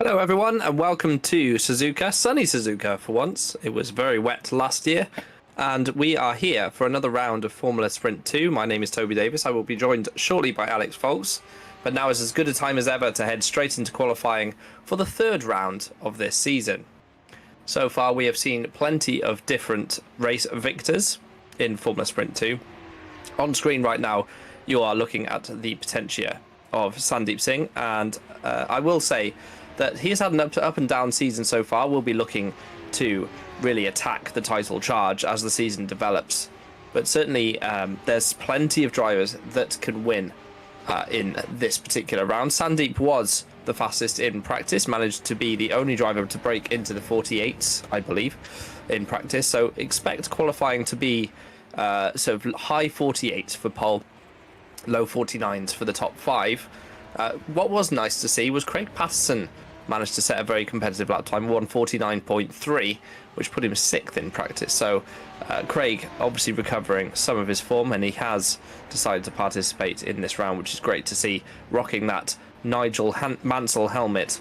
Hello everyone and welcome to Suzuka, sunny Suzuka for once. It was very wet last year and we are here for another round of Formula Sprint 2. My name is Toby Davis. I will be joined shortly by Alex Foulkes, but now is as good a time as ever to head straight into qualifying for the third round of this season. So far we have seen plenty of different race victors in Formula Sprint 2. On screen right now you are looking at the Potentia of Sandeep Singh, and I will say that he's had an up and down season so far. We'll be looking to really attack the title charge as the season develops. But certainly there's plenty of drivers that can win in this particular round. Sandeep was the fastest in practice, managed to be the only driver to break into the 48s, I believe, in practice. So expect qualifying to be sort of high 48s for pole, low 49s for the top five. What was nice to see was Craig Patterson managed to set a very competitive lap time, 1:49.3, which put him 6th in practice. So Craig obviously recovering some of his form, and he has decided to participate in this round, which is great to see, rocking that Nigel Mansell helmet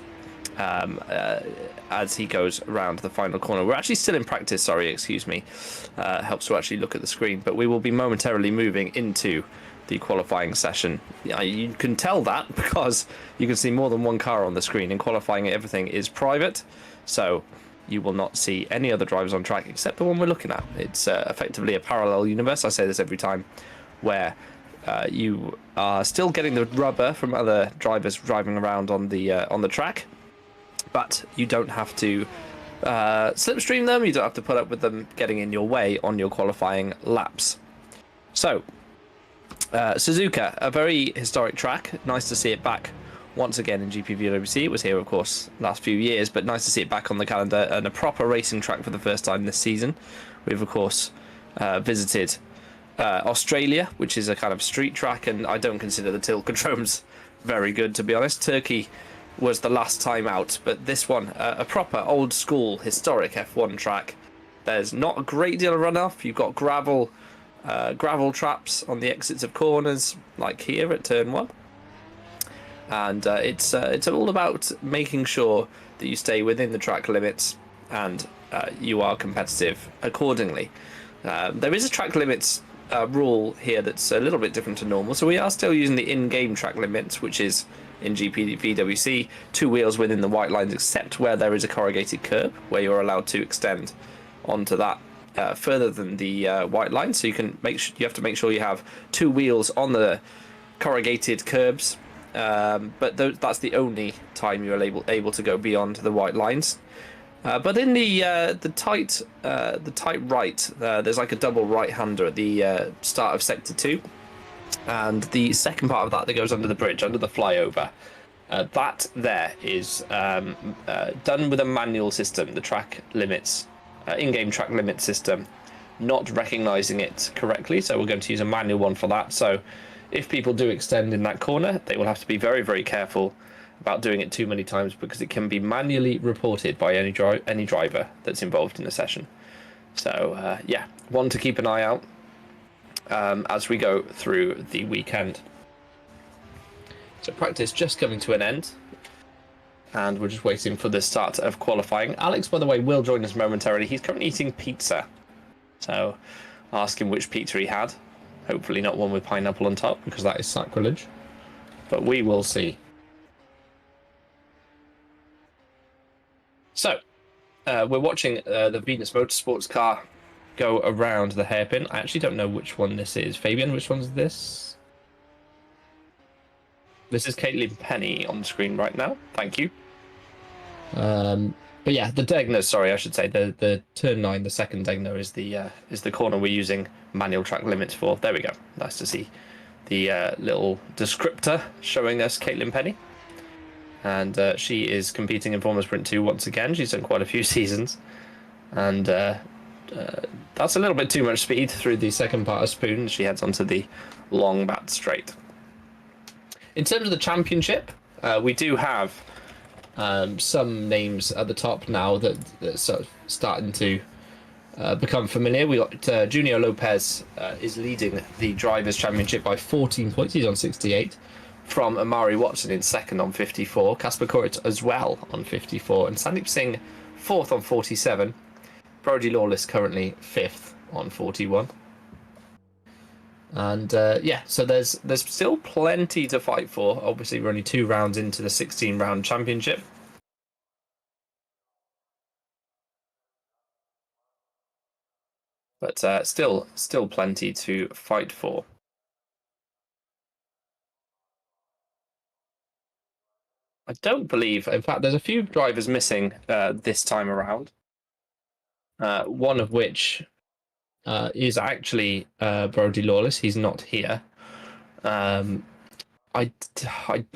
as he goes around the final corner. We're actually still in practice, sorry, excuse me. Helps to actually look at the screen, but we will be momentarily moving into the qualifying session. You can tell that because you can see more than one car on the screen. In qualifying, everything is private, so you will not see any other drivers on track except the one we're looking at. It's effectively a parallel universe. I say this every time, where you are still getting the rubber from other drivers driving around on the track, but you don't have to slipstream them. You don't have to put up with them getting in your way on your qualifying laps. So Suzuka, a very historic track. Nice to see it back once again in GPVWC. It was here, of course, last few years, but nice to see it back on the calendar and a proper racing track for the first time this season. We've, of course, visited Australia, which is a kind of street track, and I don't consider the Tilkodromes very good, to be honest. Turkey was the last time out, but this one, a proper old school historic F1 track. There's not a great deal of runoff. You've got gravel traps on the exits of corners, like here at turn 1, and it's all about making sure that you stay within the track limits and you are competitive accordingly. There is a track limits rule here that's a little bit different to normal, so we are still using the in-game track limits, which is in GPVWC 2 wheels within the white lines, except where there is a corrugated curb where you're allowed to extend onto that further than the white line. So you can you have to make sure you have 2 wheels on the corrugated curbs, but that's the only time you're able to go beyond the white lines. But in the tight right, there's like a double right-hander at the start of sector 2, and the second part of that goes under the bridge, under the flyover. That there is done with a manual system. The track limits. In-game track limit system not recognizing it correctly, so we're going to use a manual one for that. So if people do extend in that corner, they will have to be very, very careful about doing it too many times, because it can be manually reported by any driver that's involved in the session. So yeah, one to keep an eye out as we go through the weekend. So practice just coming to an end, and we're just waiting for the start of qualifying. Alex, by the way, will join us momentarily. He's currently eating pizza, so I'll ask him which pizza he had. Hopefully not one with pineapple on top, because that is sacrilege, but we will see. So we're watching the Venus Motorsports car go around the hairpin. I actually don't know which one this is. Fabian, which one's this? This is Caitlin Penny on the screen right now. Thank you. But yeah, the Degner, sorry, I should say the turn 9, the second Degner is the corner we're using manual track limits for. There we go. Nice to see the little descriptor showing us Caitlin Penny, and she is competing in Formula Sprint 2 once again. She's done quite a few seasons, and that's a little bit too much speed through the second part of Spoon. She heads onto the long back straight. In terms of the championship, we do have some names at the top now that sort of starting to become familiar. We got Junior Lopez is leading the Drivers' Championship by 14 points. He's on 68. from Amari Watson in second on 54. Kasper Koritz as well on 54. And Sandeep Singh fourth on 47. Brody Lawless currently fifth on 41. And yeah, so there's still plenty to fight for. Obviously, we're only 2 rounds into the 16-round championship. But still plenty to fight for. I don't believe, in fact, there's a few drivers missing this time around. One of which is actually Brody Lawless. He's not here. I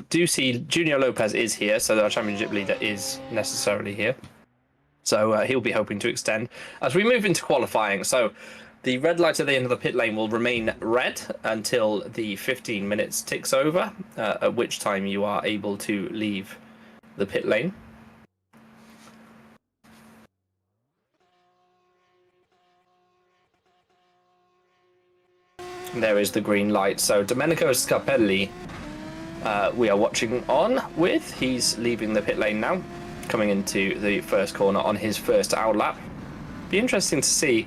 do see Junior Lopez is here, so our championship leader is necessarily here. So he'll be hoping to extend as we move into qualifying. So the red light at the end of the pit lane will remain red until the 15 minutes ticks over, at which time you are able to leave the pit lane. There is the green light. So Domenico Scarpelli, we are watching on with. He's leaving the pit lane now, coming into the first corner on his first out lap. Be interesting to see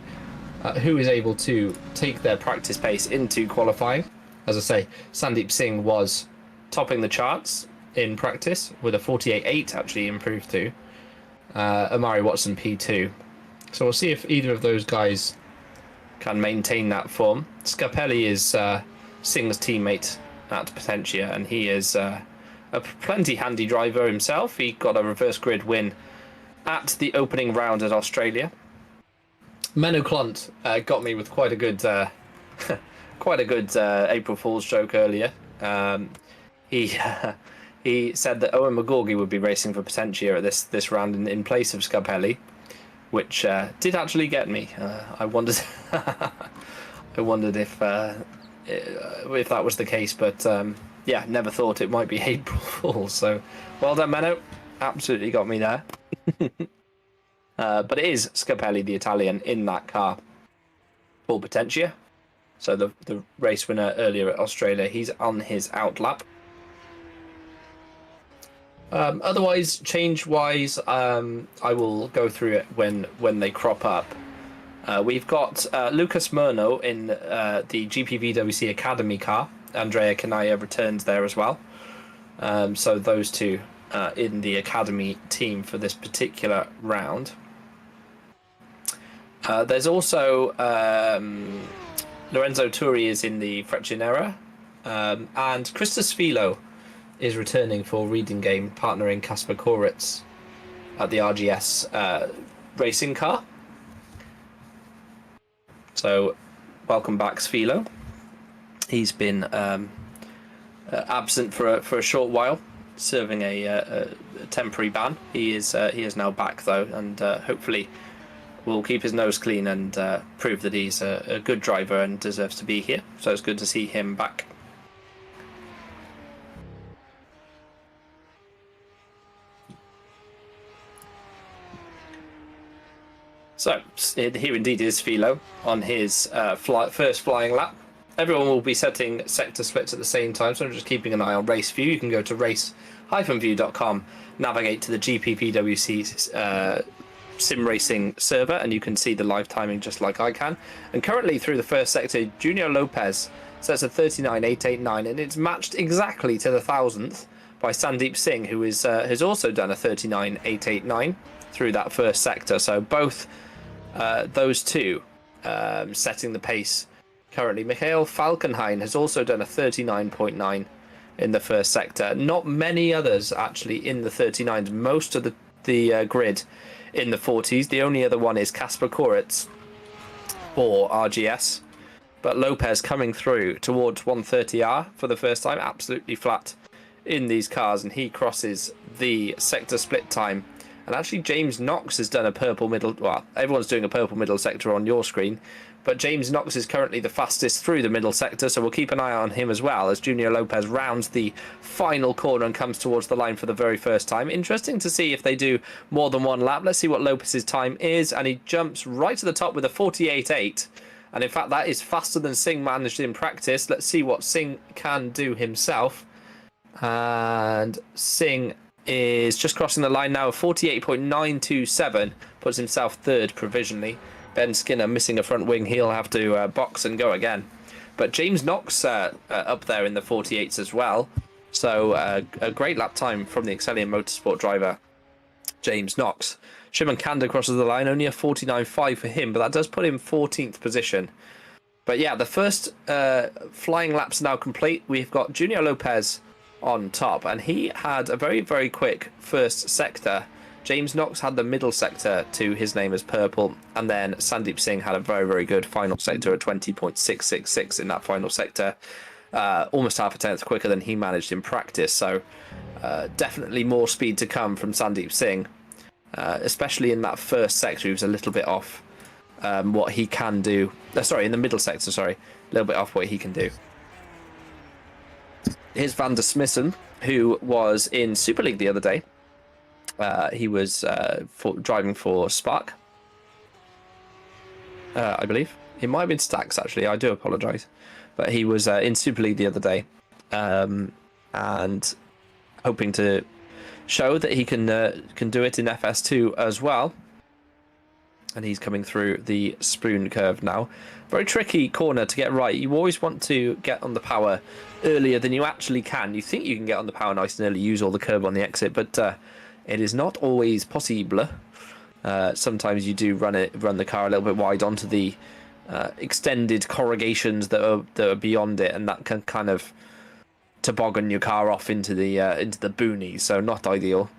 who is able to take their practice pace into qualifying. As I say, Sandeep Singh was topping the charts in practice with a 48.8 actually improved to. Amari Watson P2. So we'll see if either of those guys can maintain that form. Scarpelli is Singh's teammate at Potentia, and he is a plenty handy driver himself. He got a reverse grid win at the opening round at Australia. Menno Klunt got me with quite a good April Fool's joke earlier. He he said that Owen McGorgy would be racing for Potentia at this round in place of Scarpelli, which did actually get me. I wondered if that was the case, but yeah, never thought it might be April Fool's. So well done, Menno. Absolutely got me there. But it is Scarpelli, the Italian, in that car for Potentia. So the race winner earlier at Australia, he's on his out lap. Otherwise, change-wise, I will go through it when they crop up. We've got Lucas Murno in the GPVWC Academy car. Andrea Kanaya returns there as well. So those two in the Academy team for this particular round. There's also Lorenzo Turi is in the Freccianera, and Christos Philo is returning for Reading Game, partnering Kasper Koritz at the RGS racing car. So, welcome back, Sfilo. He's been absent for a short while, serving a temporary ban. He is now back though, and hopefully will keep his nose clean and prove that he's a good driver and deserves to be here. So it's good to see him back. So here indeed is Philo on his first flying lap. Everyone will be setting sector splits at the same time, so I'm just keeping an eye on race view. You can go to race-view.com, navigate to the GPVWC sim racing server, and you can see the live timing just like I can. And currently through the first sector, Junior Lopez sets a 39.889, and it's matched exactly to the 1,000th by Sandeep Singh, who is has also done a 39.889 through that first sector. So both those two setting the pace currently. Michael Falkenhayn has also done a 39.9 in the first sector. Not many others actually in the 39s. Most of the grid in the 40s. The only other one is Kasper Koritz for RGS. But Lopez coming through towards 130R for the first time. Absolutely flat in these cars, and he crosses the sector split time. And actually James Knox has done a purple middle, well, everyone's doing a purple middle sector on your screen, but James Knox is currently the fastest through the middle sector, so we'll keep an eye on him as well as Junior Lopez rounds the final corner and comes towards the line for the very first time. Interesting to see if they do more than one lap. Let's see what Lopez's time is, and he jumps right to the top with a 48.8, and in fact that is faster than Singh managed in practice. Let's see what Singh can do himself. And Singh is just crossing the line now. 48.927 puts himself third provisionally. Ben Skinner missing a front wing. He'll have to box and go again. But James Knox up there in the 48s as well. So a great lap time from the Excellion Motorsport driver, James Knox. Shimon Kanda crosses the line, only a 49.5 for him, but that does put him 14th position. But yeah, the first flying lap's now complete. We've got Junior Lopez on top, and he had a very, very quick first sector. James Knox had the middle sector to his name as purple, and then Sandeep Singh had a very, very good final sector at 20.666 in that final sector. Almost half a tenth quicker than he managed in practice, so definitely more speed to come from Sandeep Singh, especially in that first sector. He was a little bit off what he can do. In the middle sector, a little bit off what he can do. Here's Van der Smissen, who was in Super League the other day. He was driving for Spark, I believe. It might have been Stax, actually. I do apologise. But he was in Super League the other day, and hoping to show that he can do it in FS2 as well. And he's coming through the spoon curve now. Very tricky corner to get right. You always want to get on the power earlier than you actually can. You think you can get on the power nice and early, use all the curb on the exit, but it is not always possible. Sometimes you do run the car a little bit wide onto the extended corrugations that are beyond it, and that can kind of toboggan your car off into the boonies. So not ideal.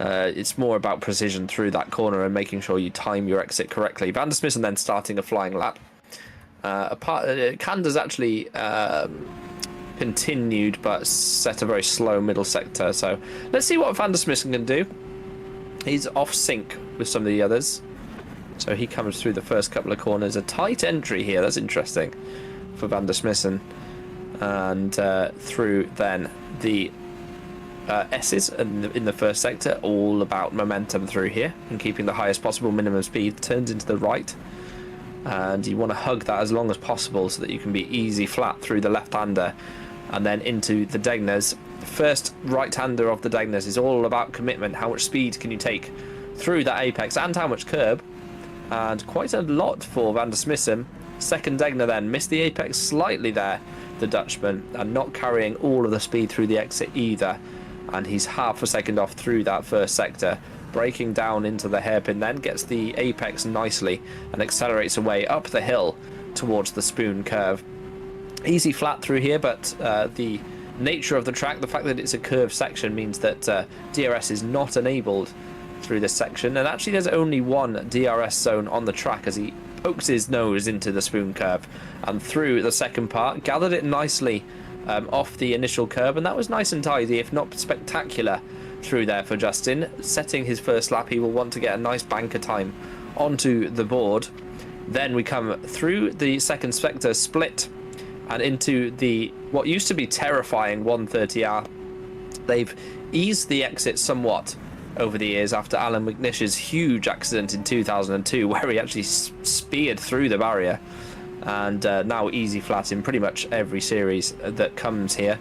It's more about precision through that corner and making sure you time your exit correctly. Van der Smissen then starting a flying lap. Kanda's actually continued, but set a very slow middle sector. So let's see what Van der Smissen can do. He's off sync with some of the others. So he comes through the first couple of corners. A tight entry here. That's interesting for Van der Smissen. And through then the S's in the first sector, all about momentum through here and keeping the highest possible minimum speed. Turns into the right, and you want to hug that as long as possible so that you can be easy flat through the left-hander and then into the Degners. The first right-hander of the Degners is all about commitment. How much speed can you take through that apex and how much curb, and quite a lot for Van der Smissen. Second Degner then missed the apex slightly there, the Dutchman, and not carrying all of the speed through the exit either. And he's half a second off through that first sector, breaking down into the hairpin, then gets the apex nicely and accelerates away up the hill towards the spoon curve. Easy flat through here, but the nature of the track, the fact that it's a curved section, means that DRS is not enabled through this section. And actually there's only one DRS zone on the track as he pokes his nose into the spoon curve and through the second part, gathered it nicely off the initial curb, and that was nice and tidy, if not spectacular, through there for Justin. Setting his first lap, he will want to get a nice banker time onto the board. Then we come through the second sector split and into the what used to be terrifying 130R. They've eased the exit somewhat over the years after Alan McNish's huge accident in 2002 where he actually speared through the barrier. And now easy flat in pretty much every series that comes here.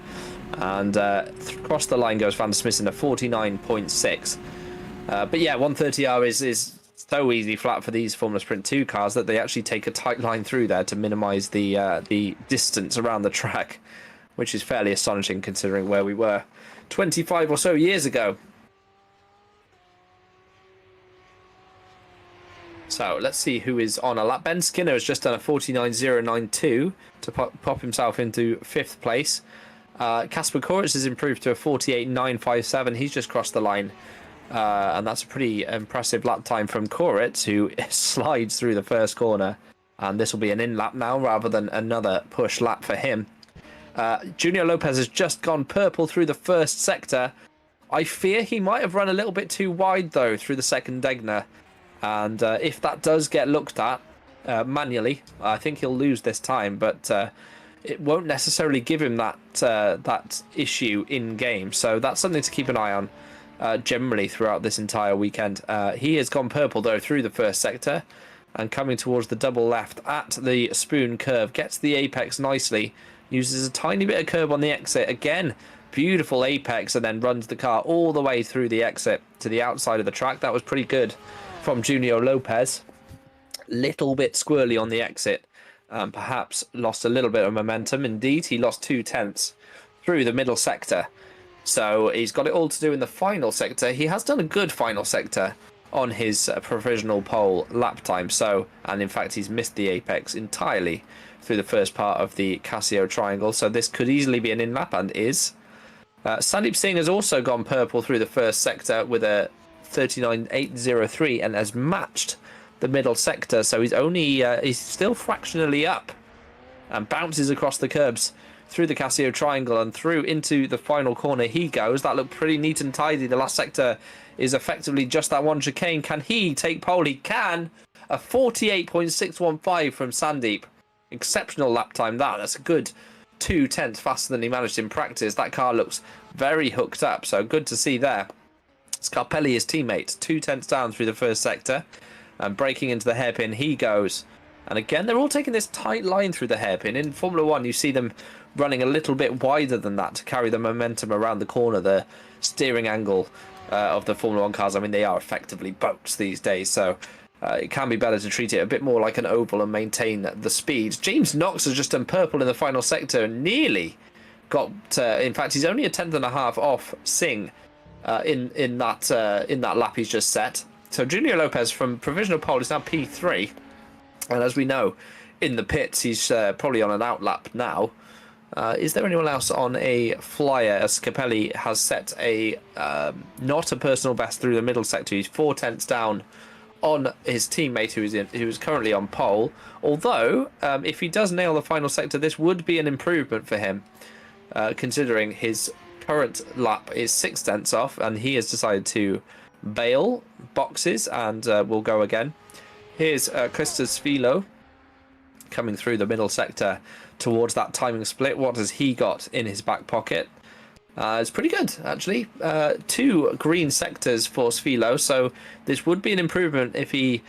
And across the line goes Van der Smissen at 49.6. But yeah, 130R is so easy flat for these Formula Sprint 2 cars that they actually take a tight line through there to minimise the distance around the track, which is fairly astonishing considering where we were 25 or so years ago. So let's see who is on a lap. Ben Skinner has just done a 49.092 to pop himself into 5th place. Kasper Koritz has improved to a 48.957. He's just crossed the line. And that's a pretty impressive lap time from Koritz, who slides through the first corner. And this will be an in lap now rather than another push lap for him. Junior Lopez has just gone purple through the first sector. I fear he might have run a little bit too wide, though, through the second Degner. And if that does get looked at manually, I think he'll lose this time, but it won't necessarily give him that issue in game. So that's something to keep an eye on generally throughout this entire weekend. He has gone purple, though, through the first sector and coming towards the double left at the spoon curve. Gets the apex nicely Uses a tiny bit of curb on the exit. Again, beautiful apex, and then runs the car all the way through the exit to the outside of the track. That was pretty good from Junior Lopez. Little bit squirrely on the exit. Perhaps lost a little bit of momentum. Indeed, he lost 2/10 through the middle sector. So he's got it all to do in the final sector. He has done a good final sector on his provisional pole lap time. And in fact, he's missed the apex entirely through the first part of the Casio triangle. So this could easily be an in-lap, and is. Sandeep Singh has also gone purple through the first sector with a 39.803 and has matched the middle sector. So he's still fractionally up and bounces across the curbs through the Casio triangle and through into the final corner he goes. That looked pretty neat and tidy. The last sector is effectively just that one chicane. Can he take pole? He can. A 48.615 from Sandeep. Exceptional lap time. That's a good 2/10 faster than he managed in practice. That car looks very hooked up, so good to see there. Scarpelli, his teammate, 2/10 down through the first sector, and breaking into the hairpin he goes. And again, they're all taking this tight line through the hairpin. In Formula 1, you see them running a little bit wider than that to carry the momentum around the corner. The steering angle of the Formula 1 cars, I mean, they are effectively boats these days, so it can be better to treat it a bit more like an oval and maintain the speed. James Knox has just done purple in the final sector and nearly got, in fact, he's only a 10.5 off Singh in that lap he's just set. So Junior Lopez from provisional pole is now P3. And as we know, in the pits, he's probably on an outlap now. Is there anyone else on a flyer? As Capelli has set a not a personal best through the middle sector. He's 4/10 down on his teammate who is currently on pole. Although, if he does nail the final sector, this would be an improvement for him, considering his current lap is 6/10 off, and he has decided to bail boxes and will go again. Here's Christos Philo coming through the middle sector towards that timing split. What has he got in his back pocket? It's pretty good, actually. 2 green sectors for Sfilo, so this would be an improvement if he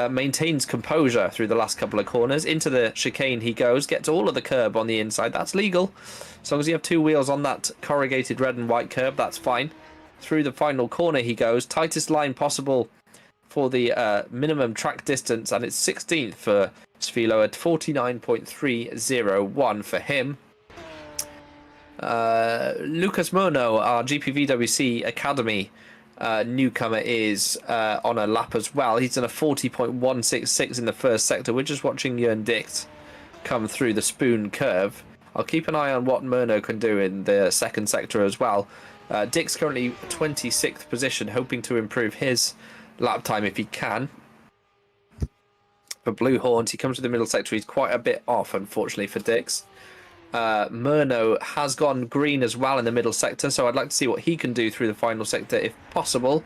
maintains composure through the last couple of corners. Into the chicane he goes, gets all of the curb on the inside. That's legal. As long as you have 2 wheels on that corrugated red and white curb, that's fine. Through the final corner he goes. Tightest line possible for the minimum track distance, and it's 16th for Sfilo at 49.301 for him. Lucas Murno, our GPVWC Academy newcomer, is on a lap as well. He's done a 40.166 in the first sector. We're just watching Jörn Dicht come through the spoon curve. I'll keep an eye on what Murno can do in the second sector as well. Dick's currently 26th position, hoping to improve his lap time if he can. For Blue Horns, he comes to the middle sector. He's quite a bit off, unfortunately, for Dix. Murno has gone green as well in the middle sector, so I'd like to see what he can do through the final sector if possible.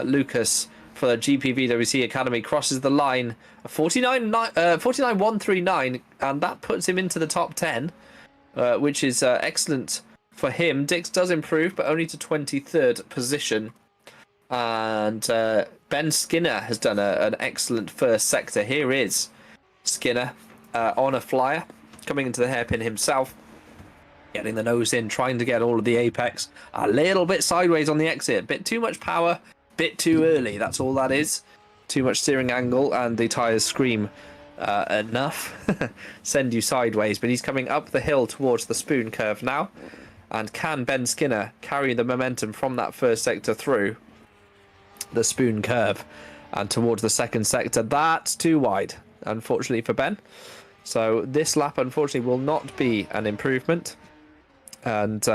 Lucas for the GPVWC Academy crosses the line, 49.139, and that puts him into the top 10, which is excellent for him. Dix does improve, but only to 23rd position. And Ben Skinner has done an excellent first sector. Here is Skinner on a flyer, coming into the hairpin himself, getting the nose in, trying to get all of the apex. A little bit sideways on the exit, bit too much power, bit too early. That's all that is. Too much steering angle, and the tyres scream enough. Send you sideways. But he's coming up the hill towards the spoon curve now. And can Ben Skinner carry the momentum from that first sector through the spoon curve and towards the second sector? That's too wide, unfortunately, for Ben. So this lap, unfortunately, will not be an improvement. And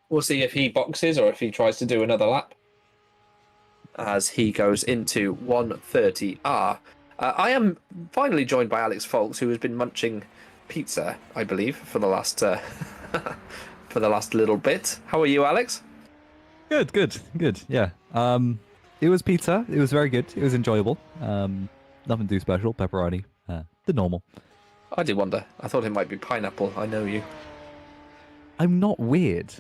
we'll see if he boxes or if he tries to do another lap as he goes into 130R. I am finally joined by Alex Foulkes, who has been munching pizza, I believe, for the last for the last little bit. How are you, Alex? Good. Yeah. It was pizza. It was very good. It was enjoyable. Nothing too special. Pepperoni. The normal. I did wonder. I thought it might be pineapple. I know you. I'm not weird.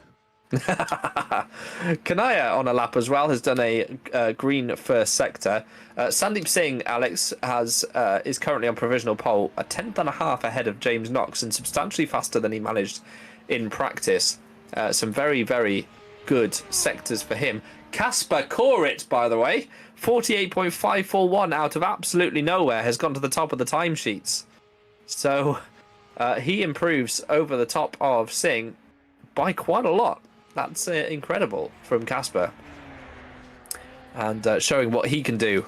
Kanaya on a lap as well has done a green first sector. Sandeep Singh, Alex, is currently on provisional pole, a tenth and a half ahead of James Knox and substantially faster than he managed in practice. Some very, very good sectors for him. Kasper Korit, by the way, 48.541 out of absolutely nowhere, has gone to the top of the timesheets. So he improves over the top of Singh by quite a lot. That's incredible from Kasper. And showing what he can do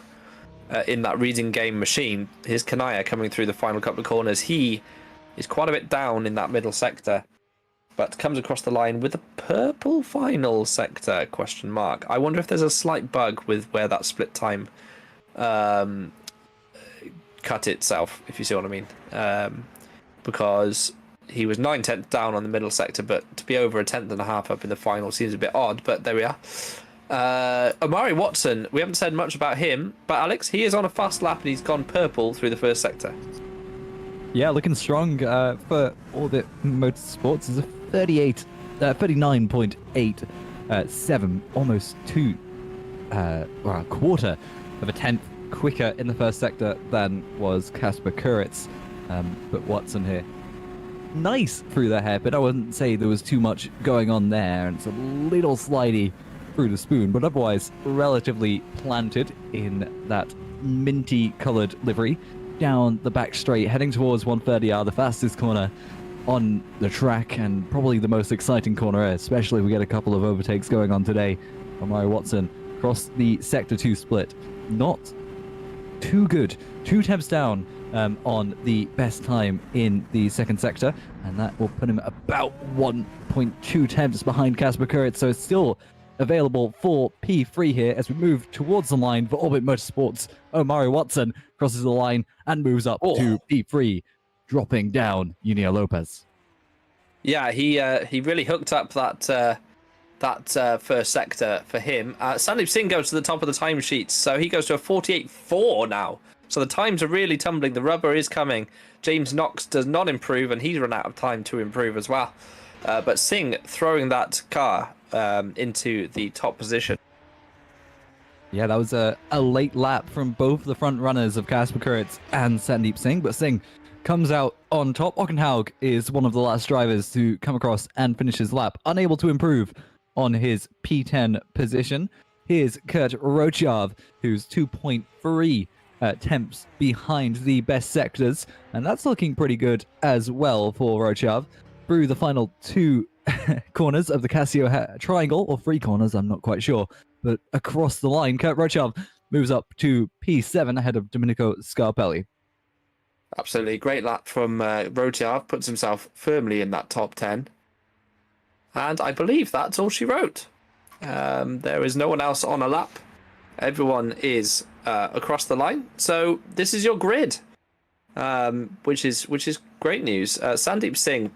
in that reading game machine. Here's Kanaya coming through the final couple of corners. He is quite a bit down in that middle sector, but comes across the line with a purple final sector, question mark. I wonder if there's a slight bug with where that split time cut itself, if you see what I mean. Because he was 9/10 down on the middle sector, but to be over a tenth and a half up in the final seems a bit odd, but there we are. Omari Watson, we haven't said much about him, but Alex, he is on a fast lap and he's gone purple through the first sector. Yeah, looking strong for Orbit Motorsports. Is a 39.87, almost a quarter of a tenth quicker in the first sector than was Kasper Kuritz. But Watson here, nice through the hairpin. I wouldn't say there was too much going on there, and it's a little slidey through the spoon, but otherwise relatively planted in that minty coloured livery. Down the back straight, heading towards 130R, the fastest corner on the track, and probably the most exciting corner, especially if we get a couple of overtakes going on today. Omari Watson across the Sector 2 split. Not too good. 2 tenths down on the best time in the second sector, and that will put him about 1.2 tenths behind Kasper Kuritz, so it's still available for P3 here as we move towards the line for Orbit Motorsports. Omari Watson crosses the line and moves up to P3, dropping down Junio Lopez. Yeah, he really hooked up that first sector for him. Sandeep Singh goes to the top of the timesheets, so he goes to a 48.4 now. So the times are really tumbling. The rubber is coming. James Knox does not improve, and he's run out of time to improve as well. But Singh throwing that car into the top position. Yeah, that was a late lap from both the front runners of Kasper Kuritz and Sandeep Singh, but Singh comes out on top. Ockenhaug is one of the last drivers to come across and finish his lap, unable to improve on his P10 position. Here's Kurt Rochav, who's 2.3 tenths behind the best sectors, and that's looking pretty good as well for Rochav. Through the final 2 corners of the Casio triangle, or 3 corners, I'm not quite sure, but across the line, Kurt Rochav moves up to P7 ahead of Domenico Scarpelli. Absolutely great lap from Rochav, puts himself firmly in that top 10. And I believe that's all she wrote. There is no one else on a lap. Everyone is across the line. So this is your grid, which is great news. Sandeep Singh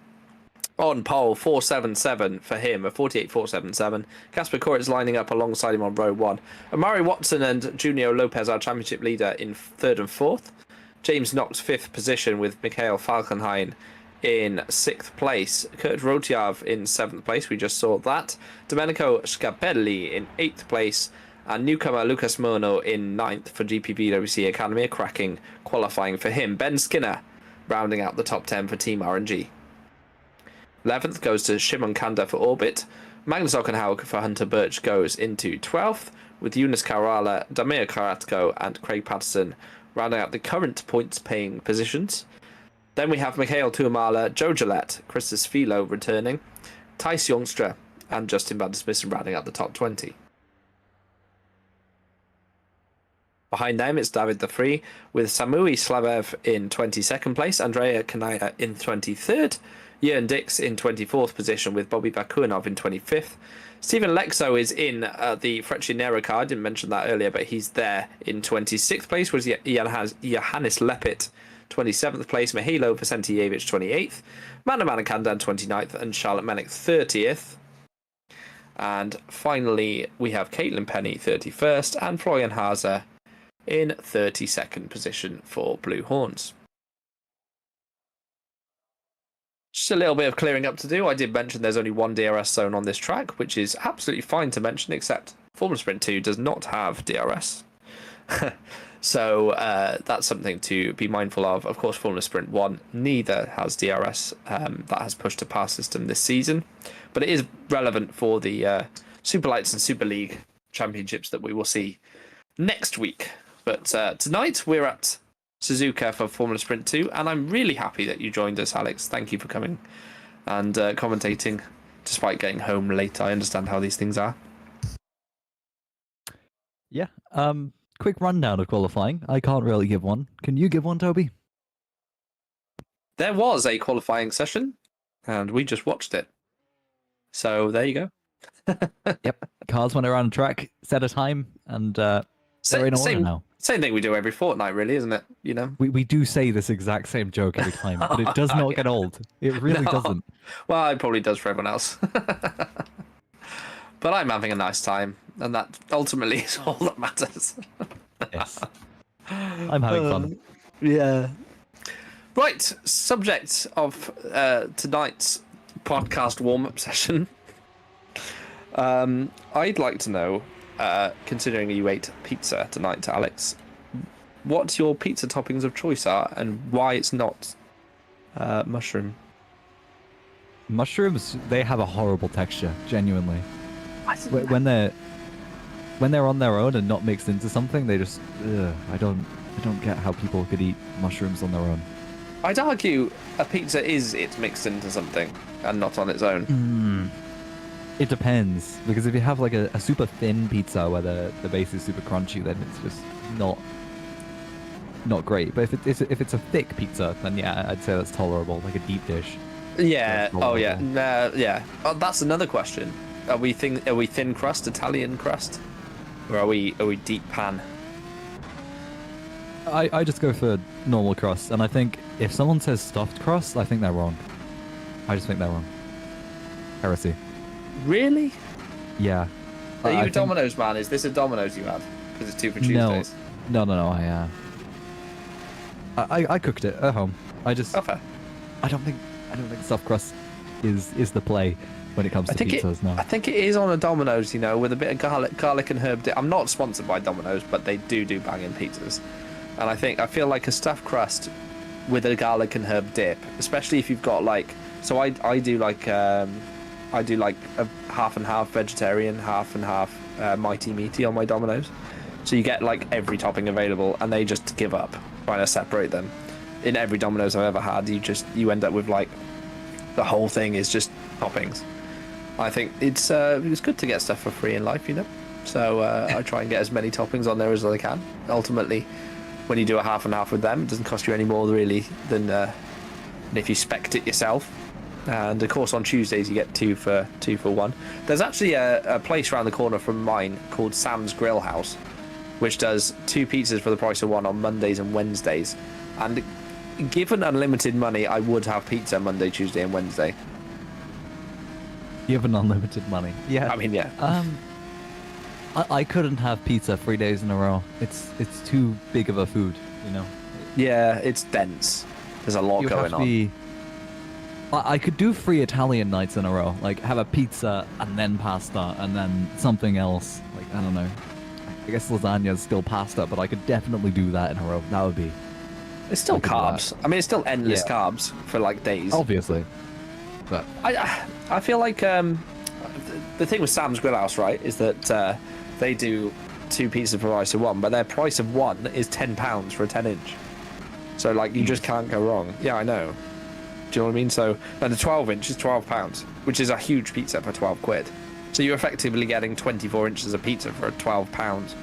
on pole, 477 for him, a 48.477. Kasper Kuritz lining up alongside him on row 1. Omari Watson and Junio Lopez, our championship leader, in 3rd and 4th. James Knox 5th position with Mikhail Falkenhayn in 6th place. Kurt Rotiav in 7th place, we just saw that. Domenico Scarpelli in 8th place. And newcomer Lucas Mono in 9th for GPVWC Academy, a cracking qualifying for him. Ben Skinner rounding out the top 10 for Team RNG. 11th goes to Shimon Kanda for Orbit. Magnus Ockenhaug for Hunter Birch goes into 12th, with Yunus Karala, Damir Karatko and Craig Patterson rounding out the current points-paying positions. Then we have Mikhail Tuamala, Joe Gillette, Christus Philo returning, Thijs Jongstra and Justin Van der Smissen rounding out the top 20. Behind them, it's David the Free, with Samui Slavev in 22nd place, Andrea Kanaya in 23rd, Jörn Dix in 24th position, with Bobby Bakuanov in 25th. Stephen Lexo is in the Freccianera car, I didn't mention that earlier, but he's there in 26th place, was Johannes Lepit, 27th place, Mihajlo Vicentijevic 28th, Manu Manakandan 29th, and Charlotte Menick 30th. And finally, we have Caitlin Penny 31st, and Florian Haase in 32nd position for Blue Horns. Just a little bit of clearing up to do. I did mention there's only one DRS zone on this track, which is absolutely fine to mention, except Formula Sprint 2 does not have DRS. So that's something to be mindful of. Of course, Formula Sprint 1 neither has DRS. That has pushed to pass system this season. But it is relevant for the Super Lights and Super League championships that we will see next week. But tonight we're at Suzuka for Formula Sprint 2, and I'm really happy that you joined us, Alex. Thank you for coming and commentating despite getting home late. I understand how these things are. Yeah. Quick rundown of qualifying. I can't really give one. Can you give one, Toby? There was a qualifying session, and we just watched it. So there you go. Yep. Cars went around the track, set a time, and they're in order now. Same thing we do every fortnight, really, isn't it? You know. We do say this exact same joke every time, but it does not get old. It really doesn't. Well, it probably does for everyone else. But I'm having a nice time, and that ultimately is all that matters. Yes. I'm having fun. Yeah. Right, subject of tonight's podcast warm-up session. I'd like to know, considering you ate pizza tonight, Alex, what your pizza toppings of choice are and why it's not mushroom. Mushrooms, they have a horrible texture, genuinely. When they're on their own and not mixed into something, they just I don't get how people could eat mushrooms on their own. I'd argue a pizza is it mixed into something and not on its own. It depends, because if you have like a super thin pizza where the base is super crunchy, then it's just not great. But if it's a thick pizza, then yeah, I'd say that's tolerable, like a deep dish. Yeah. Oh yeah. Yeah. Oh, that's another question. Are we thin crust, Italian crust, or are we deep pan? I just go for normal crust, and I think if someone says stuffed crust, I think they're wrong. I just think they're wrong. Heresy. Really? Yeah. Are you a Domino's man? Is this a Domino's you had? Because it's 2 for Tuesdays. No. I cooked it at home. I fair. I don't think stuffed crust is the play when it comes to pizzas now. I think it is on a Domino's, with a bit of garlic and herb dip. I'm not sponsored by Domino's, but they do banging pizzas. And I feel like a stuffed crust with a garlic and herb dip, especially if you've got I do like a half and half vegetarian, half and half mighty meaty on my Domino's. So you get like every topping available, and they just give up trying to separate them. In every Domino's I've ever had, you end up with like the whole thing is just toppings. I think it's good to get stuff for free in life, So I try and get as many toppings on there as I can. Ultimately, when you do a half and half with them, it doesn't cost you any more really than if you spec'd it yourself. And of course, on Tuesdays you get 2 for 1. There's actually a place around the corner from mine called Sam's Grill House, which does 2 pizzas for the price of 1 on Mondays and Wednesdays. And given unlimited money, I would have pizza Monday, Tuesday, and Wednesday. Given unlimited money, yeah. I mean, yeah. I couldn't have pizza 3 days in a row. It's too big of a food, Yeah, it's dense. There's a lot going on. I could do 3 Italian nights in a row, like have a pizza and then pasta and then something else. Like, I don't know. I guess lasagna is still pasta, but I could definitely do that in a row. That would be... It's still carbs. I mean, it's still endless carbs for like days. Obviously. But I feel like the thing with Sam's Grill House, right, is that they do 2 pizzas for the price of 1, but their price of 1 is £10 for a 10-inch. So like you just can't go wrong. Yeah, I know. Do you know what I mean? So and the 12-inch is £12, which is a huge pizza for £12. So you're effectively getting 24 inches of pizza for £12.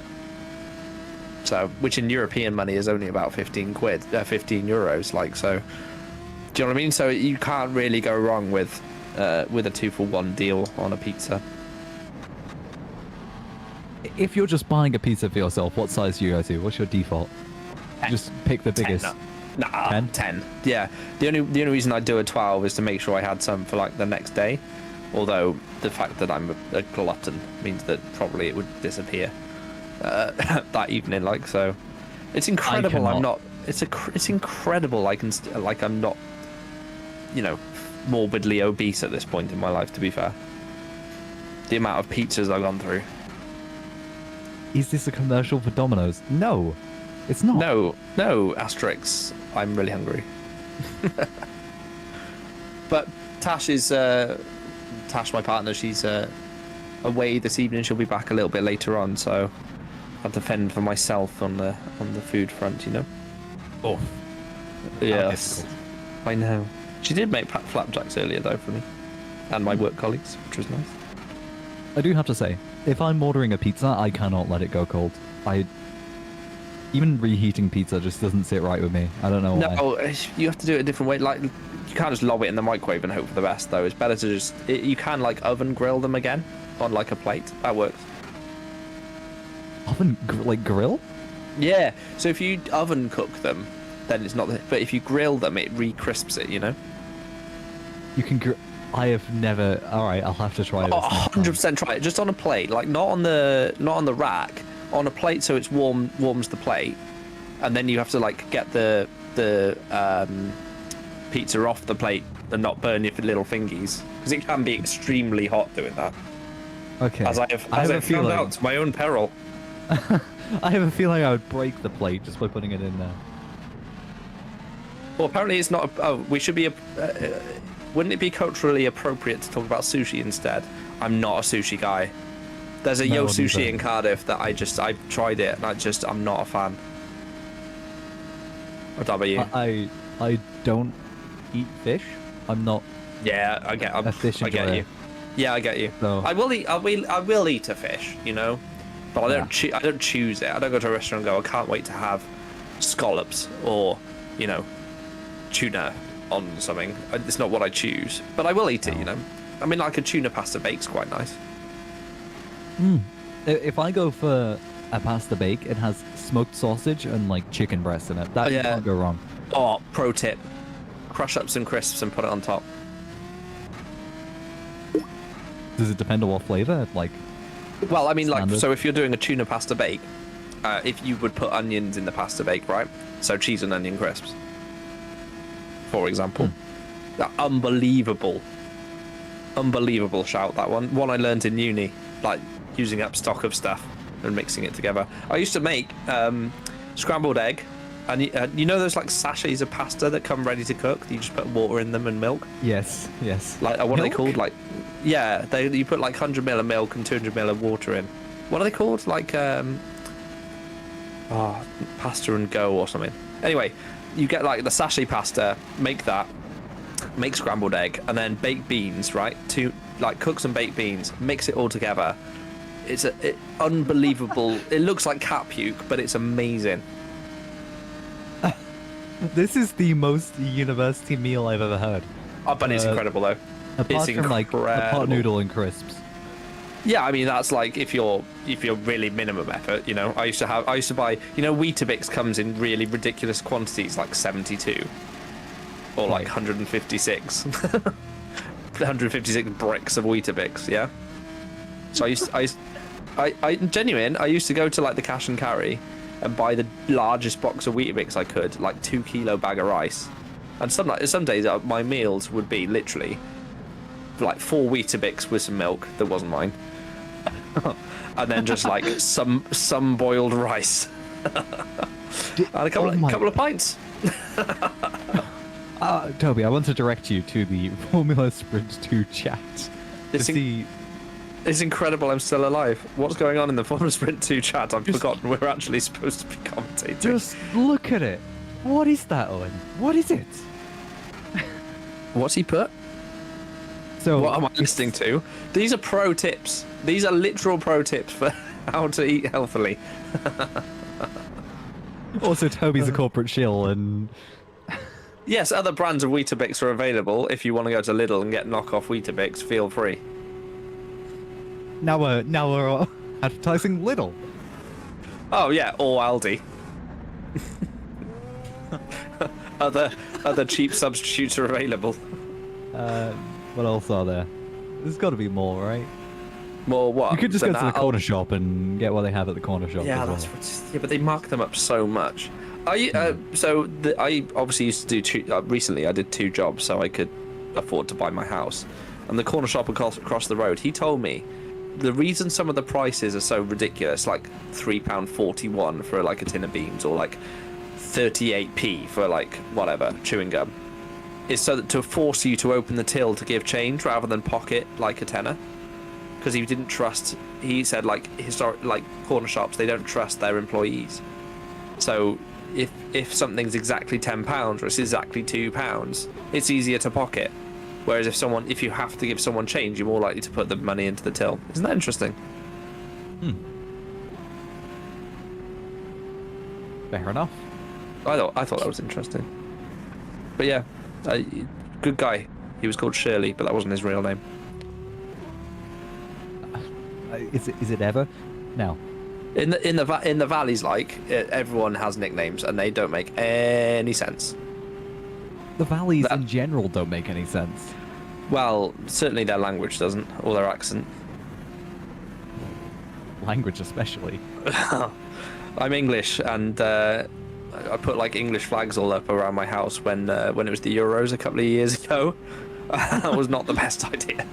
So, which in European money is only about 15 euros. Like, so, do you know what I mean? So you can't really go wrong with a 2 for 1 deal on a pizza. if you're just buying a pizza for yourself, what size do you go to? What's your default? 10. Just pick the biggest. 10. Nah, 10. Yeah. The only reason I do a 12 is to make sure I had some for like the next day. Although the fact that I'm a glutton means that probably it would disappear that evening. Like, so, it's incredible. I'm not. It's incredible. I'm not, morbidly obese at this point in my life, to be fair. The amount of pizzas I've gone through. Is this a commercial for Domino's? No, it's not. No, Asterix. I'm really hungry. But Tash is Tash, my partner. She's away this evening. She'll be back a little bit later on, so I have to fend for myself on the food front. You know. Oh, yes, I know. She did make flapjacks earlier though for me and my work colleagues, which was nice. I do have to say, if I'm ordering a pizza, I cannot let it go cold. Even reheating pizza just doesn't sit right with me. I don't know why. No, you have to do it a different way. Like, you can't just lob it in the microwave and hope for the best, though. It's better to just... you can, like, oven grill them again on, like, a plate. That works. Oven, like, grill? Yeah. So if you oven cook them, then it's not... But if you grill them, it re-crisps it, you know? You can I have never... Alright, I'll have to try this. 100% try it. Just on a plate. Like, not on the rack. On a plate, so it's warms the plate, and then you have to like get the pizza off the plate and not burn your little fingies, because it can be extremely hot doing that. Okay. As I have found out to my own peril. I have a feeling I would break the plate just by putting it in there. Well, apparently it's not. We should be. Wouldn't it be culturally appropriate to talk about sushi instead? I'm not a sushi guy. There's a Yo Sushi in Cardiff that I tried it and I'm not a fan. What about you? I don't eat fish. I'm not. Yeah, a fish enjoyer. I get you. Yeah, I get you. So, I will eat a fish, you know, but I don't choose it. I don't go to a restaurant and go, I can't wait to have scallops or, you know, tuna on something. It's not what I choose, but I will eat it. You know, I mean, like a tuna pasta bake's quite nice. If I go for a pasta bake, it has smoked sausage and like chicken breast in it. That can't go wrong. Oh, pro tip: crush up some crisps and put it on top. Does it depend on what flavor? Like, well, I mean, standard? like, so if you're doing a tuna pasta bake, if you would put onions in the pasta bake, right? So cheese and onion crisps, for example. Unbelievable shout, that one I learned in uni, like using up stock of stuff and mixing it together. I used to make scrambled egg, and you know those like sachets of pasta that come ready to cook, you just put water in them and milk. Yes. Like what are they called? Like, yeah, you put like 100 ml of milk and 200 ml of water in. What are they called? Like pasta and go or something. Anyway, you get like the sachet pasta, make scrambled egg, and then baked beans, right? Cook some baked beans, mix it all together. It's unbelievable. It looks like cat puke, but it's amazing. This is the most university meal I've ever heard. Oh, but it's incredible though. Apart from like a pot noodle and crisps. Yeah, I mean that's like if you're really minimum effort, you know. I used to buy, you know, Weetabix comes in really ridiculous quantities, like 72 or like 156. 156 bricks of Weetabix, yeah. So I used to go to like the cash and carry and buy the largest box of Weetabix I could, like 2 kilo bag of rice. And some days my meals would be literally like 4 Weetabix with some milk that wasn't mine, and then just like some boiled rice and a couple of pints. Toby, I want to direct you to the Formula Sprint 2 chat. It's incredible I'm still alive. What's going on in the Formula Sprint 2 chat? I've forgotten we're actually supposed to be commentating. Just look at it. What is that, Owen? What is it? What's he put? So what am I listening to? These are pro tips. These are literal pro tips for how to eat healthily. Also, Toby's a corporate shill, and yes, other brands of Weetabix are available. If you want to go to Lidl and get knockoff Weetabix, feel free. Now we're advertising Lidl. Oh yeah, or Aldi. other cheap substitutes are available. What else are there? There's got to be more, right? More what? You could just go to the corner shop and get what they have at the corner shop. Yeah, but they mark them up so much. I obviously used to do recently I did 2 jobs, so I afford to buy my house. And the corner shop across the road, he told me the reason some of the prices are so ridiculous, like £3.41 for like a tin of beans, or like 38p for like whatever chewing gum, is so that to force you to open the till to give change rather than pocket like a tenner, because he didn't trust. He said like corner shops, they don't trust their employees. So if something's exactly £10 or it's exactly £2, it's easier to pocket. Whereas if you have to give someone change, you're more likely to put the money into the till. Isn't that interesting? Fair enough. I thought that was interesting. But yeah, good guy. He was called Shirley, but that wasn't his real name. Is it ever? No. In the valleys, like everyone has nicknames, and they don't make any sense. The valleys in general don't make any sense. Well, certainly their language doesn't, or their accent. Language especially. I'm English, and I put like English flags all up around my house when it was the Euros a couple of years ago. That was not the best idea,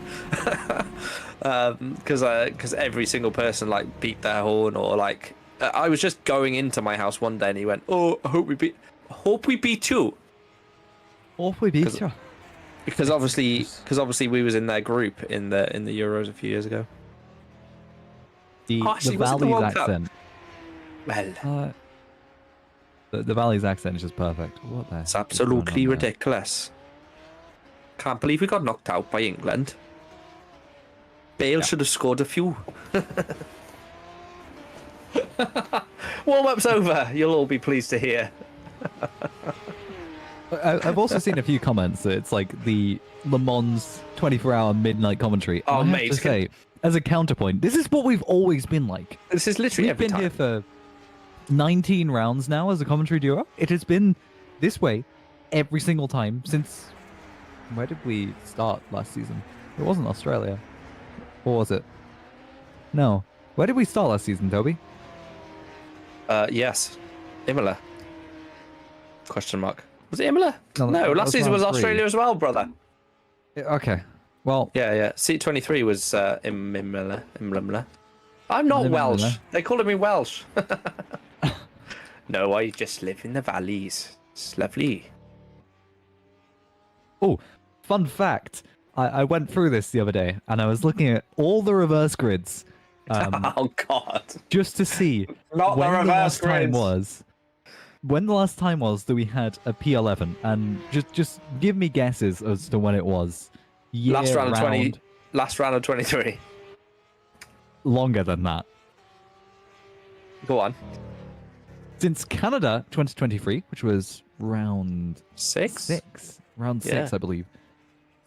because every single person like beat their horn, or like I was just going into my house one day and he went, "Oh, I hope we beat you." Hope we beat you. Because obviously we was in their group in the Euros a few years ago. The Valley's accent. Well, the Valley's accent is just perfect. What the? It's absolutely ridiculous. Can't believe we got knocked out by England. Bale should have scored a few. Warm-up's over. You'll all be pleased to hear. I've also seen a few comments that it's like the Le Mans 24-hour midnight commentary. Oh, and I mate. have to say, as a counterpoint, this is what we've always been like. This is literally We've every been time. here for 19 rounds now as a commentary duo. It has been this way every single time since... Where did we start last season? It wasn't Australia. Or was it? No. Where did we start last season, Toby? Yes. Imola. Question mark. Was it Imola? No, No, last season was round 3. Australia as well, brother. Okay. Well... Yeah. C23 was Imola. I'm not Welsh. Imola. They call me Welsh. No, I just live in the valleys. It's lovely. Oh, fun fact. I went through this the other day, and I was looking at all the reverse grids. Oh, God. Just to see Not when the reverse last time grids. was. When the last time was that we had a P11, and just give me guesses as to when it was. Last round of 23. Longer than that. Go on. Since Canada 2023, which was round 6? round 6, Yeah. I believe.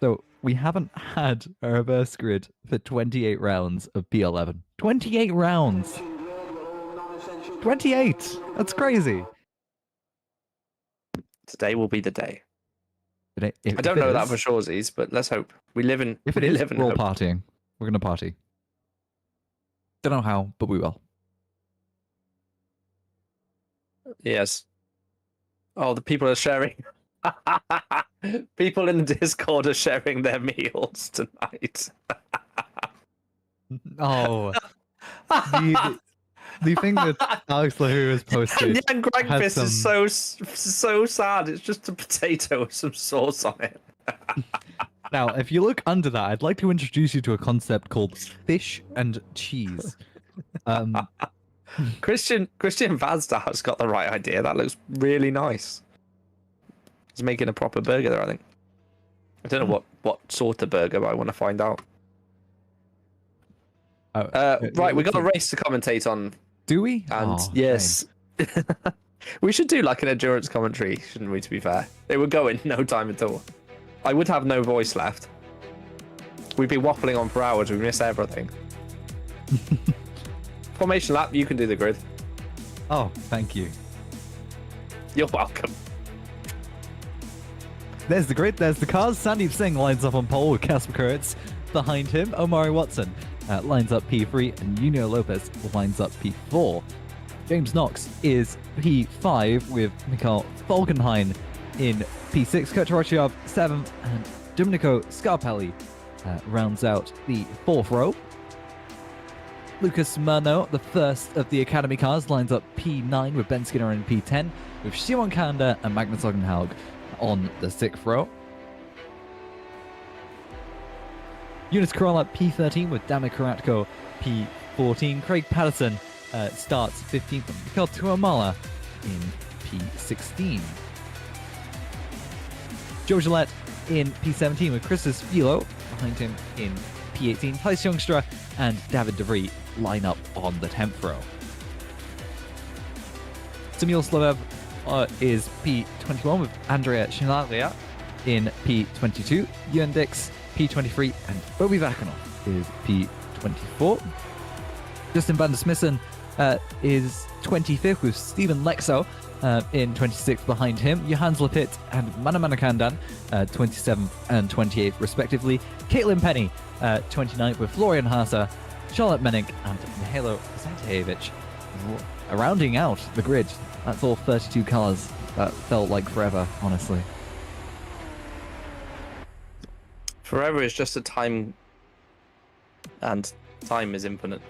So we haven't had a reverse grid for 28 rounds of P11. 28 rounds. 28. That's crazy. Today will be the day. But I don't know that for surezies, but let's hope. We live in. If it we is, live in we're all hope. partying. We're gonna party. Don't know how, but we will. Yes. Oh, the people are sharing. People in the Discord are sharing their meals tonight. Oh, the thing that Alex Lahoo has posted. Yeah, and Greg has Fist is so sad. It's just a potato with some sauce on it. Now, if you look under that, I'd like to introduce you to a concept called fish and cheese. Christian Vazdah's got the right idea. That looks really nice. He's making a proper burger there, I think. I don't know what sort of burger, but I want to find out. Right, we got a race to commentate on. Do we? And yes, we should do like an endurance commentary, shouldn't we? To be fair, it would go in no time at all. I would have no voice left. We'd be waffling on for hours. We'd miss everything. Formation lap, you can do the grid. Oh, thank you. You're welcome. There's the grid, there's the cars. Sandeep Singh lines up on pole with Casper Kurtz. Behind him, Omari Watson lines up P3, and Junio Lopez lines up P4. James Knox is P5 with Mikhail Falkenhayn in P6. Kurt Tarochyov 7th, and Domenico Scarpelli rounds out the 4th row. Lucas Murno, the first of the Academy cars, lines up P9 with Ben Skinner in P10, with Simon Kanda and Magnus Ogenhaug on the 6th row. Eunice Corolla P13 with Dami Karatko P14. Craig Patterson starts 15th with Mikael Tuamala in P16. Joe Gillette in P17 with Christos Filo behind him in P18. Thijs Youngstra and David De Vries line up on the 10th row. Samuel Slovev is P21 with Andrea Shinaria in P22. Jörn Dix P23 and Bobby Vakanov is P24. Justin van der Smissen is 25th with Stephen Lexo in 26th behind him. Johannes Lepit and Manamanakandan 27th and 28th respectively. Caitlin Penny 29th with Florian Haase, Charlotte Menink and Mihajlo Zantjevic rounding out the grid. That's all 32 cars. That felt like forever, honestly. Forever is just a time, and time is infinite.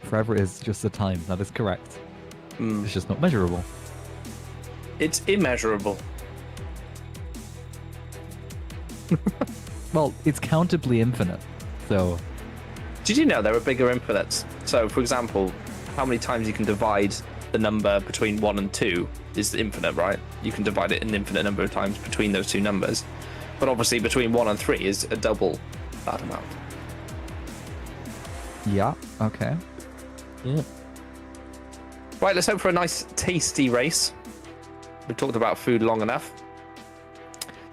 Forever is just a time, that is correct. It's just not measurable. It's immeasurable. Well, it's countably infinite, so... Did you know there are bigger infinites? So, for example, how many times you can divide the number between 1 and 2 is infinite, right? You can divide it an infinite number of times between those two numbers. But obviously between 1 and 3 is a double that amount. Yeah, okay. Yeah. Right, let's hope for a nice, tasty race. We've talked about food long enough.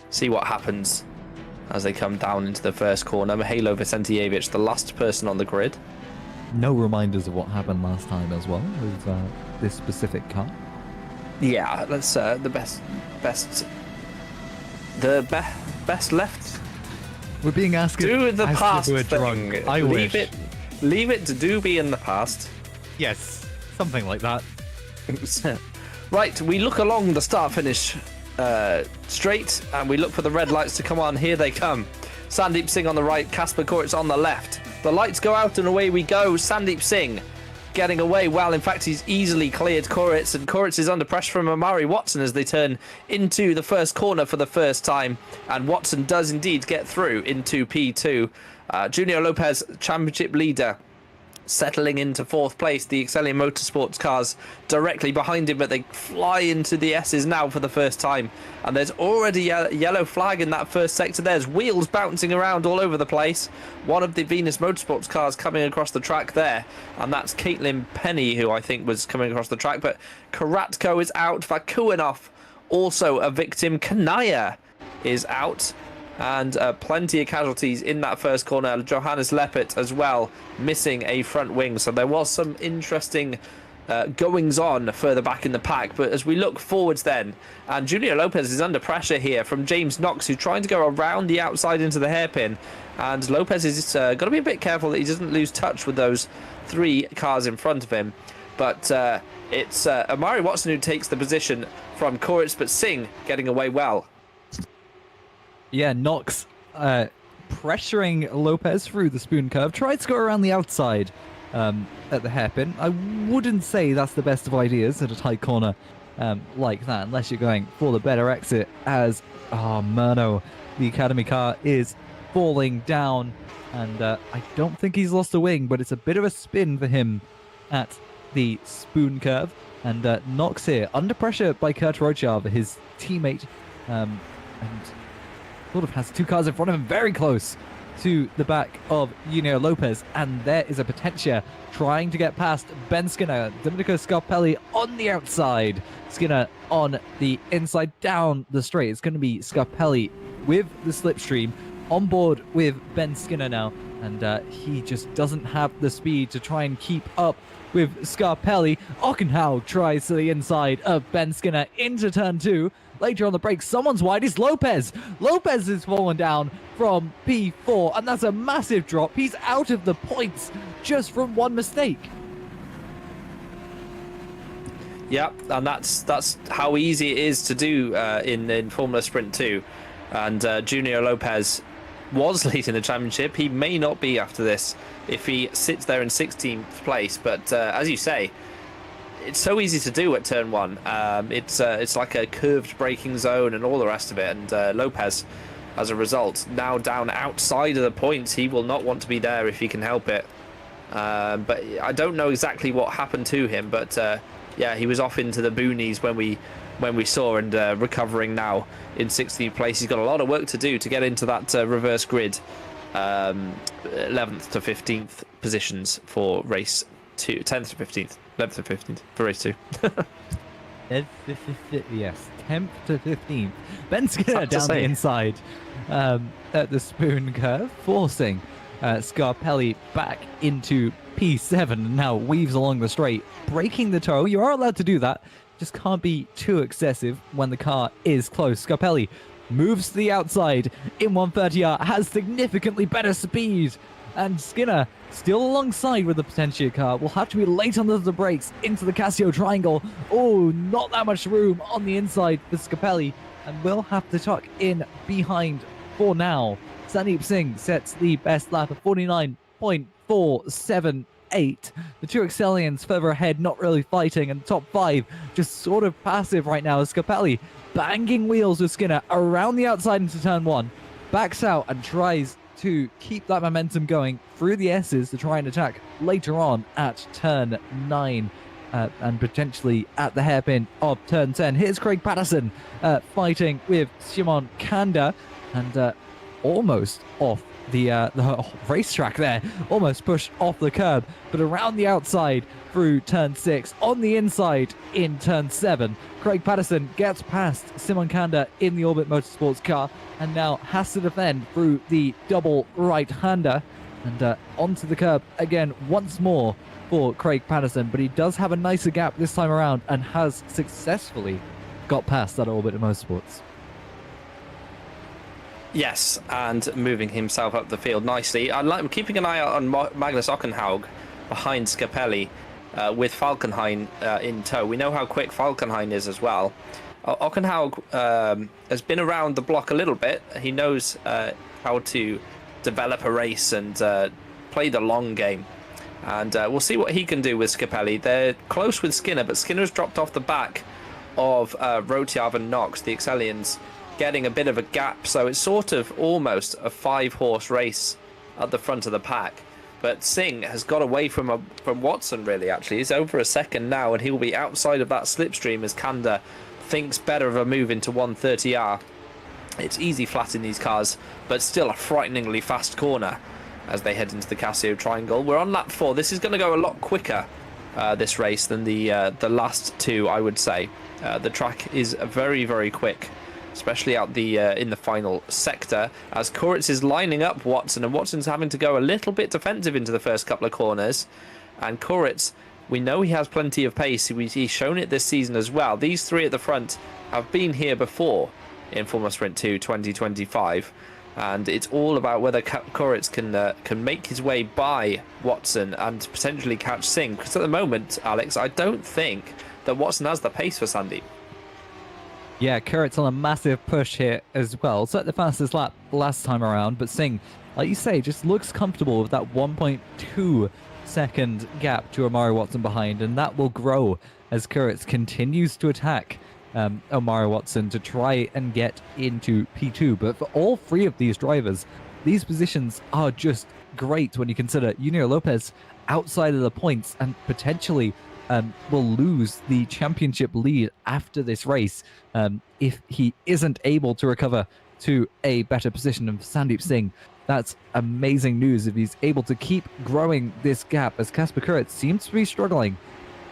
See what happens as they come down into the first corner. Mihajlo Vicentijevic, the last person on the grid. No reminders of what happened last time as well with this specific car. Yeah, that's the best left. We're being asked do the past we're thing. Drunk. I wish. Leave it to do be in the past. Yes, something like that. Right, we look along the start-finish straight, and we look for the red lights to come on. Here they come. Sandeep Singh on the right, Kasper Koritz on the left. The lights go out and away we go. Sandeep Singh getting away well. In fact, he's easily cleared Koritz, and Koritz is under pressure from Amari Watson as they turn into the first corner for the first time. And Watson does indeed get through into P2. Junior Lopez, championship leader, settling into 4th place. The Excellion Motorsports cars directly behind him, but they fly into the S's now for the first time. And there's already a yellow flag in that first sector. There's wheels bouncing around all over the place. One of the Venus Motorsports cars coming across the track there, and that's Caitlin Penny, who I think was coming across the track. But Karatko is out. Vakuanov also a victim. Kanaya is out. And plenty of casualties in that first corner. Johannes Lepit as well, missing a front wing. So there was some interesting goings on further back in the pack. But as we look forwards then, and Junior Lopez is under pressure here from James Knox, who's trying to go around the outside into the hairpin. And Lopez is got to be a bit careful that he doesn't lose touch with those 3 cars in front of him. But it's Amari Watson who takes the position from Koritz, but Singh getting away well. Yeah, Knox pressuring Lopez through the spoon curve. Tried to go around the outside at the hairpin. I wouldn't say that's the best of ideas at a tight corner like that, unless you're going for the better exit, as Murno, the Academy car, is falling down. And I don't think he's lost a wing, but it's a bit of a spin for him at the spoon curve. And Knox here, under pressure by Kurt Rochar, his teammate, and sort of has 2 cars in front of him, very close to the back of Junior Lopez. And there is a Potentia trying to get past Ben Skinner. Domenico Scarpelli on the outside. Skinner on the inside down the straight. It's going to be Scarpelli with the slipstream on board with Ben Skinner now. And he just doesn't have the speed to try and keep up with Scarpelli. Ockenhau tries to the inside of Ben Skinner into turn 2. Later on the break, someone's wide. It's Lopez. Lopez is fallen down from P4, and that's a massive drop. He's out of the points just from one mistake. Yeah, and that's how easy it is to do in Formula Sprint 2. And Junior Lopez was leading the championship. He may not be after this if he sits there in 16th place. But as you say, it's so easy to do at turn 1. It's like a curved braking zone and all the rest of it. And Lopez, as a result, now down outside of the points. He will not want to be there if he can help it. But I don't know exactly what happened to him. But yeah, he was off into the boonies when we saw, and recovering now in 16th place. He's got a lot of work to do to get into that reverse grid. 11th to 15th positions for race 2. 10th to 15th. 11th to 15th for race 2. Yes, 10th to 15th. Ben Skinner down the inside at the spoon curve, forcing Scarpelli back into P7, and now weaves along the straight, breaking the toe. You are allowed to do that, just can't be too excessive when the car is close. Scarpelli moves to the outside in 130R, has significantly better speed, and Skinner still alongside with the Potentia car. Will have to be late under the brakes into the Casio triangle. Oh, not that much room on the inside for Scarpelli, and will have to tuck in behind for now. Sandeep Singh sets the best lap of 49.478. The two Excellians further ahead, not really fighting, and the top 5 just sort of passive right now as Scarpelli banging wheels with Skinner around the outside into turn 1, backs out and tries to keep that momentum going through the S's to try and attack later on at turn 9 and potentially at the hairpin of turn 10. Here's Craig Patterson fighting with Shimon Kanda, and almost off the racetrack there, almost pushed off the curb, but around the outside through turn 6, on the inside in turn 7. Craig Patterson gets past Simon Kanda in the Orbit Motorsports car, and now has to defend through the double right-hander, and onto the curb again once more for Craig Patterson, but he does have a nicer gap this time around and has successfully got past that Orbit Motorsports. Yes, and moving himself up the field nicely. I like keeping an eye out on Magnus Ockenhaug behind Scarpelli, with Falkenhayn in tow. We know how quick Falkenhayn is as well. Ockenhaug has been around the block a little bit. He knows how to develop a race and play the long game. And we'll see what he can do with Scarpelli. They're close with Skinner, but Skinner's dropped off the back of Rotiav and Knox, the Excellians, getting a bit of a gap, so it's sort of almost a 5-horse race at the front of the pack. But Singh has got away from Watson, really, actually. He's over a second now, and he will be outside of that slipstream as Kanda thinks better of a move into 130R. It's easy flat in these cars, but still a frighteningly fast corner as they head into the Casio triangle. We're on lap 4. This is going to go a lot quicker, this race, than the last 2, I would say. The track is very, very quick, especially out the in the final sector, as Kuritz is lining up Watson, and Watson's having to go a little bit defensive into the first couple of corners. And Kuritz, we know he has plenty of pace. He's shown it this season as well. These 3 at the front have been here before in Formula Sprint 2 2025, and it's all about whether Kuritz can make his way by Watson and potentially catch Singh. Because at the moment, Alex, I don't think that Watson has the pace for Sandeep. Yeah, Kuritz on a massive push here as well. Set the fastest lap last time around, but Singh, like you say, just looks comfortable with that 1.2 second gap to Omari Watson behind, and that will grow as Kuritz continues to attack Omari Watson to try and get into P2. But for all 3 of these drivers, these positions are just great when you consider Junior Lopez outside of the points and potentially will lose the championship lead after this race if he isn't able to recover to a better position. And for Sandeep Singh, that's amazing news if he's able to keep growing this gap, as Casper Kuritz seems to be struggling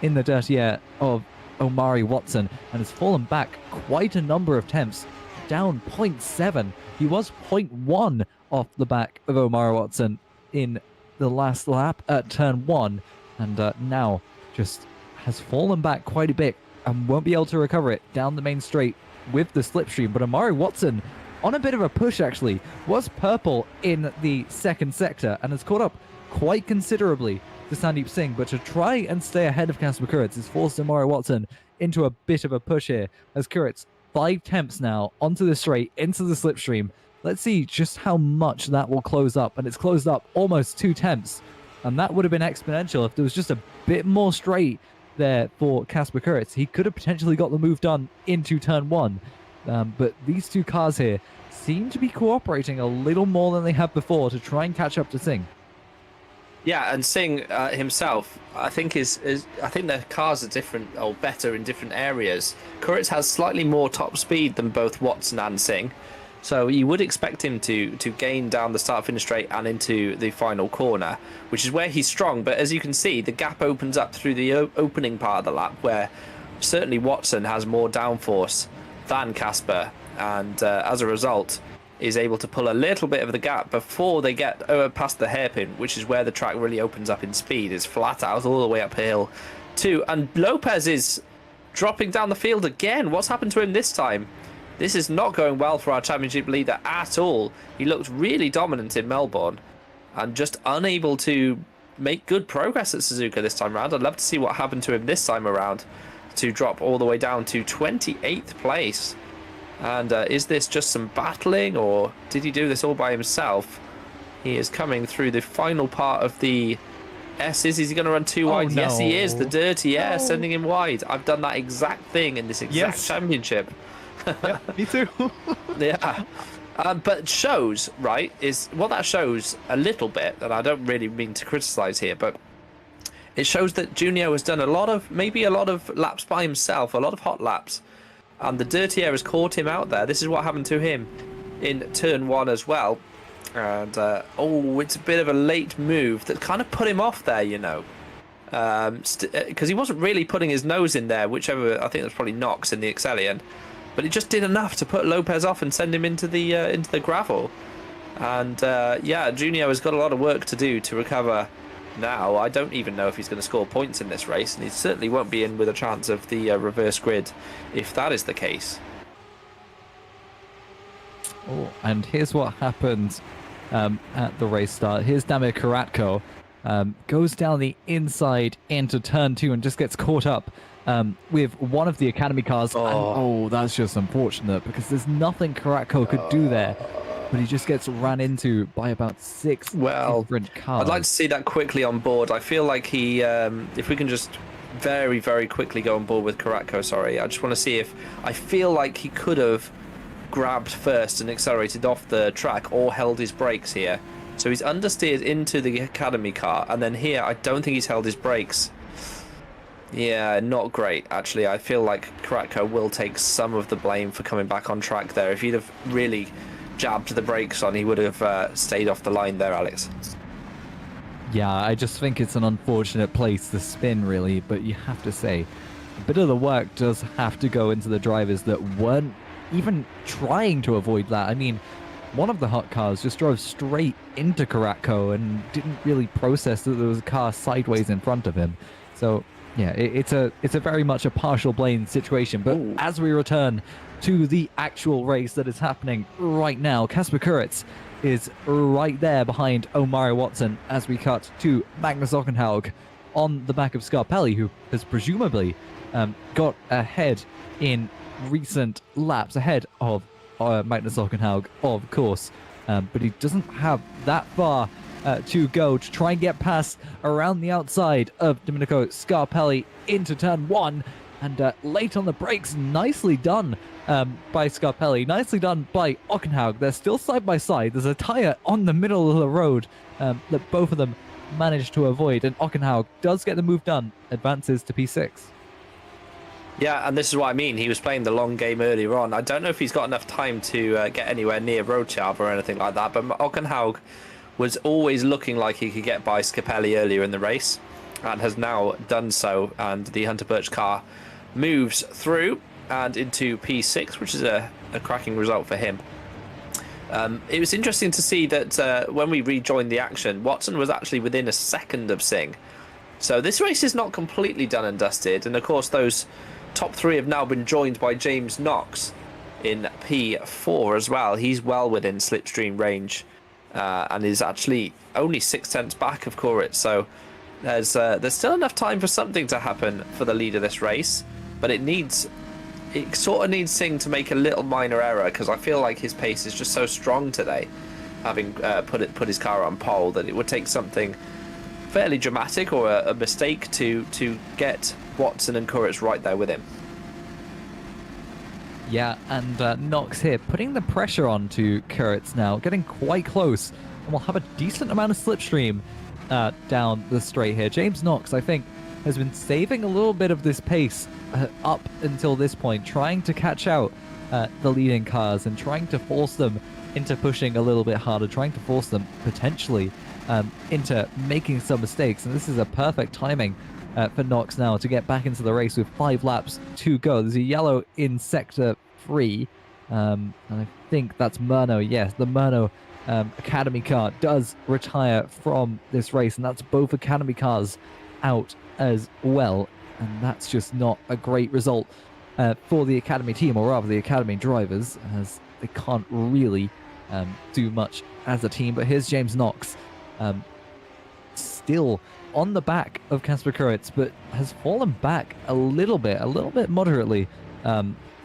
in the dirty air of Omari Watson and has fallen back quite a number of tenths, down 0.7. He was 0.1 off the back of Omari Watson in the last lap at turn 1, and now just has fallen back quite a bit and won't be able to recover it down the main straight with the slipstream. But Omari Watson, on a bit of a push actually, was purple in the second sector and has caught up quite considerably to Sandeep Singh, but to try and stay ahead of Casper Kuritz has forced Omari Watson into a bit of a push here, as Kuritz 5 temps now onto the straight, into the slipstream. Let's see just how much that will close up. And it's closed up almost 2 temps. And that would have been exponential if there was just a bit more straight there for Casper Kuritz. He could have potentially got the move done into turn 1. But these two cars here seem to be cooperating a little more than they have before to try and catch up to Singh. Yeah, and Singh himself, I think I think their cars are different or better in different areas. Kuritz has slightly more top speed than both Watson and Singh, so you would expect him to gain down the start-finish straight and into the final corner, which is where he's strong. But as you can see, the gap opens up through the opening part of the lap, where certainly Watson has more downforce than Casper, and as a result is able to pull a little bit of the gap before they get past the hairpin, which is where the track really opens up in speed. It's flat out all the way uphill too, and Lopez is dropping down the field again. What's happened to him this time? This is not going well for our championship leader at all. He looked really dominant in Melbourne and just unable to make good progress at Suzuka this time around. I'd love to see what happened to him this time around to drop all the way down to 28th place. And is this just some battling, or did he do this all by himself? He is coming through the final part of the S's. Is he going to run too wide? No. Yes, he is. The dirty air sending him wide. I've done that exact thing in this exact championship. Yeah, me too. Yeah. But shows, right, is what that shows a little bit, and I don't really mean to criticize here, but it shows that Junior has done maybe a lot of laps by himself, a lot of hot laps. And the dirty air has caught him out there. This is what happened to him in turn 1 as well. And, it's a bit of a late move that kind of put him off there, you know. Because he wasn't really putting his nose in there, whichever, I think it was probably Knox in the Excellion. But it just did enough to put Lopez off and send him into the gravel. And, Junior has got a lot of work to do to recover now. I don't even know if he's going to score points in this race, and he certainly won't be in with a chance of the reverse grid if that is the case. Oh, and here's what happened at the race start. Here's Damir Karatko, goes down the inside into turn 2 and just gets caught up with one of the academy cars. And, that's just unfortunate because there's nothing Karatko could do there. But he just gets ran into by about 6 different cars. I'd like to see that quickly on board. I feel like he, if we can just very, very quickly go on board with Karatko, sorry. I just want to see if, I feel like he could have grabbed first and accelerated off the track or held his brakes here. So he's understeered into the academy car, and then here I don't think he's held his brakes. Yeah, not great, actually. I feel like Karatko will take some of the blame for coming back on track there. If he'd have really jabbed the brakes on, he would have stayed off the line there, Alex. Yeah, I just think it's an unfortunate place to spin, really, but you have to say, a bit of the work does have to go into the drivers that weren't even trying to avoid that. I mean, one of the hot cars just drove straight into Karatko and didn't really process that there was a car sideways in front of him. So, yeah, it's a very much a partial blame situation. But as we return to the actual race that is happening right now, Casper Kuritz is right there behind Omari Watson as we cut to Magnus Ockenhaug on the back of Scarpelli, who has presumably got ahead in recent laps, ahead of Magnus Ockenhaug, of course. But he doesn't have that far to go to try and get past around the outside of Domenico Scarpelli into turn 1. And late on the brakes, nicely done by Scarpelli, nicely done by Ockenhaug. They're still side by side. There's a tyre on the middle of the road that both of them managed to avoid. And Ockenhaug does get the move done, advances to P6. Yeah, and this is what I mean. He was playing the long game earlier on. I don't know if he's got enough time to get anywhere near Roadcharb or anything like that, but Ockenhaug was always looking like he could get by Scarpelli earlier in the race and has now done so. And the Hunter Birch car moves through and into P6, which is a cracking result for him. It was interesting to see that when we rejoined the action, Watson was actually within a second of Singh. So this race is not completely done and dusted. And of course, those top 3 have now been joined by James Knox in P4 as well. He's well within slipstream range and is actually only 6 tenths back of Kuritz. So there's still enough time for something to happen for the lead of this race, but it needs it sort of needs Singh to make a little minor error, because I feel like his pace is just so strong today, having put his car on pole, that it would take something fairly dramatic or a mistake to get Watson and Kuritz right there with him. Yeah, and Knox here putting the pressure on to Kuritz now, getting quite close, and we'll have a decent amount of slipstream down the straight here. James Knox, I think, has been saving a little bit of this pace up until this point, trying to catch out the leading cars and trying to force them into pushing a little bit harder, trying to force them potentially into making some mistakes. And this is a perfect timing for Knox now to get back into the race with 5 laps to go. There's a yellow in sector 3, and I think that's Murno. Yes, the Murno Academy car does retire from this race, and that's both Academy cars out as well, and that's just not a great result for the Academy team, or rather the Academy drivers, as they can't really do much as a team. But here's James Knox, still on the back of Kasper Kuritz, but has fallen back a little bit moderately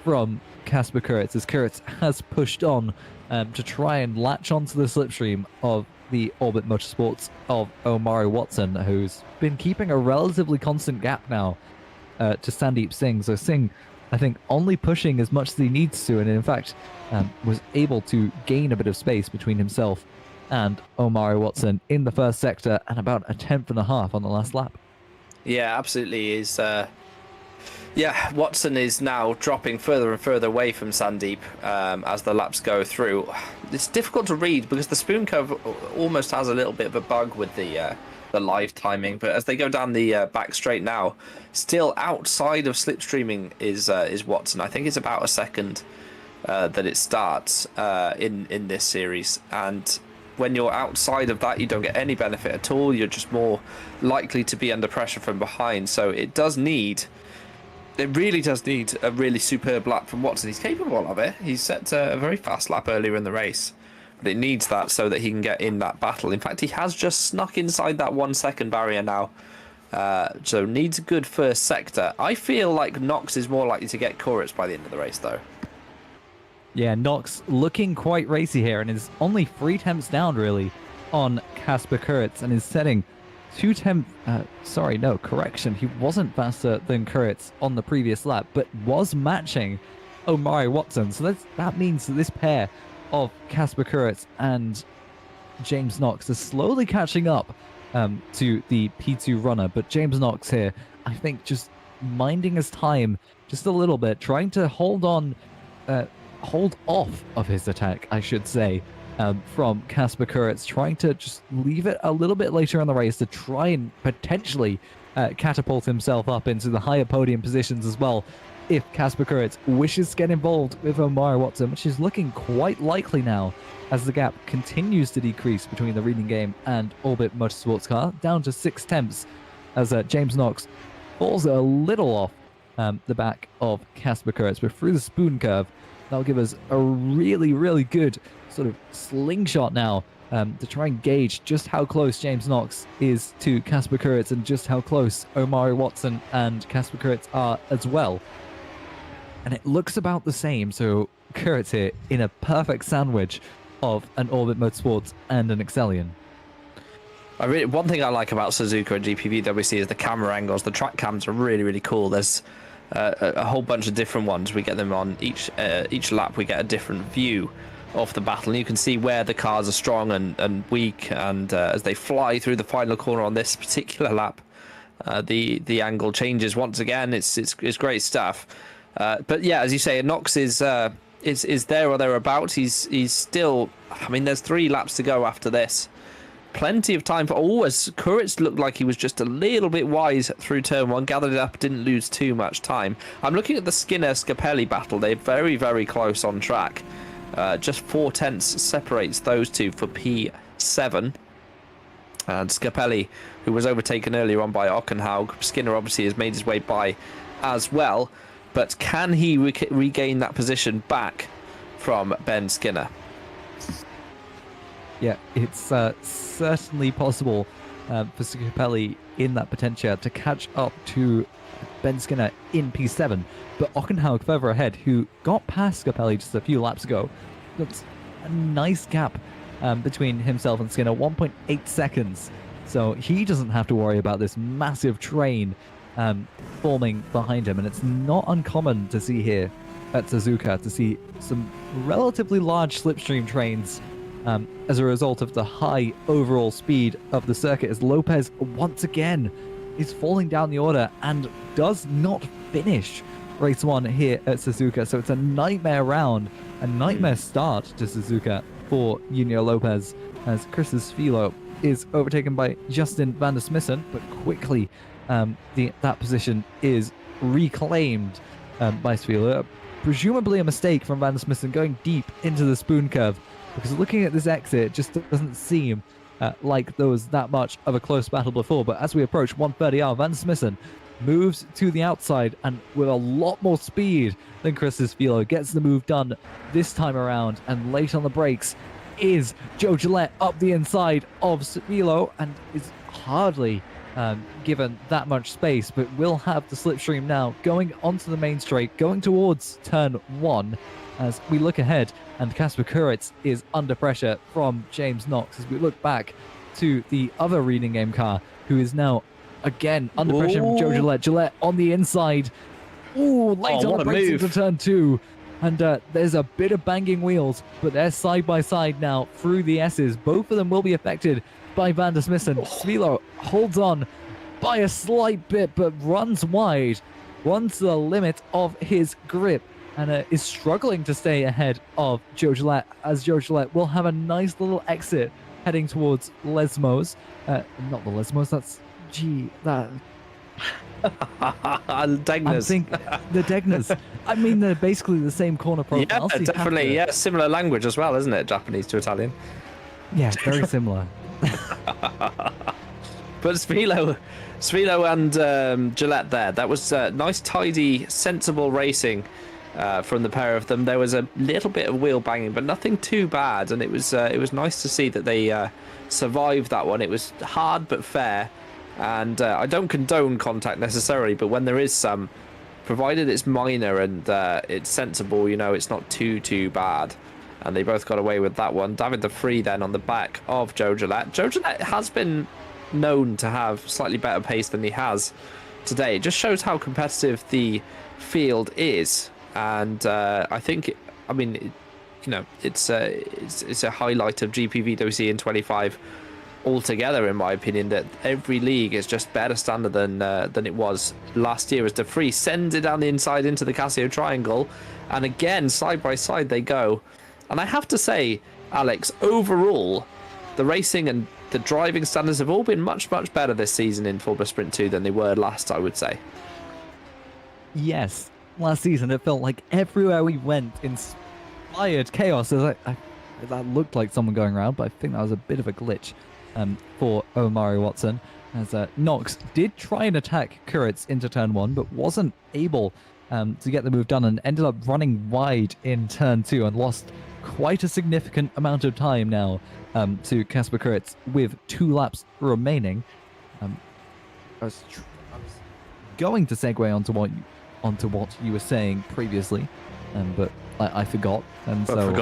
from Kasper Kuritz, as Kuritz has pushed on to try and latch onto the slipstream of the Orbit Motorsports of Omari Watson, who's been keeping a relatively constant gap now to Sandeep Singh. So Singh, I think, only pushing as much as he needs to, and in fact was able to gain a bit of space between himself and Omari Watson in the first sector, and about a 10.5 on the last lap. Yeah, absolutely. Watson is now dropping further and further away from Sandeep as the laps go through. It's difficult to read because the spoon curve almost has a little bit of a bug with the live timing, but as they go down the back straight now, still outside of slipstreaming is Watson. I think it's about a second that it starts in this series, and when you're outside of that, you don't get any benefit at all. You're just more likely to be under pressure from behind. So it really does need a really superb lap from Watson. He's capable of it. He's set a very fast lap earlier in the race, but it needs that so that he can get in that battle. In fact, he has just snuck inside that 1 second barrier now. So needs a good first sector. I feel like Knox is more likely to get Kuritz by the end of the race, though. Yeah, Knox looking quite racy here, and is only 3 tenths down, really, on Kasper Kuritz, and is setting 2 tenths... sorry, no, correction. He wasn't faster than Kuritz on the previous lap, but was matching Omari Watson. So that means that this pair of Kasper Kuritz and James Knox is slowly catching up to the P2 runner. But James Knox here, I think, just minding his time just a little bit, trying to hold off of his attack, I should say, from Kasper Kuritz, trying to just leave it a little bit later in the race to try and potentially catapult himself up into the higher podium positions as well, if Kasper Kuritz wishes to get involved with Omari Watson, which is looking quite likely now as the gap continues to decrease between the Reading Game and Orbit Motorsports car, down to 6 tenths, as James Knox falls a little off the back of Kasper Kuritz, but through the spoon curve, that'll give us a really, really good sort of slingshot now to try and gauge just how close James Knox is to Kasper Kuritz, and just how close Omari Watson and Kasper Kuritz are as well. And it looks about the same, so Kuritz here in a perfect sandwich of an Orbit Motorsports and an Excellion. One thing I like about Suzuka and GPVWC is the camera angles. The track cams are really, really cool. There's a whole bunch of different ones. We get them on each lap. We get a different view of the battle, and you can see where the cars are strong and weak, and as they fly through the final corner on this particular lap, the angle changes once again. It's great stuff. But yeah, as you say, Knox is there or thereabouts. He's still, I mean, there's 3 laps to go after this. Plenty of time for... Oh, as Kuritz looked like he was just a little bit wise through turn 1, gathered it up, didn't lose too much time. I'm looking at the Skinner-Scapelli battle. They're very, very close on track. Just 4 tenths separates those two for P7. And Scapelli, who was overtaken earlier on by Ockenhaug. Skinner obviously has made his way by as well. But can he regain that position back from Ben Skinner? Yeah, it's certainly possible for Scapelli in that potential to catch up to Ben Skinner in P7, but Ockenhaug further ahead, who got past Capelli just a few laps ago. That's a nice gap between himself and Skinner, 1.8 seconds. So he doesn't have to worry about this massive train forming behind him. And it's not uncommon to see here at Suzuka, to see some relatively large slipstream trains as a result of the high overall speed of the circuit, as Lopez once again is falling down the order and does not finish race 1 here at Suzuka. So it's a nightmare round, a nightmare start to Suzuka for Junior Lopez, as Chris's Philo is overtaken by Justin van der Smissen, but quickly that position is reclaimed by Svila. Presumably a mistake from van der Smissen going deep into the spoon curve, because looking at this exit, it just doesn't seem like there was that much of a close battle before. But as we approach 130R, van der Smissen moves to the outside and with a lot more speed than Chris's Philo gets the move done this time around, and late on the brakes is Joe Gillette up the inside of Philo and is hardly given that much space, but will have the slipstream now going onto the main straight, going towards turn 1 as we look ahead, and Kasper Kuritz is under pressure from James Knox as we look back to the other reading game car, who is now again under pressure from Joe Gillette. Gillette on the inside. Ooh, late on the brakes into turn 2. And there's a bit of banging wheels, but they're side by side now through the S's. Both of them will be affected by van der Smissen. Svilo holds on by a slight bit, but runs wide, runs to the limit of his grip, and is struggling to stay ahead of Joe Gillette, as Joe Gillette will have a nice little exit heading towards Lesmos. Not the Lesmos, that's Degners. The Degners. I mean, they're basically the same corner profile. Yeah, so definitely. Yeah, similar language as well, isn't it? Japanese to Italian. Yeah, very similar. But Svilo and Gillette there. That was nice, tidy, sensible racing from the pair of them. There was a little bit of wheel banging, but nothing too bad. And it was nice to see that they survived that one. It was hard but fair. And I don't condone contact necessarily, but when there is some, provided it's minor and it's sensible, it's not too bad. And they both got away with that one. David de Vrij then on the back of Joe Gillette. Joe Gillette has been known to have slightly better pace than he has today. It just shows how competitive the field is. And I think, it's a highlight of GPVWC in 25 altogether, in my opinion, that every league is just better standard than it was last year, as de Vrij sends it down the inside into the Casio triangle, and again side by side they go. And I have to say, Alex, overall the racing and the driving standards have all been much better this season in Formula Sprint 2 than they were last, I would say. Yes, last season it felt like everywhere we went inspired chaos. That looked like someone going around, but I think that was a bit of a glitch for Omari Watson, as Knox did try and attack Kuritz into turn 1, but wasn't able to get the move done, and ended up running wide in turn 2 and lost quite a significant amount of time now to Kasper Kuritz with 2 laps remaining. I was going to segue onto what you were saying previously, but I forgot, and so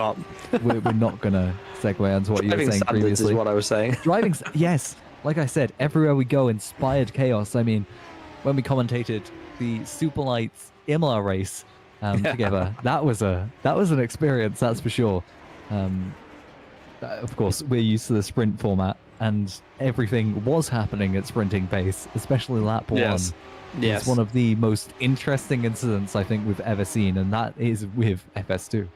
we're not gonna segue onto what you were saying previously. Is what I was saying. Yes, like I said, everywhere we go, inspired chaos. I mean, when we commentated the Superlights Imola race together, that was an experience, that's for sure. Of course, we're used to the sprint format, and everything was happening at sprinting pace, especially lap 1. Yes. It's one of the most interesting incidents I think we've ever seen, and that is with FS2.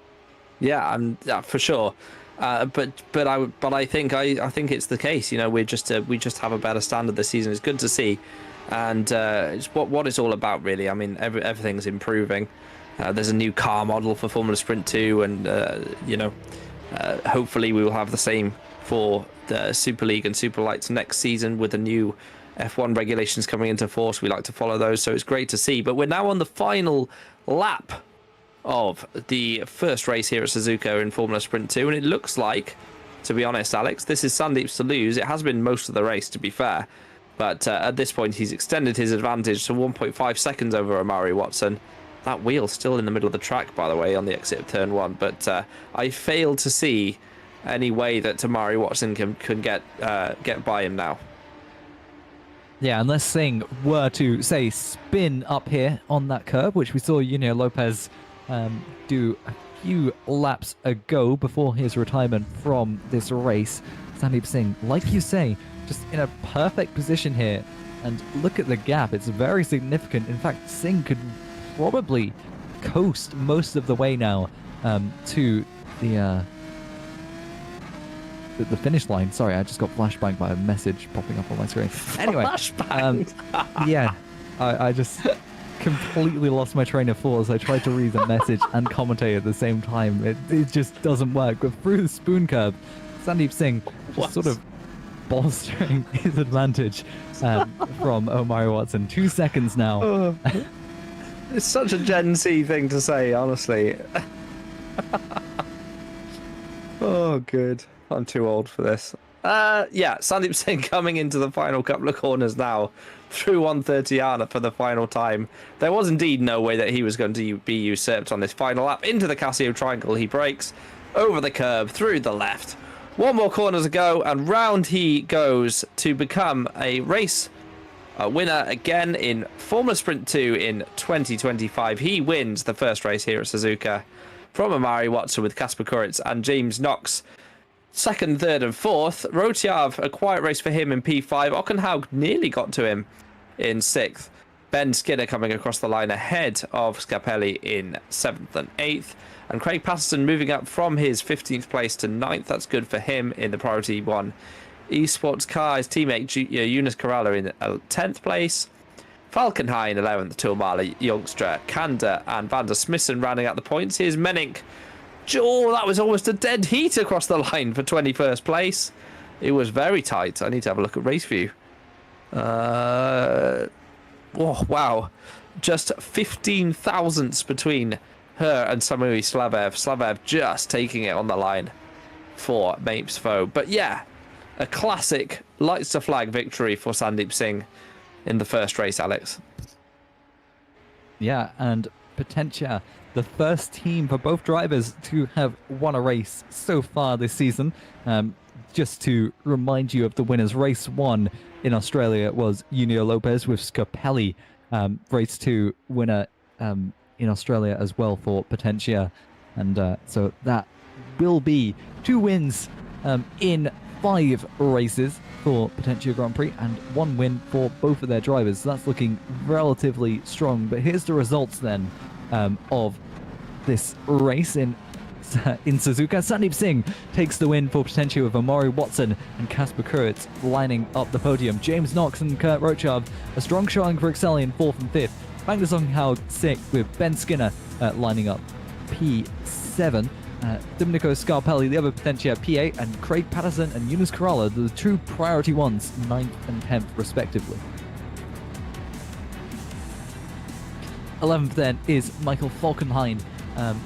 Yeah, for sure. But I think it's the case. We just have a better standard this season. It's good to see, and it's what it's all about, really. I mean, everything's improving. There's a new car model for Formula Sprint 2, and hopefully we will have the same for the Super League and Super Lights next season with the new F1 regulations coming into force. We like to follow those, so it's great to see. But we're now on the final lap of the first race here at Suzuka in Formula Sprint 2, and it looks like, to be honest, Alex, this is Sandeep's to lose. It has been most of the race, to be fair, But at this point, he's extended his advantage to 1.5 seconds over Omari Watson. That wheel's still in the middle of the track, by the way, on the exit of turn 1. But I fail to see any way that Omari Watson can get by him now. Yeah, unless Singh were to, say, spin up here on that curb, which we saw Junior Lopez do a few laps ago before his retirement from this race. Sandeep Singh, like you say, just in a perfect position here. And look at the gap. It's very significant. In fact, Singh could probably coast most of the way now to the finish line. Sorry, I just got flashbanged by a message popping up on my screen. Anyway, yeah, I just completely lost my train of thought as I tried to read the message and commentate at the same time. It just doesn't work. But through the spoon curve, Sandeep Singh just sort of bolstering his advantage from Omari Watson. 2 seconds now. It's such a Gen Z thing to say, honestly. Oh, good. I'm too old for this. Yeah, Sandeep Singh coming into the final couple of corners now through 130 for the final time. There was indeed no way that he was going to be usurped on this final lap. Into the Casio triangle, he breaks over the curb through the left. One more corner to go, and round he goes to become a race winner again in Formula Sprint 2 in 2025. He wins the first race here at Suzuka from Omari Watson with Kasper Kuritz and James Knox. Second, third, and fourth. Rotiav, a quiet race for him in P5. Ockenhaug nearly got to him in sixth. Ben Skinner coming across the line ahead of Scapelli in seventh and eighth. And Craig Patterson moving up from his 15th place to 9th. That's good for him in the Priority 1 Esports car. His teammate Eunice Corrala in 10th place. Falkenhayn in 11th. Tuamala, Youngstra, Kanda, and Van der Smissen rounding out the points. Here's Menink. Oh, that was almost a dead heat across the line for 21st place. It was very tight. I need to have a look at race view. Oh, wow. Just 15 thousandths between her and Samui Slavev. Slavev just taking it on the line for Mapes Foe. But yeah, a classic lights to flag victory for Sandeep Singh in the first race, Alex. Yeah, and Potentia, the first team for both drivers to have won a race so far this season. Just to remind you of the winners, race 1 in Australia was Junior Lopez with Scapelli. Race 2 winner in Australia as well for Potentia. And so that will be 2 wins in 5 races for Potentia Grand Prix and 1 win for both of their drivers. So that's looking relatively strong. But here's the results then of this race in Suzuka. Sandeep Singh takes the win for Potentia with Omari Watson and Kasper Kuritz lining up the podium. James Knox and Kurt Rochav a strong showing for Excelli in 4th and 5th. Magnus Ockenhaug 6th with Ben Skinner lining up P7. Domenico Scarpelli, the other Potentia, P8, and Craig Patterson and Eunice Corrala, the 2 Priority 1s, 9th and 10th respectively. 11th then is Michael Falkenhayn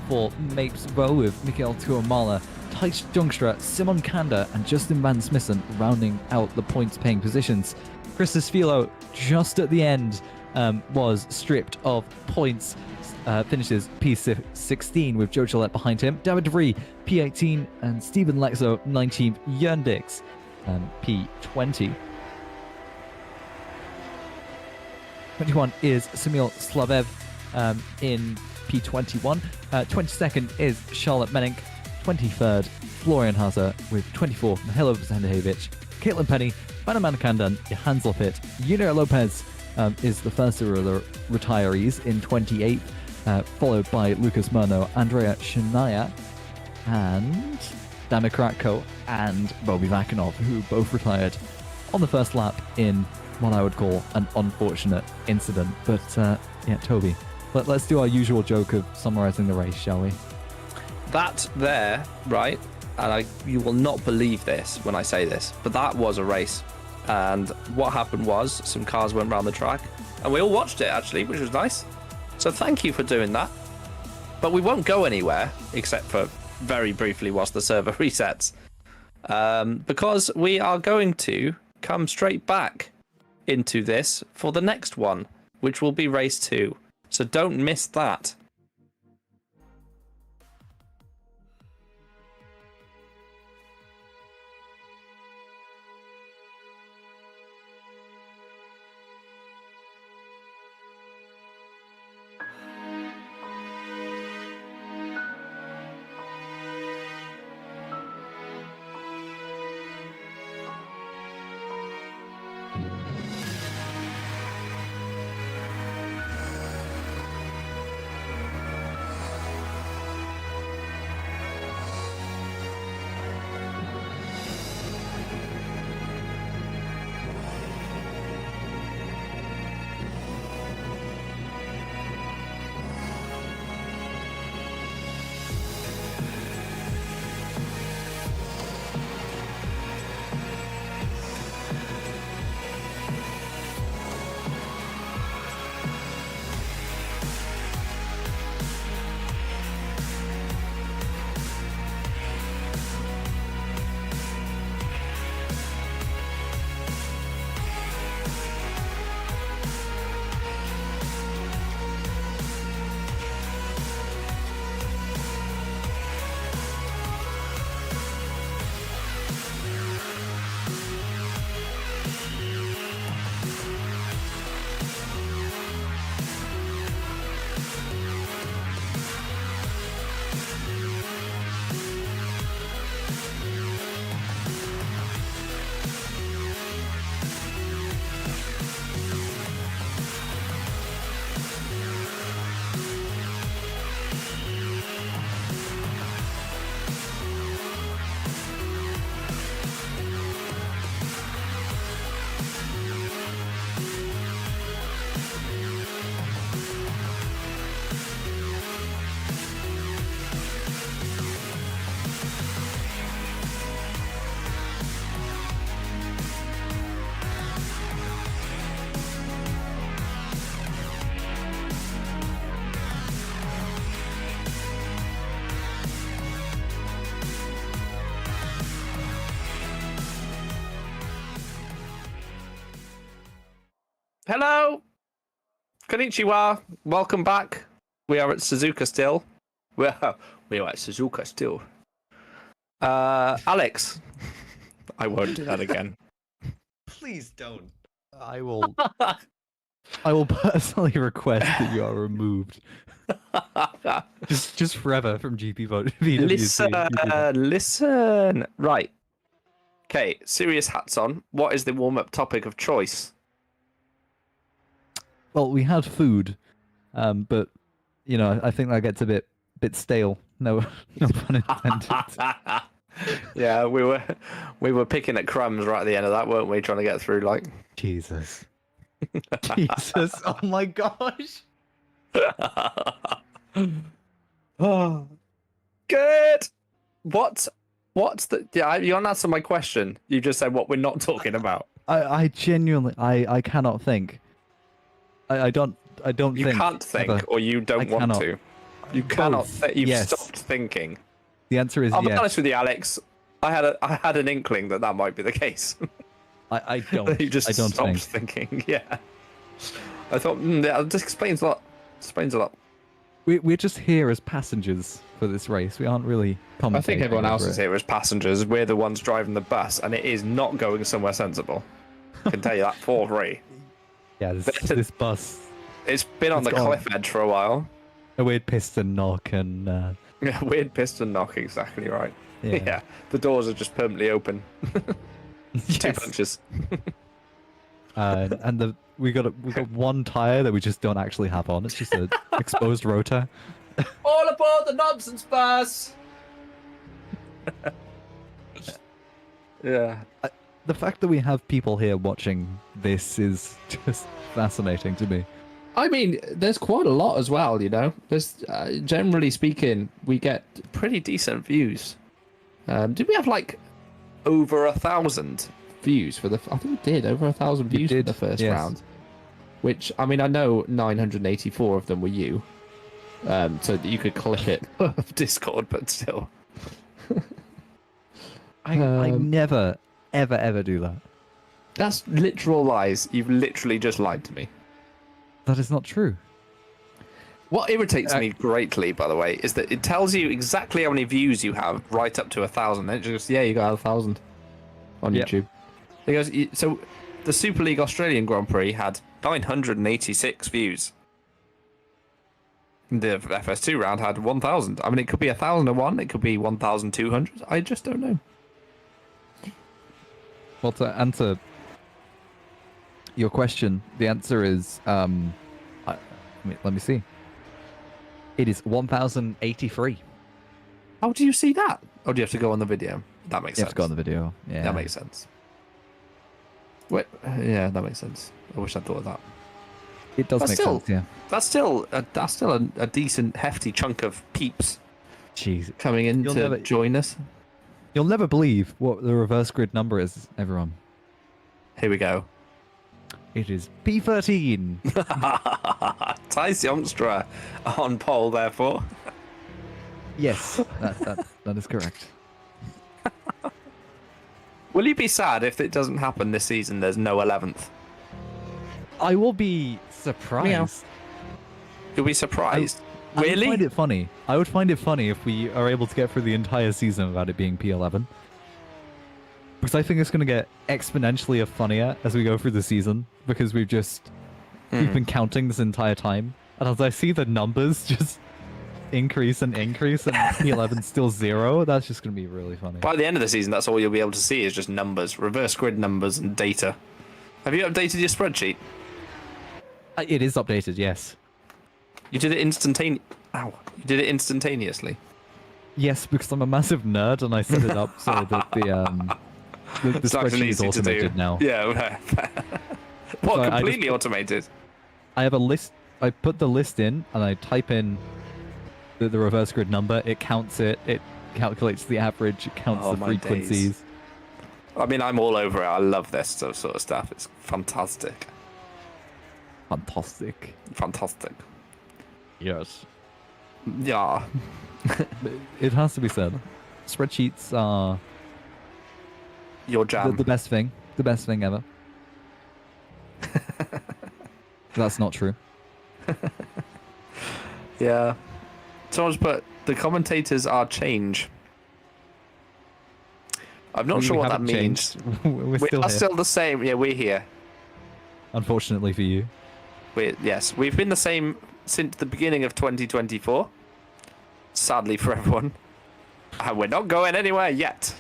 for Mapes Bow with Mikael Tuamala, Thijs Jongstra, Simon Kanda, and Justin Van Smissen rounding out the points-paying positions. Christos Filo just at the end was stripped of points, finishes P16 with Joe Gillette behind him. David DeVries, P18, and Stephen Lexo, 19th. Jörn Dix, P20. 21 is Samil Slavev in P21. 22nd is Charlotte Menink. 23rd, Florian Haase with 24th, Mihajlo Zandajevic, Caitlin Penny, Vanaman Kandan, Johan Zlopit. Junior Lopez is the first of the retirees in 28th, followed by Lucas Murno, Andrea Shania, and Damir Kratko and Bobby Vakanov, who both retired on the first lap in what I would call an unfortunate incident. But yeah, Toby, let's do our usual joke of summarizing the race, shall we? That there, right, and you will not believe this when I say this, but that was a race. And what happened was some cars went round the track, and we all watched it, actually, which was nice. So thank you for doing that. But we won't go anywhere, except for very briefly whilst the server resets, because we are going to come straight back into this for the next one, which will be race 2. So don't miss that. Hello! Konnichiwa! Welcome back. We are at Suzuka still. We are at Suzuka still. Alex. I won't do that again. Please don't. I will. I will personally request that you are removed. just forever from GPVWC. Listen. Right. Okay, serious hats on. What is the warm-up topic of choice? Well, we had food, but I think that gets a bit stale. No pun intended. Yeah, we were picking at crumbs right at the end of that, weren't we? Trying to get through, like. Jesus. Jesus! Oh my gosh! Oh, good. What's the? Yeah, you don't answer my question. You just said what we're not talking about. I genuinely, I cannot think. I don't You think. can't think, ever. or you don't want cannot. to. You cannot. You've Yes. stopped thinking. The answer is I'll be yes. honest with you, Alex. I had an inkling that might be the case. I don't. You just I don't stopped think. thinking. Yeah. I thought that just explains a lot. Explains a lot. We're just here as passengers for this race. We aren't really commentating. I think everyone else over is it. here as passengers. We're the ones driving the bus, and it is not going somewhere sensible. I can tell you that for free. Yeah, this bus. It's been on It's the gone. cliff edge for a while. A weird piston knock and. Yeah, weird piston knock, exactly right. Yeah. Yeah, the doors are just permanently open. Two Yes. punches. And we got one tire that we just don't actually have on. It's just an exposed rotor. All aboard the nonsense bus! Yeah. The fact that we have people here watching this is just fascinating to me. I mean, there's quite a lot as well, you know. There's generally speaking, we get pretty decent views. Did we have like over 1,000 views for the? I think we did over 1,000 views for the first round. Which I mean, I know 984 of them were you, so that you could clip it of Discord, but still. I never ever do that. That's literal lies. You've literally just lied to me. That is not true. What irritates me greatly, by the way, is that it tells you exactly how many views you have right up to 1,000. And it just goes, yeah, you got 1,000 on YouTube. It goes, so the Super League Australian Grand Prix had 986 views. The FS2 round had 1,000. I mean, it could be 1,001, it could be 1,200. I just don't know. Well, to answer your question, the answer is, let me see. It is 1,083. How do you see that? Oh, do you have to go on the video? That makes sense. You have to go on the video. Yeah. That makes sense. Wait, yeah, that makes sense. I wish I thought of that. It does make sense, yeah. That's still a decent, hefty chunk of peeps Jeez. coming in to join us. You'll never believe what the reverse grid number is, everyone. Here we go. It is P13. Thijs Youngstra on pole, therefore. Yes, that is correct. Will you be sad if it doesn't happen this season? There's no 11th. I will be surprised. You'll be surprised. Really? I would find it funny. I would find it funny if we are able to get through the entire season without it being P11. Because I think it's going to get exponentially funnier as we go through the season. Because we've been counting this entire time. And as I see the numbers just increase and P11's still 0, that's just going to be really funny. By the end of the season, that's all you'll be able to see is just numbers, reverse grid numbers and data. Have you updated your spreadsheet? It is updated, yes. You did it instantaneously. Yes, because I'm a massive nerd and I set it up so that the spreadsheet is automated now. Yeah. What, So completely automated? I have a list. I put the list in and I type in the reverse grid number. It counts it. It calculates the average. It counts the frequencies. Days. I mean, I'm all over it. I love this sort of stuff. It's fantastic. Fantastic. Yes. Yeah. It has to be said. Spreadsheets are Your jam. the best thing. The best thing ever. That's not true. Yeah. Someone's put, the commentators are change. I'm not sure what that means. We're still here. Still the same. Yeah, we're here. Unfortunately for you. Yes, we've been the same since the beginning of 2024. Sadly for everyone. And we're not going anywhere yet.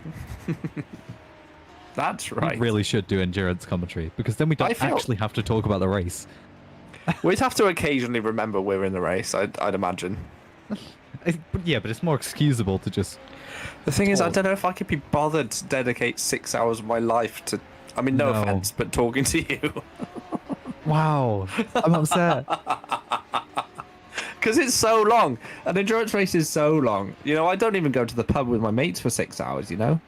That's right. We really should do endurance commentary, because then we don't actually have to talk about the race. We'd have to occasionally remember we're in the race, I'd imagine. Yeah, but it's more excusable to just... The thing is, I don't know if I could be bothered to dedicate 6 hours of my life to... I mean, no offense, but talking to you. Wow. I'm upset. Because it's so long. An endurance race is so long. You know, I don't even go to the pub with my mates for 6 hours, you know?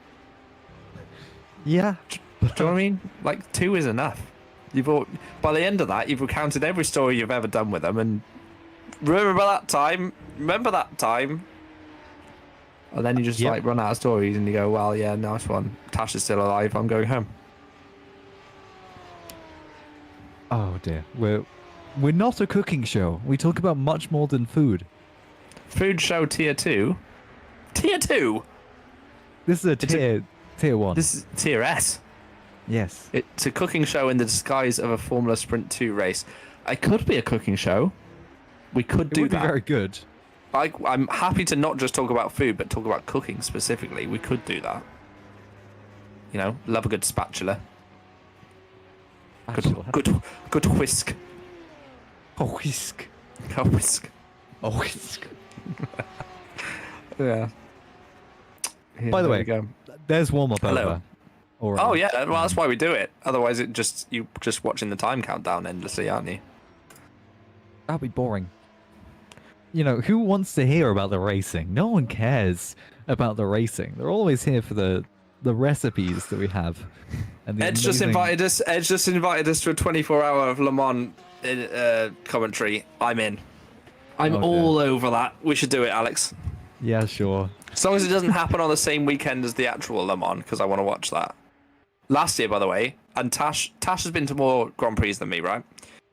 Yeah. Do you know what I mean? Like, 2 is enough. By the end of that, you've recounted every story you've ever done with them, and remember that time? And then you just like run out of stories, and you go, well, yeah, nice one. Tash is still alive. I'm going home. Oh dear. We're not a cooking show. We talk about much more than food. Food show tier 2. Tier 2. This is tier 1. This is tier S. Yes. It's a cooking show in the disguise of a Formula Sprint 2 race. It could be a cooking show. We could do that. It would be very good. I'm happy to not just talk about food, but talk about cooking specifically. We could do that. You know, love a good spatula. Good whisk. A whisk. A whisk. A whisk. Yeah. By the way, there's warm-up over. Already. Oh yeah, well that's why we do it. Otherwise, you're just watching the time countdown endlessly, aren't you? That'd be boring. You know, who wants to hear about the racing? No one cares about the racing. They're always here for the recipes that we have. And Edge just invited us to a 24-hour of Le Mans commentary. I'm in. I'm all over that. We should do it, Alex. Yeah, sure. As long as it doesn't happen on the same weekend as the actual Le Mans, because I want to watch that. last year, by the way, and Tash has been to more Grand Prix than me, right?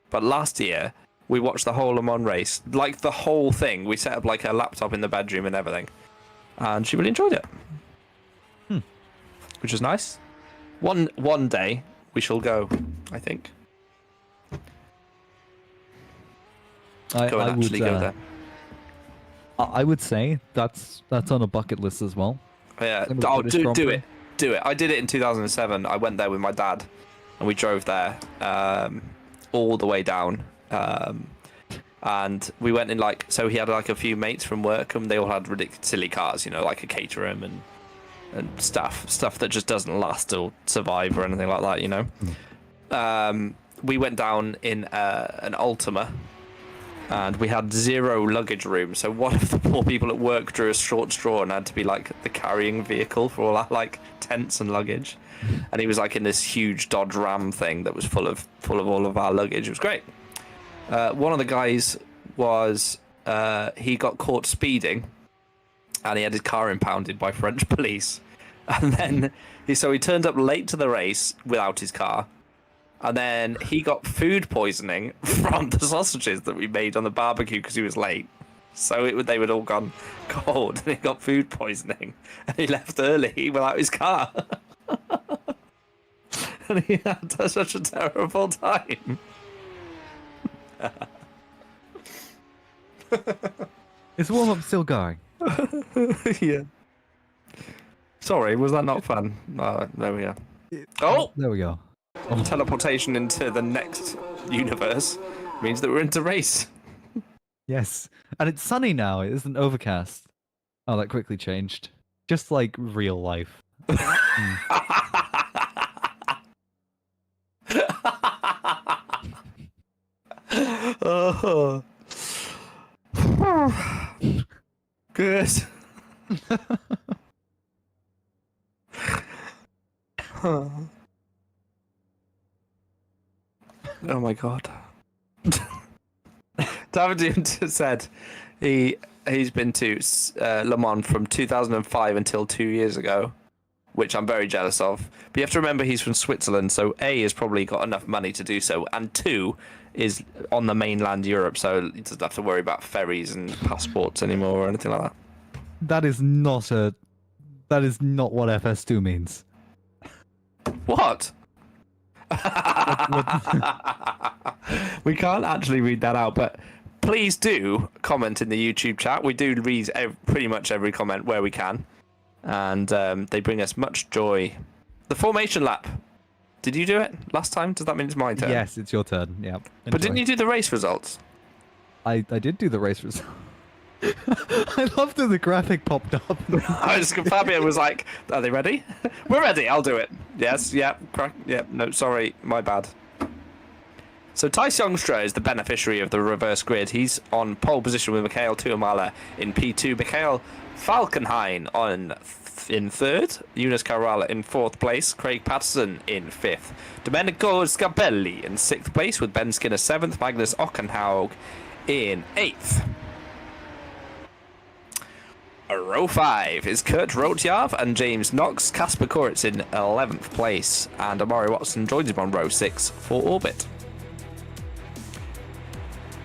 But last year, we watched the whole Le Mans race, like the whole thing. We set up like a laptop in the bedroom and everything, and she really enjoyed it, which is nice. One day we shall go, I think. Go there. I would say that's on a bucket list as well. Yeah. Oh, do it. I did it in 2007. I went there with my dad, and we drove there all the way down. And we went in so he had like a few mates from work, and they all had ridiculous silly cars, like a Caterham and stuff that just doesn't last or survive or anything like that, We went down in an Ultima, and we had 0 luggage room, so one of the poor people at work drew a short straw and had to be like the carrying vehicle for all our like tents and luggage. And he was like in this huge Dodge Ram thing that was full of all of our luggage. It was great. One of the guys was he got caught speeding, and he had his car impounded by French police. And then he turned up late to the race without his car. And then he got food poisoning from the sausages that we made on the barbecue because he was late. So they would all gone cold, and he got food poisoning. And he left early without his car. And he had such a terrible time. Is the warm-up still going? Yeah. Sorry, was that not fun? There we go. Oh! There we go. Teleportation into the next universe means that we're into race. Yes. And it's sunny now. It isn't overcast. Oh, that quickly changed. Just like real life. Oh. Good. Oh my god. David said he's been to Le Mans from 2005 until 2 years ago, which I'm very jealous of. But you have to remember he's from Switzerland, so A, has probably got enough money to do so, and 2, is on the mainland Europe, so he doesn't have to worry about ferries and passports anymore or anything like that. That is not what FS2 means. What? We can't actually read that out, but please do comment in the YouTube chat. We do read pretty much every comment where we can, and they bring us much joy. The formation lap. Did you do it last time? Does that mean it's my turn? Yes, it's your turn. Yeah. But didn't you do the race results? I did do the race results. I loved that the graphic popped up. Fabian was like, "Are they ready? We're ready. I'll do it." Yes. Yeah. Yeah. No. Sorry. My bad. So Thijs Jongstra is the beneficiary of the reverse grid. He's on pole position with Michael Tuamala in P2. Michael Falkenhayn in third. Eunice Carrala in fourth place. Craig Patterson in fifth. Domenico Scapelli in sixth place with Ben Skinner seventh. Magnus Ockenhaug in eighth. Row 5 is Kurt Rotjarv and James Knox. Casper Koritz in 11th place, and Amari Watson joins him on row 6 for Orbit.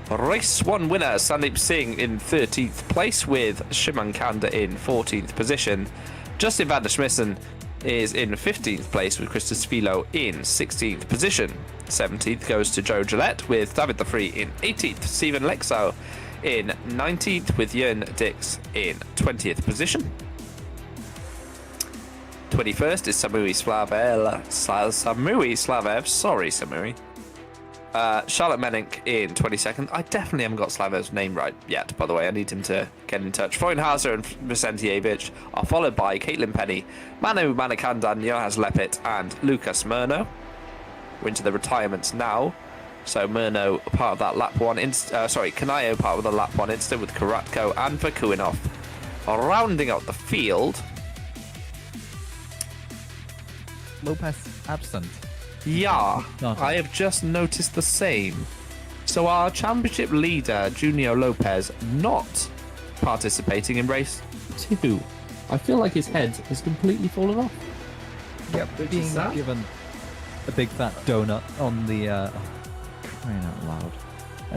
Race 1 winner Sandeep Singh in 13th place with Shimon Kanda in 14th position. Justin van der Smissen is in 15th place with Krista Svilo in 16th position. 17th goes to Joe Gillette with David the Free in 18th. Stephen Lexau in 19th with Jörn Dix in 20th position. 21st is Samui Slavev. Sorry, Samui. Charlotte Menink in 22nd. I definitely haven't got Slavev's name right yet, by the way. I need him to get in touch. Freundhauser and Vicentievich are followed by Caitlin Penny, Manu Manikandan, Jonas Lepit, and Lucas Murno. We're into the retirements now. So Murno part of that lap one, Kanayo part of the lap one instant with Karatko and Vakuinov. Rounding out the field. Lopez absent. Yeah, I have just noticed the same. So our championship leader, Junior Lopez, not participating in race 2. I feel like his head has completely fallen off. Yep, Which being is sad. given a big fat donut on the. Crying out loud.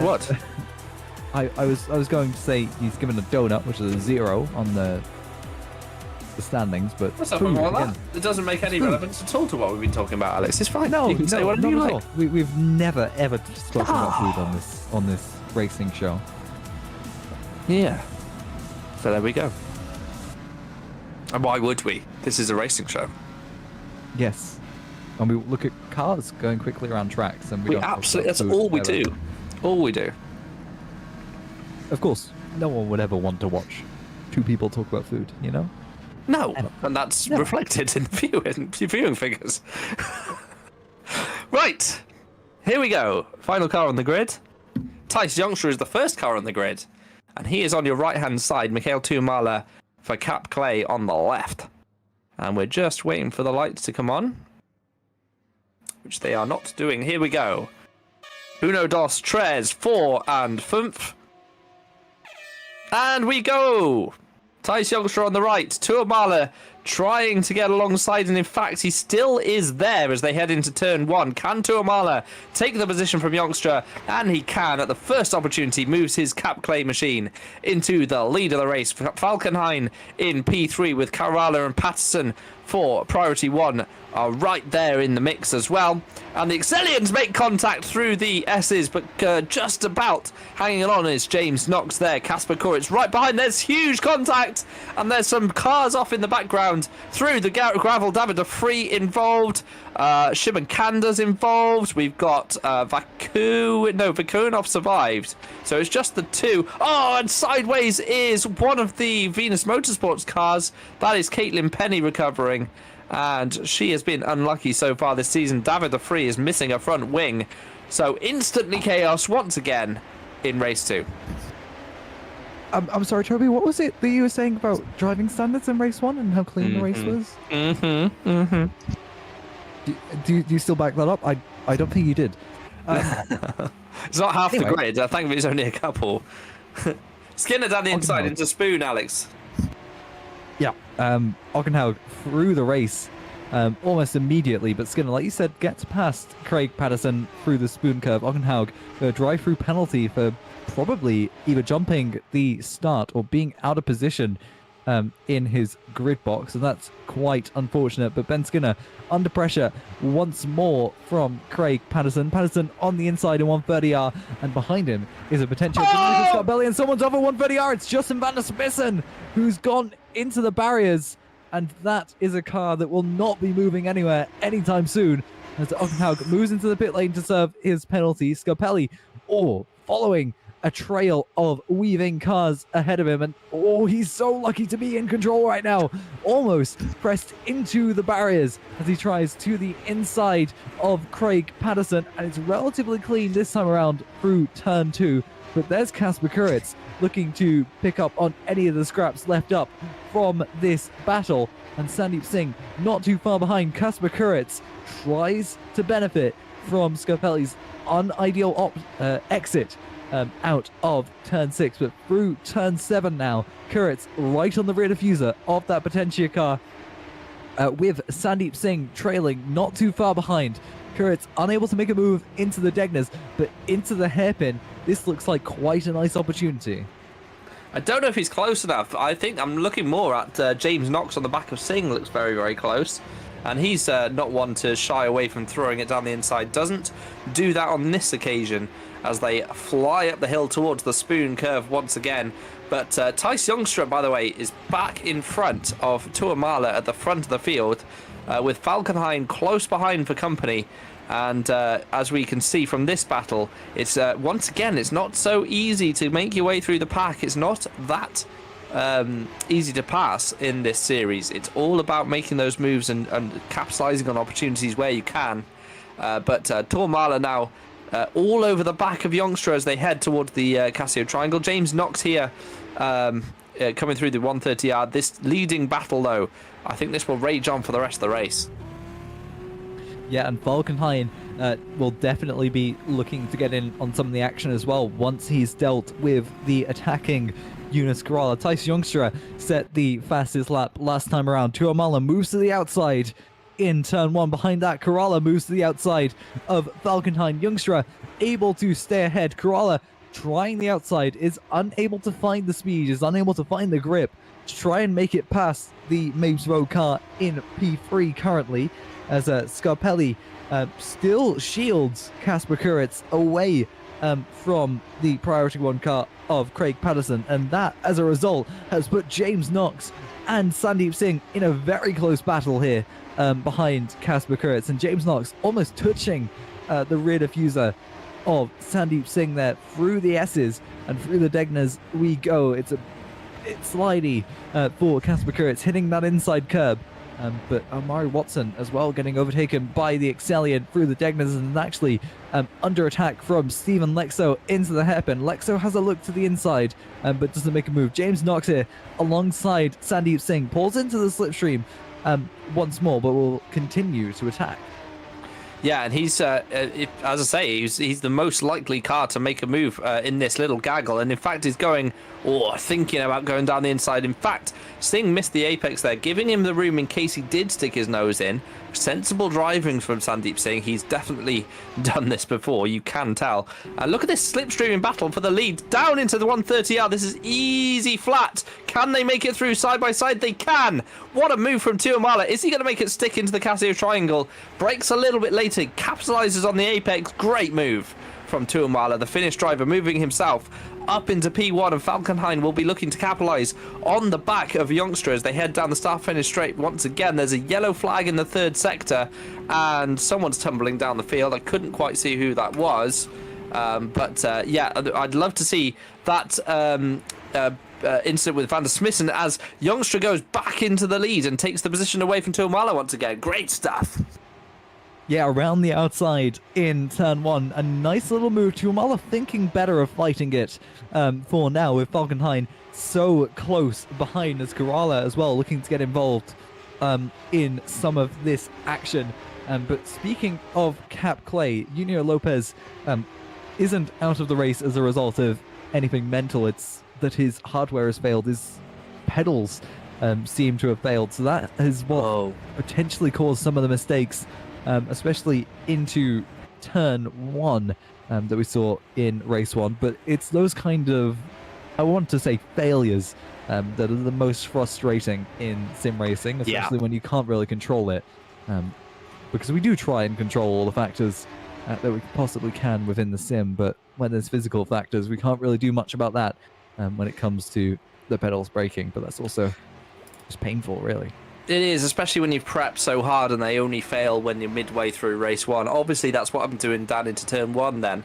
What? I was going to say he's given a donut, which is a 0 on the standings, but What's food, up with all again. that? It doesn't make any Food. relevance at all to what we've been talking about, Alex. It's fine. No, you can say no, whatever not you at like. all. We've never ever spoken about food on this racing show. Yeah. So there we go. And why would we? This is a racing show. Yes, and we look at cars going quickly around tracks, and we We don't talk absolutely. about That's food all we ever. do. All we do. Of course, no one would ever want to watch two people talk about food, you know? No, and that's No. reflected in the viewing figures. Right, here we go. Final car on the grid. Tice Youngster is the first car on the grid, and he is on your right-hand side. Mikhail Tuamala for Cap Clay on the left, and we're just waiting for the lights to come on, which they are not doing. Here we go. Uno, dos, tres, 4, and 5. And we go! Tice Youngster on the right, Tuamala trying to get alongside, and in fact he still is there as they head into turn 1. Can Tuamala take the position from Youngster? And he can. At the first opportunity, moves his Cap Clay machine into the lead of the race. Falkenhayn in P3 with Carvalho and Patterson for priority 1 are right there in the mix as well. And the Excellions make contact through the S's, but just about hanging on is James Knox there. Casper Koritz right behind. There's huge contact, and there's some cars off in the background through the gravel. David Free involved. Shimon Kanda's involved. We've got Vakunov survived. So it's just the two. Oh, and sideways is one of the Venus Motorsports cars. That is Caitlin Penny recovering. And she has been unlucky so far this season. David the Free is missing a front wing. So instantly chaos once again in race 2. I'm sorry, Toby, what was it that you were saying about driving standards in race 1 and how clean the race was? Do you still back that up? I don't think you did. It's not half Anyway. the grid. I think it's only a couple. Skinner down the inside no. into Spoon, Alex. Yeah. Ockenhaug through the race almost immediately, but Skinner, like you said, gets past Craig Patterson through the spoon curve. Ockenhaug, a drive-through penalty for probably either jumping the start or being out of position in his grid box, and that's quite unfortunate. But Ben Skinner under pressure once more from Craig Patterson. Patterson on the inside in 130R, and behind him is a potential Scott Belly, and someone's over 130R. It's Justin van der Spissen who's gone into the barriers, and that is a car that will not be moving anywhere anytime soon as Ockenhaug moves into the pit lane to serve his penalty. Scopelli following a trail of weaving cars ahead of him, and he's so lucky to be in control right now. Almost pressed into the barriers as he tries to the inside of Craig Patterson, and it's relatively clean this time around through turn 2. But there's Casper Kuritz looking to pick up on any of the scraps left up from this battle, and Sandeep Singh not too far behind. Casper Kuritz tries to benefit from Scopelli's unideal exit out of turn 6, but through turn 7 now. Kuritz right on the rear diffuser of that Potentia car, with Sandeep Singh trailing not too far behind. Kuritz unable to make a move into the Degners, but into the hairpin. This looks like quite a nice opportunity. I don't know if he's close enough. I think I'm looking more at James Knox on the back of Singh. Looks very, very close. And he's not one to shy away from throwing it down the inside. Doesn't do that on this occasion as they fly up the hill towards the spoon curve once again. But Tice Youngster, by the way, is back in front of Tuamala at the front of the field, with Falkenhayn close behind for company. And as we can see from this battle, it's once again, it's not so easy to make your way through the pack. It's not that easy to pass in this series. It's all about making those moves and capitalizing on opportunities where you can. But Tuamala now all over the back of Youngster as they head towards the Casio Triangle. James Knox here coming through the 130R. This leading battle, though, I think this will rage on for the rest of the race. Yeah, and Falkenhayn will definitely be looking to get in on some of the action as well once he's dealt with the attacking Eunice Kerala. Tice Youngster set the fastest lap last time around. Tuamala moves to the outside, in turn 1. Behind that, Kerala moves to the outside of Falkenhayn. Youngstra able to stay ahead. Kerala trying the outside, is unable to find the speed, is unable to find the grip to try and make it past the Mapes Road car in P3 currently, as Scarpelli still shields Casper Kuritz away from the priority 1 car of Craig Patterson, and that as a result has put James Knox and Sandeep Singh in a very close battle here behind Casper Kuritz, and James Knox almost touching the rear diffuser of Sandeep Singh there. Through the S's and through the Degnas we go. It's slidey for Casper Kuritz, hitting that inside curb. But Omari Watson as well getting overtaken by the Excellion through the Degnas, and actually under attack from Stephen Lexo into the hairpin. Lexo has a look to the inside, but doesn't make a move. James Knox here alongside Sandeep Singh pulls into the slipstream once more, but will continue to attack. Yeah, and he's, as I say, he's the most likely car to make a move in this little gaggle. And in fact, he's going, or thinking about going down the inside. In fact, Singh missed the apex there, giving him the room in case he did stick his nose in. Sensible driving from Sandeep Singh. He's definitely done this before, you can tell. Look at this slipstreaming battle for the lead. Down into the 130R. This is easy flat. Can they make it through side by side? They can. What a move from Tuamala. Is he going to make it stick into the Casio triangle? Brakes a little bit later. Capitalizes on the apex. Great move from Tuamala, the Finnish driver, moving himself up into P1, and Falkenhayn will be looking to capitalise on the back of Youngstra as they head down the start-finish straight. Once again, there's a yellow flag in the 3rd sector, and someone's tumbling down the field. I couldn't quite see who that was, but yeah, I'd love to see that incident with Van der Smissen as Youngstra goes back into the lead and takes the position away from Tuamala once again. Great stuff. Yeah, around the outside in turn 1. A nice little move. Tuamala thinking better of fighting it for now, with Falkenhayn so close behind, as Kerala as well looking to get involved in some of this action. But speaking of Cap Clay, Junior Lopez isn't out of the race as a result of anything mental. It's that his hardware has failed. His pedals seem to have failed. So that is what potentially caused some of the mistakes, especially into turn 1 that we saw in race 1. But it's those kind of, I want to say, failures that are the most frustrating in sim racing, especially when you can't really control it. Because we do try and control all the factors that we possibly can within the sim, but when there's physical factors, we can't really do much about that when it comes to the pedals braking. But that's also just painful, really. It is, especially when you've prepped so hard and they only fail when you're midway through race 1. Obviously, that's what I'm doing down into turn 1 then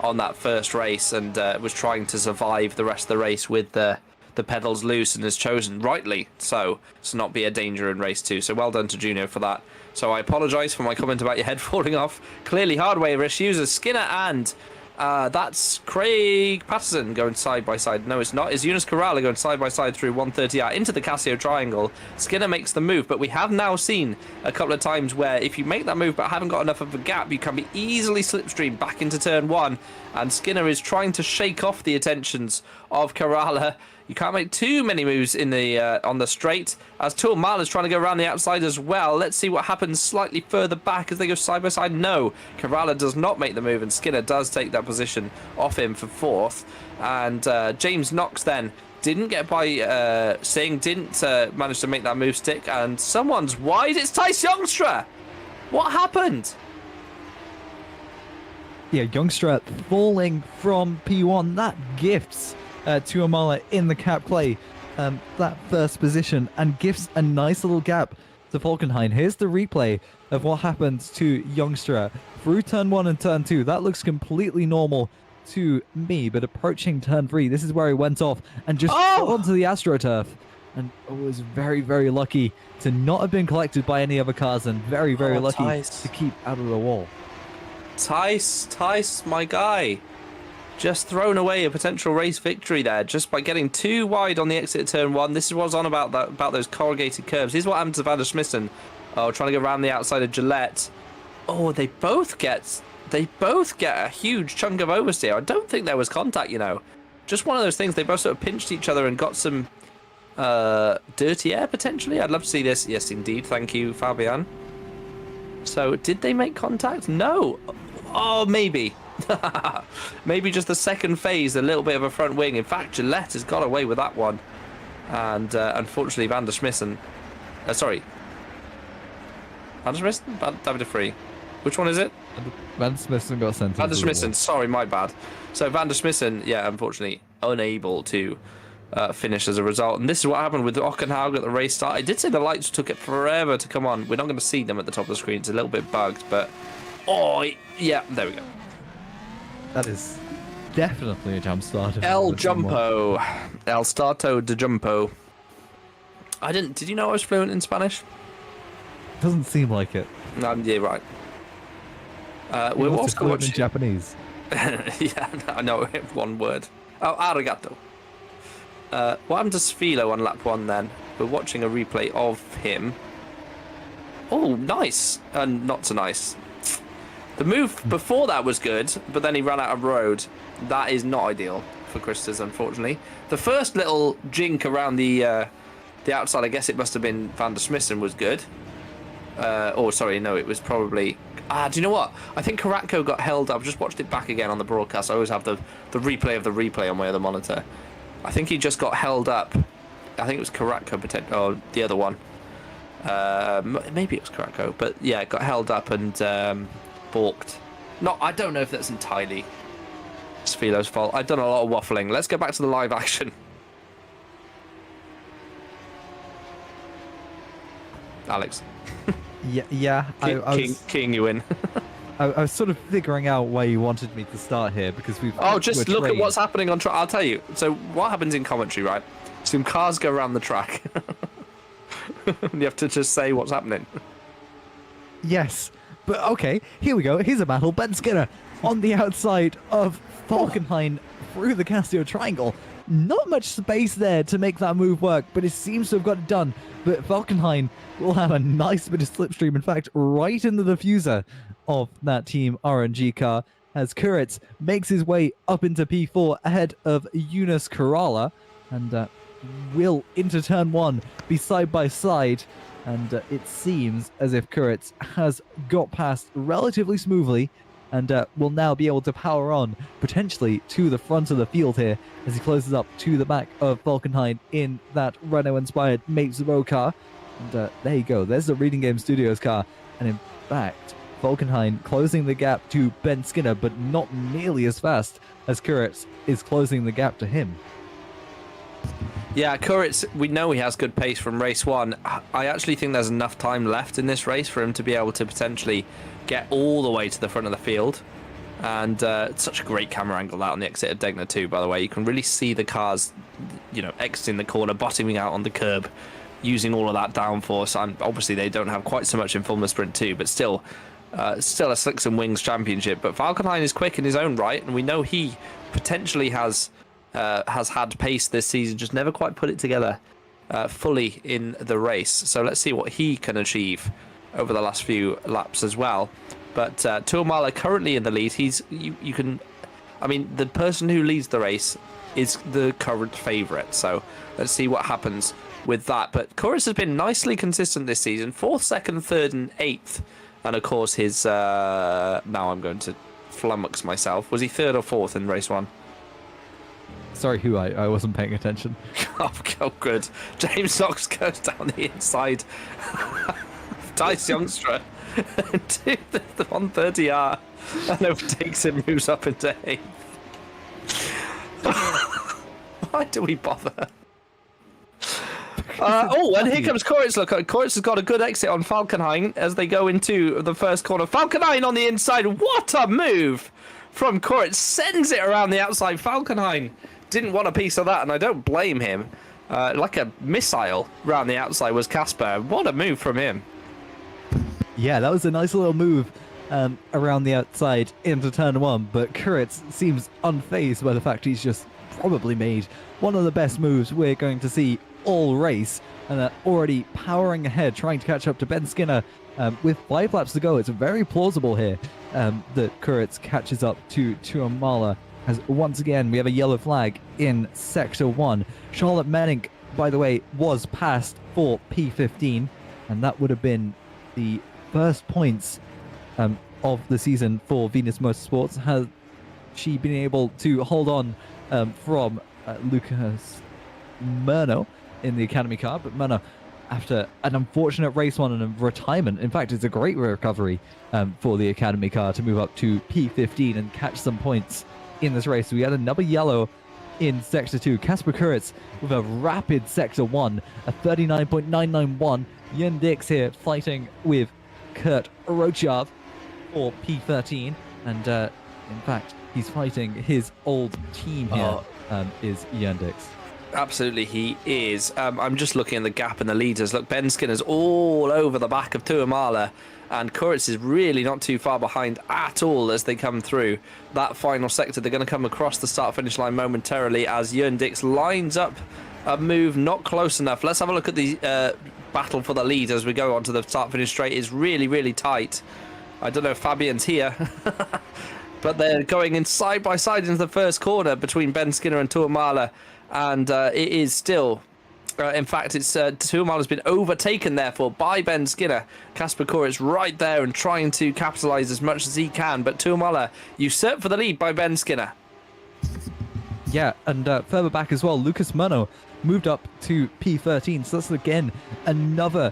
on that first race, and was trying to survive the rest of the race with the pedals loose, and has chosen, rightly so, to not be a danger in race 2. So well done to Juno for that. So I apologise for my comment about your head falling off. Clearly hardware issues as Skinner and that's Craig Patterson going side by side. No, it's not. It's Yunus Kerala going side by side through 130R into the Casio triangle. Skinner makes the move, but we have now seen a couple of times where if you make that move but haven't got enough of a gap, you can be easily slipstreamed back into turn 1. And Skinner is trying to shake off the attentions of Kerala. You can't make too many moves in the on the straight, as Tuamala is trying to go around the outside as well. Let's see what happens slightly further back as they go side by side. No, Kerala does not make the move, and Skinner does take that position off him for 4th. And James Knox then didn't get by Singh, didn't manage to make that move stick, and someone's wide. It's Tice Youngstra. What happened? Yeah, Youngstra falling from P1. That gifts Tuamala in the Cap Clay that first position, and gives a nice little gap to Falkenhayn. Here's the replay of what happened to Youngstra through turn 1 and turn 2. That looks completely normal to me, but approaching turn 3, this is where he went off and just fell onto the AstroTurf, and was very, very lucky to not have been collected by any other cars, and very, very lucky to keep out of the wall. Tice, my guy. Just thrown away a potential race victory there just by getting too wide on the exit of turn 1. This is what's on about those corrugated curves. Here's what happened to Van der Smissen. Oh, trying to go around the outside of Gillette. Oh, they both get a huge chunk of oversteer. I don't think there was contact, you know. Just one of those things. They both sort of pinched each other and got some dirty air potentially. I'd love to see this. Yes, indeed. Thank you, Fabian. So did they make contact? No. Oh, maybe. Maybe just the second phase, a little bit of a front wing. In fact, Gillette has got away with that one. And unfortunately, Van der Smissen... sorry. Van der Smissen? David de Vrij. Which one is it? Van der Smissen got sent. Van der Smissen, sorry, my bad. So Van der Smissen, yeah, unfortunately, unable to finish as a result. And this is what happened with Ockenhaug at the race start. I did say the lights took it forever to come on. We're not going to see them at the top of the screen. It's a little bit bugged, but... Oh, yeah, there we go. That is definitely a jump start. El Jumpo. El Starto de Jumpo. Did you know I was fluent in Spanish? Doesn't seem like it. Yeah, right. We're also fluent in Japanese. Yeah, I know one word. Oh, arigato. What happened to Sfilo on lap 1 then? We're watching a replay of him. Oh, nice. Not so nice. The move before that was good, but then he ran out of road. That is not ideal for Christus, unfortunately. The first little jink around the outside, I guess it must have been Van der Smissen, was good. Sorry, no, it was probably... do you know what? I think Karatko got held up. I've just watched it back again on the broadcast. I always have the replay of the replay on my other monitor. I think he just got held up. I think it was Karatko, or the other one. Maybe it was Karatko, but yeah, got held up and balked. No, I don't know if that's entirely Sfilo's fault. I've done a lot of waffling. Let's get back to the live action. Alex. Yeah. Keying you in. I was sort of figuring out why you wanted me to start here because we've. Oh, just look at what's happening on track. I'll tell you. So what happens in commentary, right? Some cars go around the track. You have to just say what's happening. Yes, but okay. Here we go. Here's a battle. Ben Skinner on the outside of Falkenhayn through the Castillo Triangle. Not much space there to make that move work, but it seems to have got it done. But Falkenhayn will have a nice bit of slipstream, in fact, right in the diffuser of that Team RNG car, as Kuritz makes his way up into P4 ahead of Yunus Kerala, and will, into turn 1, be side by side. And it seems as if Kuritz has got past relatively smoothly, and will now be able to power on, potentially, to the front of the field here, as he closes up to the back of Falkenhayn in that Renault-inspired Mapes Row car. And there you go, there's the Reading Game Studios car. And in fact, Falkenhayn closing the gap to Ben Skinner, but not nearly as fast as Kuritz is closing the gap to him. Yeah, Kuritz, we know he has good pace from race 1. I actually think there's enough time left in this race for him to be able to potentially get all the way to the front of the field. And it's such a great camera angle that on the exit of Degner too, by the way. You can really see the cars, exiting the corner, bottoming out on the curb, using all of that downforce. And obviously they don't have quite so much in Formula Sprint 2, but still a Slicks and Wings championship. But Falkenhayn is quick in his own right, and we know he potentially has had pace this season, just never quite put it together fully in the race. So let's see what he can achieve over the last few laps as well. But Tuamala currently in the lead. The person who leads the race is the current favourite. So let's see what happens with that. But Kuritz has been nicely consistent this season. 4th, 2nd, 3rd and 8th. And of course his... now I'm going to flummox myself. Was he 3rd or 4th in race 1? Sorry, I wasn't paying attention. Oh, good. James Knox goes down the inside. Dice Youngstra to the 130R and overtakes him, moves up into 8th. Why do we bother? And here comes Kuritz. Look, Kuritz has got a good exit on Falkenhayn as they go into the first corner. Falkenhayn on the inside. What a move from Kuritz. Sends it around the outside. Falkenhayn didn't want a piece of that, and I don't blame him. Like a missile round the outside was Casper. What a move from him. Yeah, that was a nice little move around the outside into turn 1, but Kuritz seems unfazed by the fact he's just probably made one of the best moves we're going to see all race, and already powering ahead, trying to catch up to Ben Skinner with 5 laps to go. It's very plausible here that Kuritz catches up to Tuamala, as once again we have a yellow flag in Sector 1. Charlotte Menink, by the way, was passed for P15, and that would have been the first points of the season for Venus Motorsports. Has she been able to hold on from Lucas Murno in the Academy car? But Murno, after an unfortunate race one and a retirement, in fact, it's a great recovery for the Academy car to move up to P15 and catch some points in this race. We had another yellow in Sector 2. Kasper Kuritz with a rapid Sector 1, a 39.991. Jan Dix here fighting with Kurt Rochov for P13. And in fact, he's fighting his old team here, is Jan Dix. Absolutely, he is. I'm just looking at the gap in the leaders. Look, Ben Skinner's all over the back of Tuamala, and Kuritz is really not too far behind at all as they come through that final sector. They're going to come across the start-finish line momentarily as Jörn Dix lines up a move not close enough. Let's have a look at the battle for the lead as we go onto the start-finish straight. It's really, really tight. I don't know if Fabian's here, but they're going in side by side into the first corner between Ben Skinner and Tuamala. And it is still, in fact, it's Tuamala's been overtaken, therefore, by Ben Skinner. Kasper Kuritz right there and trying to capitalise as much as he can. But Tuamala usurped for the lead by Ben Skinner. Yeah, and further back as well, Lucas Murno moved up to P13. So that's, again, another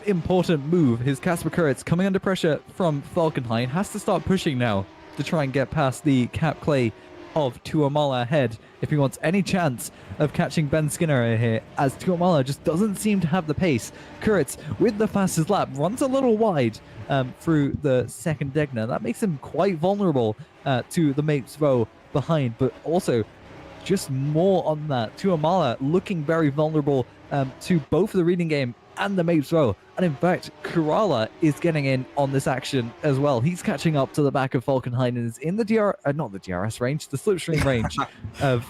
important move. His Kasper Kuritz coming under pressure from Falkenhayn has to start pushing now to try and get past the Cap Clay of Tuamala ahead if he wants any chance of catching Ben Skinner here, as Tuamala just doesn't seem to have the pace. Kuritz, with the fastest lap, runs a little wide through the second Degner. That makes him quite vulnerable to the mates row behind, but also just more on that. Tuamala looking very vulnerable to both the reading game and the mates row. And in fact, Kerala is getting in on this action as well. He's catching up to the back of Falkenhayn and is in the not the DRS range, the slipstream range of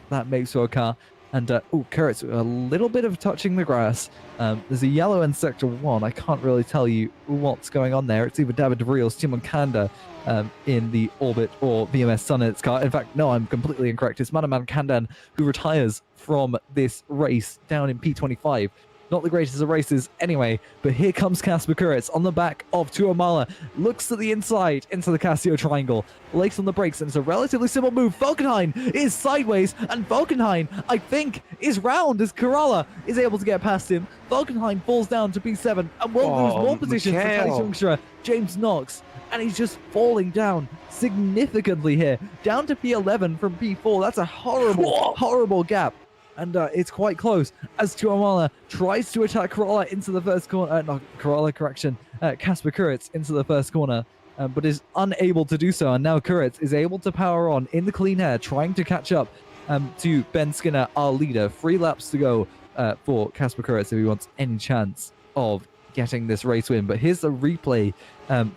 that mates row car. And Kuritz, a little bit of touching the grass. There's a yellow in Sector 1. I can't really tell you what's going on there. It's either David De Vries or Timon Kanda in the Orbit or VMS Sunnet's car. In fact, no, I'm completely incorrect. It's Manaman Kandan who retires from this race down in P25. Not the greatest of races anyway, but here comes Kasper Kuritz on the back of Tuamala. Looks to the inside into the Casio triangle. Lakes on the brakes, and it's a relatively simple move. Falkenhayn is sideways, and Falkenhayn, I think, is round as Kerala is able to get past him. Falkenhayn falls down to P7 and will lose more position for Kelly Jungschra, James Knox, and he's just falling down significantly here. Down to P11 from P4. That's a horrible, horrible gap. And it's quite close as Tuamala tries to attack Kerala into the first corner. Not Kerala, correction. Kasper Kuritz into the first corner, but is unable to do so. And now Kuritz is able to power on in the clean air, trying to catch up to Ben Skinner, our leader. 3 laps to go for Kasper Kuritz if he wants any chance of getting this race win. But here's the replay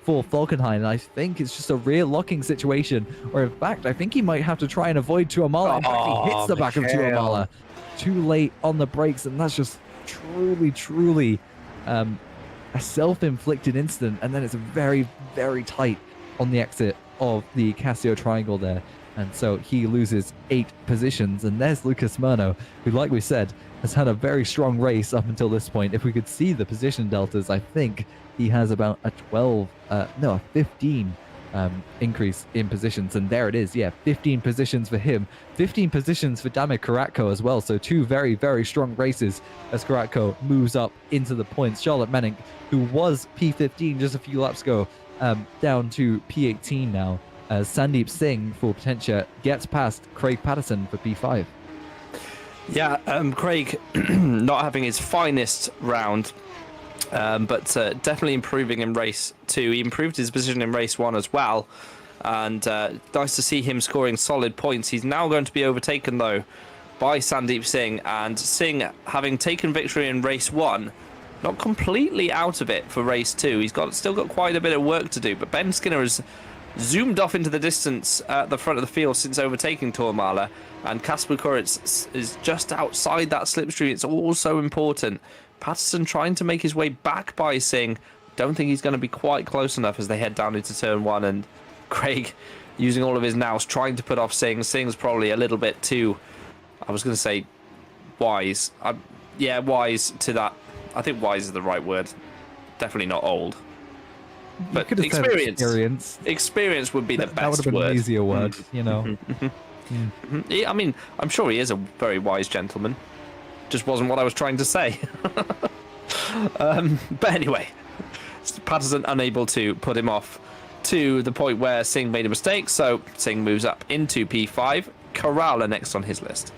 for Falkenhayn, and I think it's just a rear locking situation, where in fact I think he might have to try and avoid Tuamala. In fact, he hits the back of Tuamala too late on the brakes, and that's just truly a self-inflicted incident. And then it's very, very tight on the exit of the Casio triangle there, and so he loses 8 positions. And there's Lucas Murno, who, like we said, has had a very strong race up until this point. If we could see the position deltas, I think he has about a 15 increase in positions. And there it is. Yeah, 15 positions for him, 15 positions for Damir Karatko as well. So 2 very, very strong races as Karatko moves up into the points. Charlotte Menink, who was P15 just a few laps ago, down to P18 now, as Sandeep Singh for Potentia gets past Craig Patterson for P5. Yeah, Craig not having his finest round, but definitely improving in race 2. He improved his position in race 1 as well, and nice to see him scoring solid points. He's now going to be overtaken, though, by Sandeep Singh, and Singh, having taken victory in race 1, not completely out of it for race 2. He's still got quite a bit of work to do, but Ben Skinner has zoomed off into the distance at the front of the field since overtaking Tuamala, and Kasper Kuritz is just outside that slipstream. It's all so important. Patterson trying to make his way back by Singh. Don't think he's going to be quite close enough as they head down into turn 1, and Craig using all of his nous trying to put off Singh. Singh's probably a little bit too, I was going to say wise. Yeah, wise to that. I think wise is the right word. Definitely not old. But could have said experience. Experience would be the best That would have been word. an easier word, you know. Yeah, I mean, I'm sure he is a very wise gentleman. Just wasn't what I was trying to say. But anyway, Patterson unable to put him off to the point where Singh made a mistake, so Singh moves up into P5. Corral are next on his list.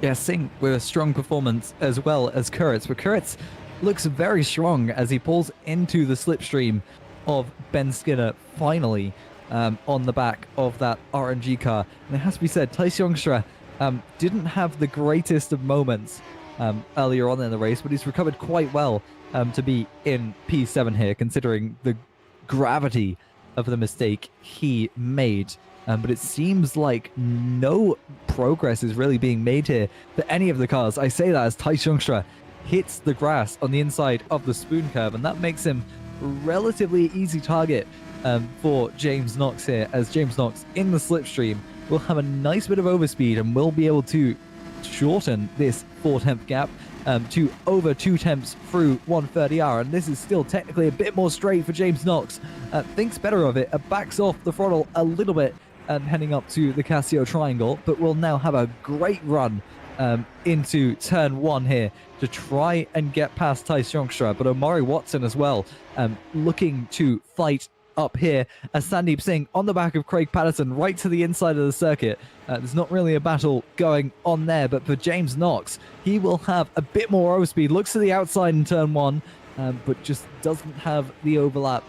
Yeah, Singh with a strong performance as well as Kuritz, but Kuritz looks very strong as he pulls into the slipstream of Ben Skinner finally on the back of that RNG car. And it has to be said, Thijs Jongstra didn't have the greatest of moments earlier on in the race, but he's recovered quite well to be in P7 here, considering the gravity of the mistake he made. But it seems like no progress is really being made here for any of the cars. I say that as Thijs Jongstra hits the grass on the inside of the spoon curve, and that makes him a relatively easy target for James Knox here, as James Knox in the slipstream will have a nice bit of overspeed and will be able to shorten this 4-tenth gap to over 2 tenths through 130R, and this is still technically a bit more straight for James Knox. Thinks better of it, backs off the throttle a little bit heading up to the Casio Triangle, but will now have a great run into turn 1 here to try and get past Thijs Jongstra, but Omari Watson as well looking to fight up here as Sandeep Singh on the back of Craig Patterson right to the inside of the circuit. There's not really a battle going on there, but for James Knox, he will have a bit more overspeed, looks to the outside in turn 1, but just doesn't have the overlap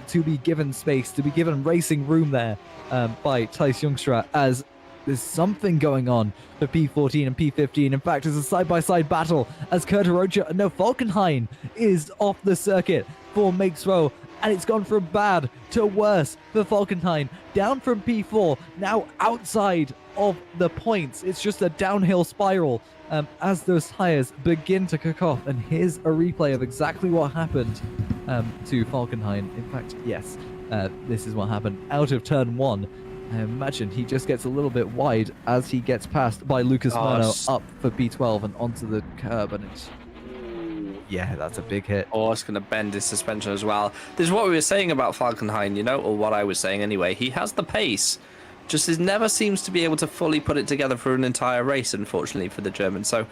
to be given space, to be given racing room there by Thijs Jongstra, as there's something going on for P14 and P15. In fact, it's a side-by-side battle as Kurt Rocha, no, Falkenhayn is off the circuit for Makes Row, and it's gone from bad to worse for Falkenhayn. Down from P4, now outside of the points. It's just a downhill spiral as those tires begin to cook off. And here's a replay of exactly what happened to Falkenhayn. In fact, yes, this is what happened out of turn 1. I imagine he just gets a little bit wide as he gets passed by Lucas Murno up for P12 and onto the curb, and it's... Yeah, that's a big hit. Oh, it's going to bend his suspension as well. This is what we were saying about Falkenhayn, you know, or what I was saying anyway. He has the pace, just never seems to be able to fully put it together for an entire race, unfortunately, for the German. So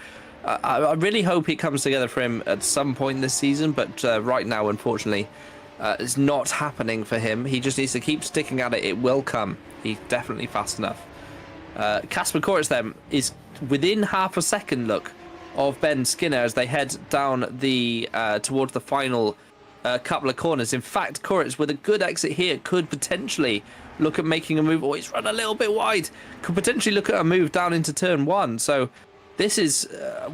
I really hope it comes together for him at some point this season, but right now, unfortunately, it's not happening for him. He just needs to keep sticking at it. It will come. He's definitely fast enough. Kasper Kuritz then is within half a second, look, of Ben Skinner as they head down the towards the final couple of corners. In fact, Kuritz with a good exit here could potentially look at making a move. Oh, he's run a little bit wide. Could potentially look at a move down into turn 1. So this is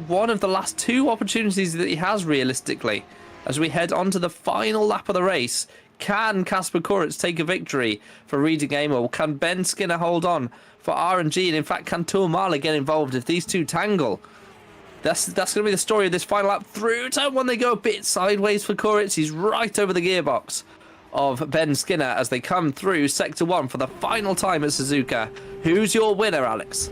one of the last 2 opportunities that he has realistically as we head on to the final lap of the race. Can Kasper Kuritz take a victory for Reading Game, or can Ben Skinner hold on for RNG? And in fact, can Tuamala get involved if these two tangle? That's going to be the story of this final lap. Through turn 1 they go, a bit sideways for Kuritz. He's right over the gearbox of Ben Skinner as they come through sector 1 for the final time at Suzuka. Who's your winner, Alex?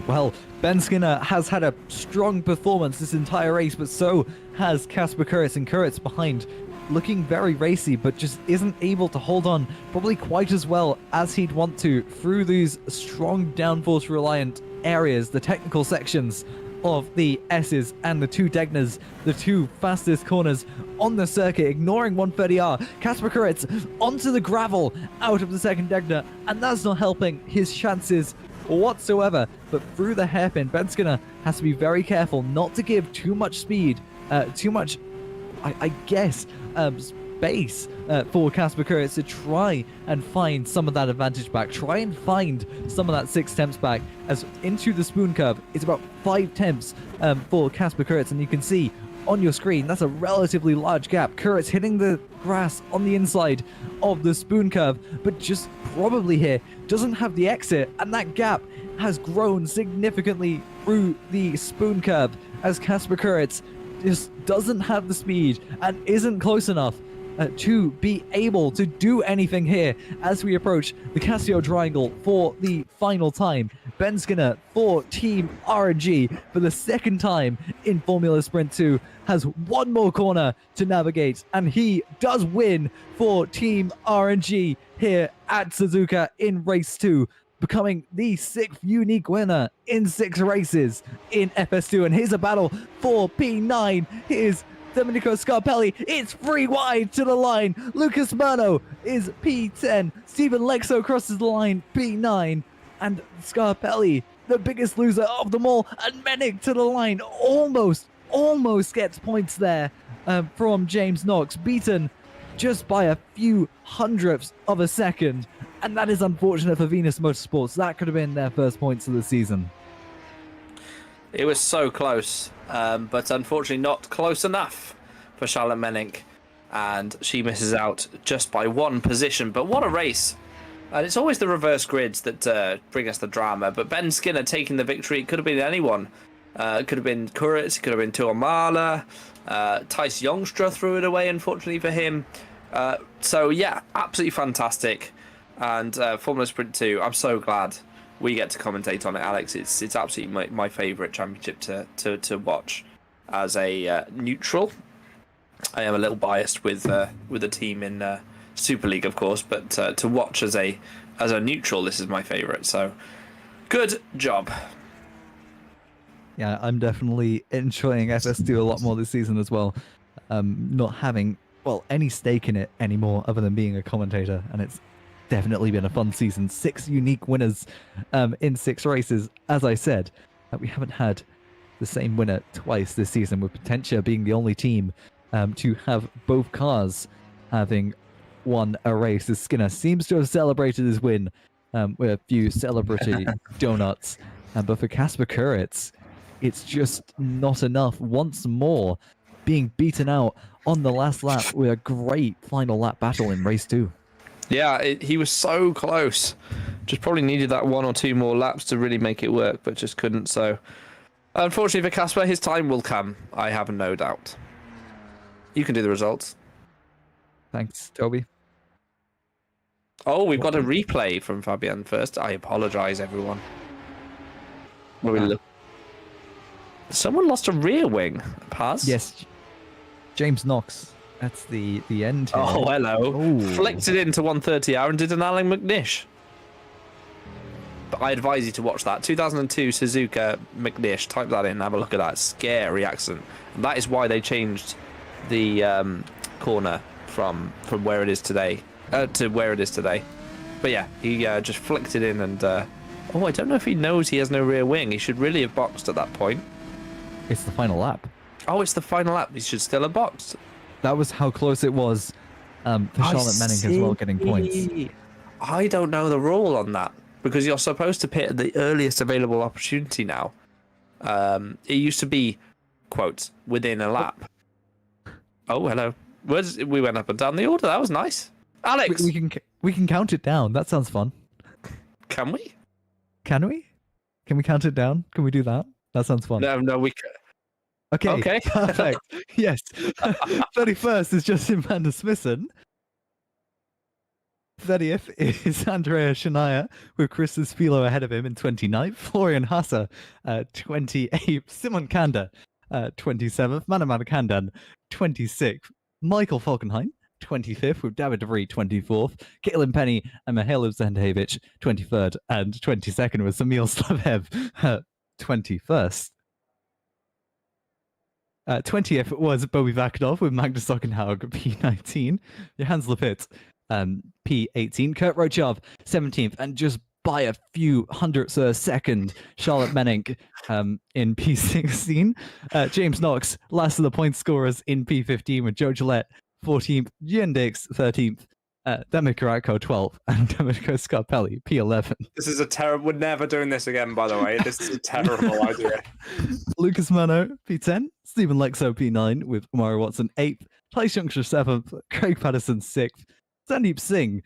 Well, Ben Skinner has had a strong performance this entire race, but so has Kasper Kuritz, and Kuritz behind, looking very racy, but just isn't able to hold on probably quite as well as he'd want to through these strong downforce reliant areas, the technical sections of the S's and the 2 Degners, the 2 fastest corners on the circuit, ignoring 130R. Kasper Kuritz onto the gravel out of the second Degner, and that's not helping his chances whatsoever. But through the hairpin, Ben Skinner has to be very careful not to give too much speed, too much, I guess, space for Kasper Kuritz to try and find some of that advantage back, try and find some of that 6 tenths back, as into the spoon curve it's about 5 tenths for Kasper Kuritz, and you can see on your screen that's a relatively large gap. Kuritz hitting the grass on the inside of the spoon curve, but just probably here doesn't have the exit, and that gap has grown significantly through the spoon curve as Kasper Kuritz just doesn't have the speed and isn't close enough to be able to do anything here as we approach the Casio Triangle for the final time Ben Skinner for Team RNG for the second time in Formula Sprint 2 has one more corner to navigate, and he does win for Team RNG here at Suzuka in race 2, becoming the 6th unique winner in 6 races in FS2. And here's a battle for P9. Here's Domenico Scarpelli. It's 3 wide to the line. Lucas Murno is P10. Stephen Lexo crosses the line, P9. And Scarpelli, the biggest loser of them all, and Mennick to the line, almost gets points there from James Knox, beaten just by a few hundredths of a second. And that is unfortunate for Venus Motorsports. That could have been their first points of the season. It was so close, but unfortunately not close enough for Charlotte Menink. And she misses out just by 1 position. But what a race. And it's always the reverse grids that bring us the drama. But Ben Skinner taking the victory. It could have been anyone. It could have been Kuritz. It could have been Tuamala. Tice Youngstra threw it away, unfortunately for him. So, yeah, absolutely fantastic. And Formula Sprint 2, I'm so glad we get to commentate on it, Alex. It's absolutely my favourite championship to watch as a neutral. I am a little biased with the team in Super League, of course, but to watch as a neutral, this is my favourite. So, good job. Yeah, I'm definitely enjoying FS2 a lot more this season as well. Not having, any stake in it anymore other than being a commentator, and it's definitely been a fun season. 6 unique winners in 6 races. As I said, we haven't had the same winner twice this season, with Potentia being the only team to have both cars having won a race. As Skinner seems to have celebrated his win with a few celebratory donuts. But for Kasper Kuritz, it's just not enough. Once more, being beaten out on the last lap with a great final lap battle in race 2. Yeah, he was so close. Just probably needed that 1 or 2 more laps to really make it work, but just couldn't. So, unfortunately for Kasper, his time will come. I have no doubt. You can do the results. Thanks, Toby. Oh, we've got a replay from Fabian first. I apologise, everyone. Where we look. Someone lost a rear wing. Pass? Yes, James Knox. That's the end here. Oh, hello. Ooh. Flicked it into 130R and did an Alan McNish. But I advise you to watch that. 2002 Suzuka McNish. Type that in and have a look at that. Scary accident. And that is why they changed the corner from where it is today to where it is today. But yeah, he just flicked it in and... I don't know if he knows he has no rear wing. He should really have boxed at that point. It's the final lap. Oh, it's the final lap. He should still have boxed. That was how close it was for Charlotte Menink as well, getting points. I don't know the rule on that, because you're supposed to pit at the earliest available opportunity now. It used to be, quote, within a lap. Oh, hello. We went up and down the order. That was nice. Alex! We can count it down. That sounds fun. Can we? Can we? Can we count it down? Can we do that? That sounds fun. No, we can. Okay. Perfect. Yes. 31st is Justin van der Smissen. 30th is Andrea Shania with Chris Spilo ahead of him in 29th. Florian Hassa, 28th. Simon Kanda, 27th. Manaman Kandan, 26th. Michael Falkenhayn, 25th, with David De Vries, 24th. Caitlin Penny and Mihailo Zendevich, 23rd. And 22nd was Samil Slavev, 21st. 20th was Bobby Vakadov with Magnus Ockenhaug, P19. Johannes Lapitt, P18. Kurt Rochov, 17th. And just by a few hundredths of a second, Charlotte Menink in P16. James Knox, last of the point scorers in P15 with Joe Gillette, 14th. Gian Dix, 13th. Demi Karatko, 12th. And Domenico Scarpelli, P11. This is a terrible... We're never doing this again, by the way. This is a terrible idea. Lucas Murno, P10. Stephen Lexo, P9, with Mario Watson, 8th. Tice Youngstra, 7th. Craig Patterson, 6th. Sandeep Singh,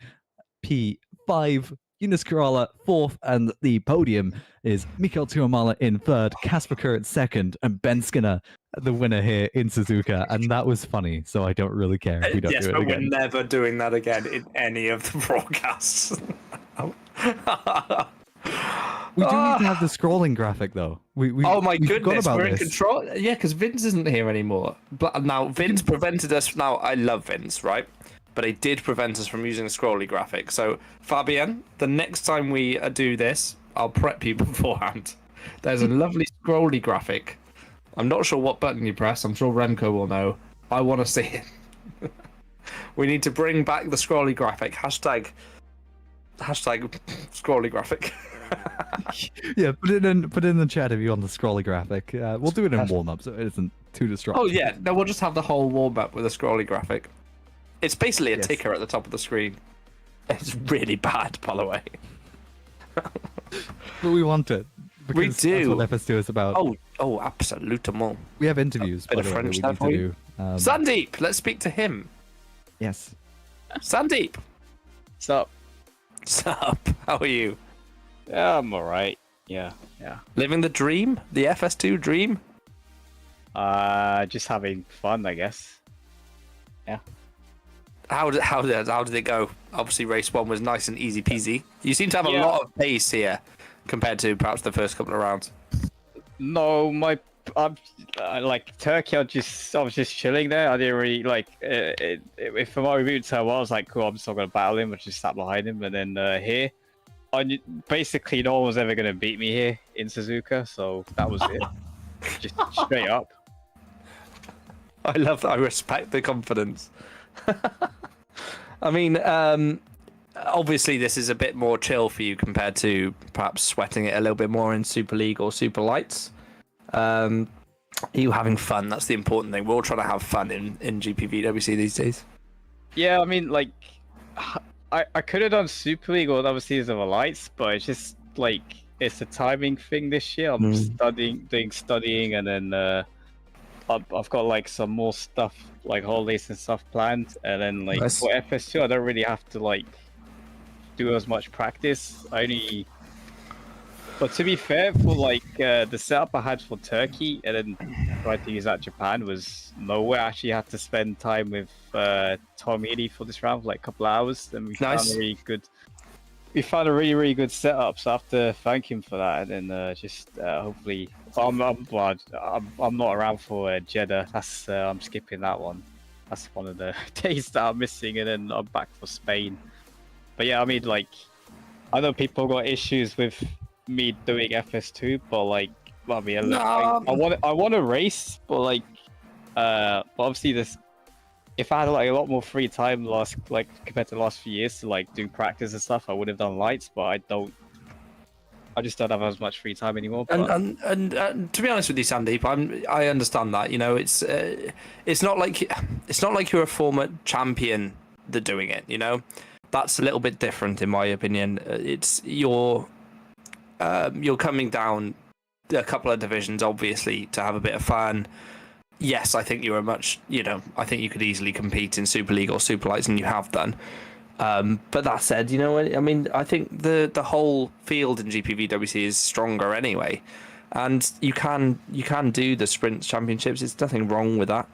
P5. Eunice Kerala, 4th. And the podium is Mikael Tuamala in 3rd. Kasper Kuritz, 2nd. And Ben Skinner, the winner here in Suzuka. And that was funny, so I don't really care if we don't do it again. Yes, but we're never doing that again in any of the broadcasts. We do need to have the scrolling graphic though. Oh my we forgot goodness, about we're in this. control. Yeah, because Vince isn't here anymore. But now Vince prevented us. Now I love Vince, right? But it did prevent us from using a scrolly graphic. So Fabian, the next time we do this, I'll prep you beforehand. There's a lovely scrolly graphic. I'm not sure what button you press. I'm sure Remco will know. I want to see it. We need to bring back the scrolly graphic. Hashtag scrolly graphic. Yeah, put it in the chat if you want the scrolly graphic. We'll do it in warm up so it isn't too disruptive. Oh yeah, no, we'll just have the whole warm up with a scrolly graphic. It's basically a Yes. ticker at the top of the screen. It's really bad, by the way. But we want it. Because do. That's what FS2 is about. Oh, absolutement. We have interviews. Bit by of the way, French that there we for need to you. do. Sandeep, let's speak to him. Yes. Sandeep, What's up? sup? How are you? Yeah, I'm alright. Yeah. Living the dream, the FS2 dream. Just having fun, I guess. How did it go? Obviously, race 1 was nice and easy peasy. You seem to have a Yeah. lot of pace here compared to perhaps the first couple of rounds. No, like Turkey. I was just chilling there. I didn't really like. If my review turn well, I was like, cool. I'm just not gonna battle him. I just sat behind him, and then here, basically no one was ever gonna beat me here in Suzuka. So that was it. Just straight up. I love that. I respect the confidence. I mean, obviously this is a bit more chill for you compared to perhaps sweating it a little bit more in Super League or Super Lights. Are you having fun? That's the important thing. We're all trying to have fun in GPVWC these days. Yeah, I mean, like, I could have done Super League or other seasons of Lights, but it's just like it's a timing thing this year. I'm studying, and then I've got like some more stuff, like holidays and stuff planned, and then like Nice. for FS2, I don't really have to like do as much practice. But to be fair, for like the setup I had for Turkey and then tried to use that Japan was nowhere. I actually had to spend time with Toby for this round for like a couple of hours, and we found Nice. a really good. We found a really good setup, so I have to thank him for that. And then hopefully, I'm not around for Jeddah. That's I'm skipping that one. That's one of the days that I'm missing, and then I'm back for Spain. But yeah, I mean, like, I know people got issues with me doing FS2, but like, I mean, No. I want to race, but like, but obviously this. If I had like a lot more free time compared to the last few years to like do practice and stuff, I would have done lights, but I don't. I just don't have as much free time anymore. But... And to be honest with you, Sandeep, I understand that. You know, it's not like you're a former champion that's doing it. You know, that's a little bit different in my opinion. It's you're coming down a couple of divisions, obviously, to have a bit of fun. Yes, I think I think you could easily compete in Super League or Super Lights, and you have done. But that said, you know, I mean, I think the whole field in GPVWC is stronger anyway, and you can do the sprint championships. There's nothing wrong with that.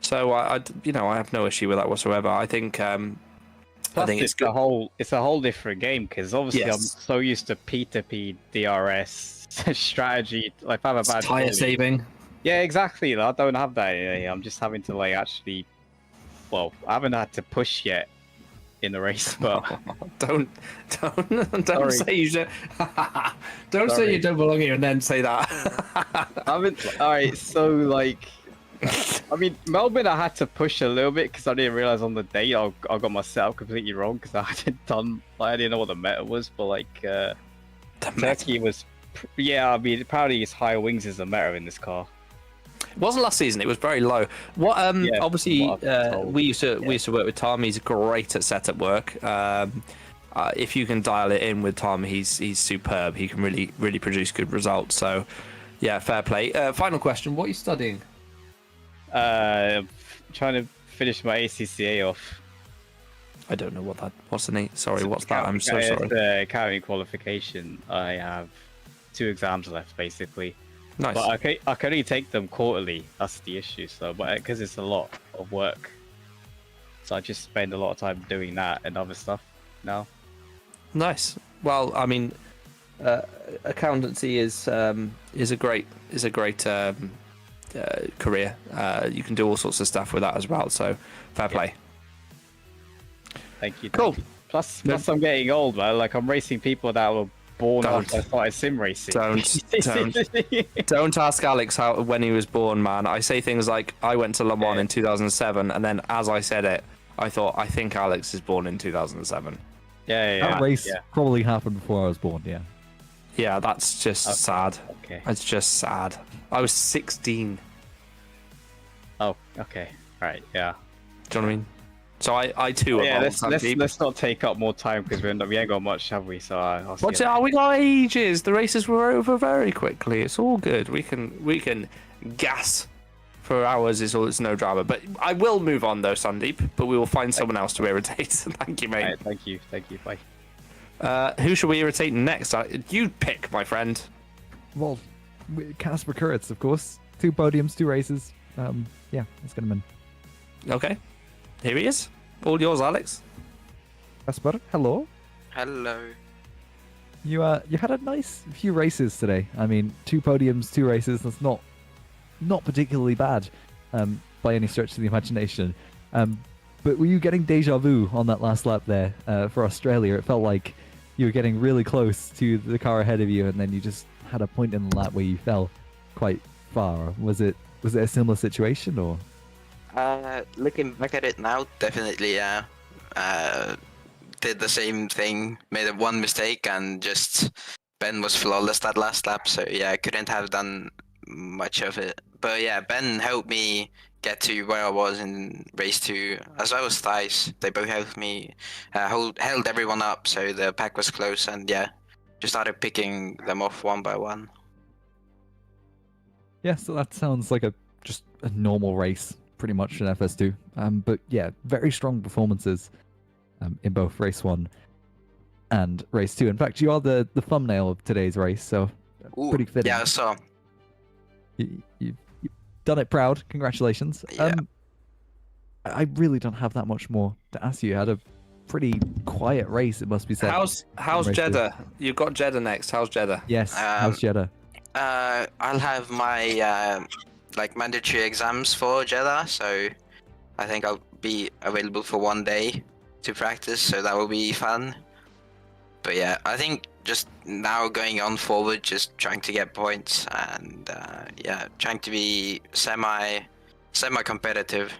So I have no issue with that whatsoever. I think I think it's good. It's a whole different game because obviously Yes. I'm so used to P2P DRS strategy. Like if I have a bad Tire quality- saving. Yeah, exactly. I don't have that. I'm just having to like actually. Well, I haven't had to push yet in the race, but Don't Sorry. say you don't. Don't say Sorry. you don't belong here and then say that. I haven't. All right, so like, I mean, Melbourne, I had to push a little bit because I didn't realize on the day I got my setup completely wrong because I hadn't done. Like, I didn't know what the meta was, but like, Turkey was. Yeah, I mean, apparently it's high wings is the meta in this car. It wasn't last season. It was very low. What Yeah, obviously what I've been told. we used to work with Tom. He's great at setup work. If you can dial it in with Tom, he's superb. He can really produce good results. So yeah, fair play. Final question: what are you studying? Trying to finish my ACCA off. I don't know what's the name. Sorry, what's that? I'm so sorry. The accounting qualification. I have 2 exams left, basically. Nice. But I can only take them quarterly. That's the issue. So, but because it's a lot of work, so I just spend a lot of time doing that and other stuff now. Nice. Well, I mean, accountancy is a great career. You can do all sorts of stuff with that as well. So fair play. Thank you. Cool. Thank you. Plus, I'm getting old, man. Like I'm racing people that were born after I started sim racing. Don't ask Alex when he was born, man. I say things like I went to Le Mans in 2007, and then as I said it, I think Alex is born in 2007. That race probably happened before I was born. Yeah. Yeah, that's just sad. Okay. It's just sad. I was 16. Oh, okay. Right. Yeah. Do you know what I mean? So I too. Yeah. Let's not take up more time because we ain't got much, have we? So I'll see What's it? Oh, we got ages. The races were over very quickly. It's all good. We can gas for hours. It's no drama. But I will move on though, Sandeep. But we will find someone else to irritate. Thank you, mate. Right, thank you. Bye. Who should we irritate next? You pick, my friend. Well, Casper Kuritz, of course. 2 podiums, 2 races. Yeah, let's get him in. Okay. Here he is. All yours, Alex. Casper, hello. Hello. You had a nice few races today. I mean, 2 podiums, 2 races. That's not particularly bad, by any stretch of the imagination. But were you getting deja vu on that last lap there for Australia? It felt like you were getting really close to the car ahead of you, and then you just had a point in the lap where you fell quite far. Was it a similar situation, or? Looking back at it now, definitely, yeah. Did the same thing, made one mistake, and just Ben was flawless that last lap, so yeah, I couldn't have done much of it. But yeah, Ben helped me get to where I was in race 2, as well as Thijs. They both helped me, held everyone up, so the pack was close, and yeah, just started picking them off one by one. Yeah, so that sounds like just a normal race, pretty much in FS2. But yeah, very strong performances in both race 1 and race 2. In fact, you are the thumbnail of today's race, so Ooh, pretty fitting. Yeah, I saw. You've done it proud. Congratulations. Yeah. I really don't have that much more to ask you. You had a pretty quiet race, it must be said. How's Jeddah? You've got Jeddah next. How's Jeddah? Yes, how's Jeddah? I'll have my mandatory exams for Jeddah, so I think I'll be available for 1 day to practice, so that will be fun. But yeah, I think just now going on forward, just trying to get points and yeah, trying to be semi competitive.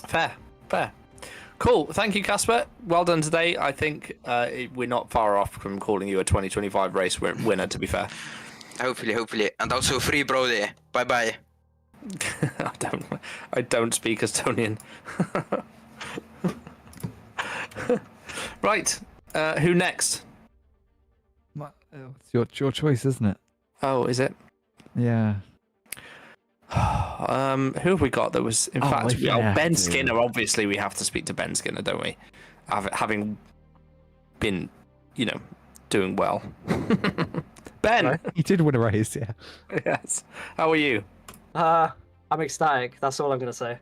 Fair. Cool. Thank you, Casper. Well done today. I think we're not far off from calling you a 2025 race winner, to be fair. Hopefully. And also free Brody. Bye. I don't speak Estonian. Right. Who next? It's your choice, isn't it? Oh, is it? Yeah. Who have we got that was in fact Ben Skinner? Obviously we have to speak to Ben Skinner, don't we? Having been, doing well. Ben! He did win a race, yeah. Yes. How are you? I'm ecstatic. That's all I'm going to say.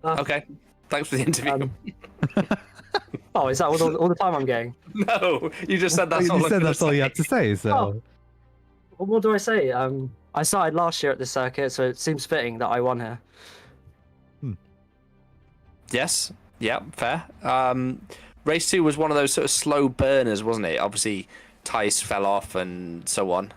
Okay. Thanks for the interview. Oh, is that all the time I'm getting? No, you just said that's all. You said that's all you had to say. So, Oh. What more do I say? I started last year at this circuit, so it seems fitting that I won here. Yes. Yeah. Fair. Race 2 was one of those sort of slow burners, wasn't it? Obviously, Thijs fell off and so on.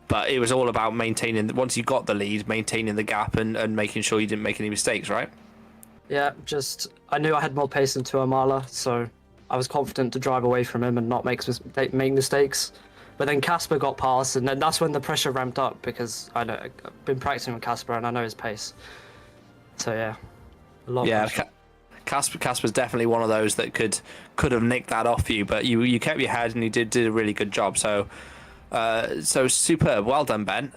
But it was all about maintaining. Once you got the lead, maintaining the gap and making sure you didn't make any mistakes, right? Yeah, I knew I had more pace than Tuamala, so I was confident to drive away from him and not make mistakes. But then Casper got past, and then that's when the pressure ramped up because I've been practicing with Casper and I know his pace. So yeah, a lot. Yeah, of Casper's definitely one of those that could have nicked that off you, but you kept your head and you did a really good job. So superb. Well done, Ben.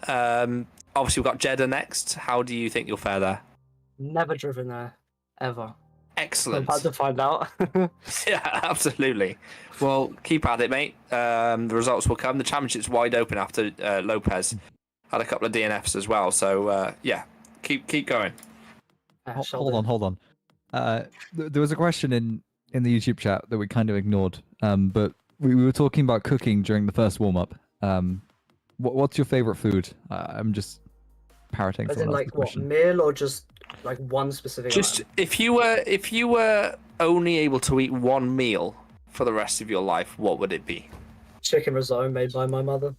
Obviously we've got Jeddah next. How do you think you'll fare there? Never driven there, ever. Excellent. I'm about to find out. Yeah, absolutely. Well, keep at it, mate. The results will come. The championship's wide open after Lopez had a couple of DNFs as well. So yeah, keep going. Hold on. There was a question in in the YouTube chat that we kind of ignored, but we were talking about cooking during the first warm up. What's your favorite food? I'm just parroting. As in, someone else's like, what, question. meal or just like one specific Just item? if you were only able to eat one meal for the rest of your life, what would it be? Chicken risotto made by my mother.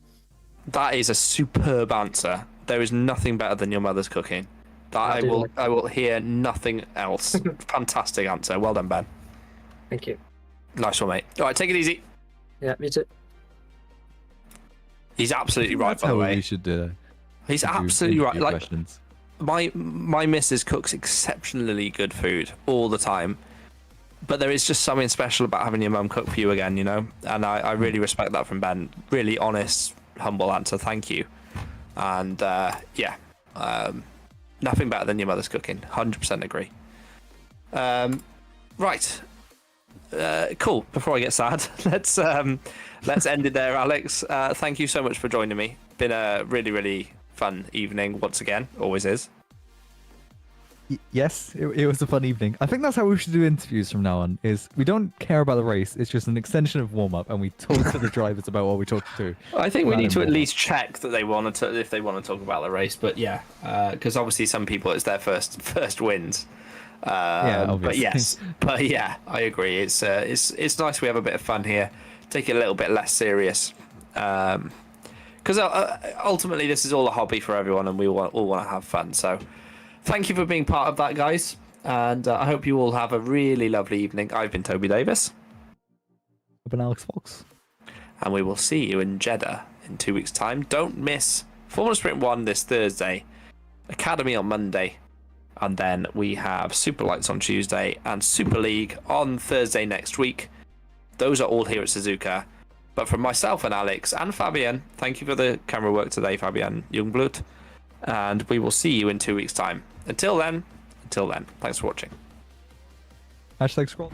That is a superb answer. There is nothing better than your mother's cooking. I do like I will hear nothing else. Fantastic answer. Well done, Ben. Thank you. Nice one, mate. All right, take it easy. Yeah, me too. He's absolutely right, That's by the how way. we should do. He's do absolutely right. interview Like questions. my missus cooks exceptionally good food all the time, but there is just something special about having your mum cook for you again, you know. And I really respect that from Ben. Really honest, humble answer. Thank you. And nothing better than your mother's cooking. 100% agree. Right. Cool. Before I get sad, let's end it there, Alex. Thank you so much for joining me. Been a really, really fun evening once again. Always is. Yes, it was a fun evening. I think that's how we should do interviews from now on. Is we don't care about the race. It's just an extension of warm up, and we talk to the drivers about what we talked to. I think we need to at Random least check that they want to, if they want to talk about the race. But yeah, because obviously some people it's their first wins. But obviously. yes, but yeah, I agree. It's nice we have a bit of fun here. Take it a little bit less serious. Because ultimately this is all a hobby for everyone, and we all want to have fun. So thank you for being part of that, guys. And I hope you all have a really lovely evening. I've been Toby Davis. I've been Alex Foulkes. And we will see you in Jeddah in 2 weeks' time. Don't miss Formula Sprint 1 this Thursday, Academy on Monday, and then we have Super Lights on Tuesday and Super League on Thursday next week. Those are all here at Suzuka. But from myself and Alex and Fabian, thank you for the camera work today, Fabian Jungbluth. And we will see you in 2 weeks' time. Until then, thanks for watching. #scroll.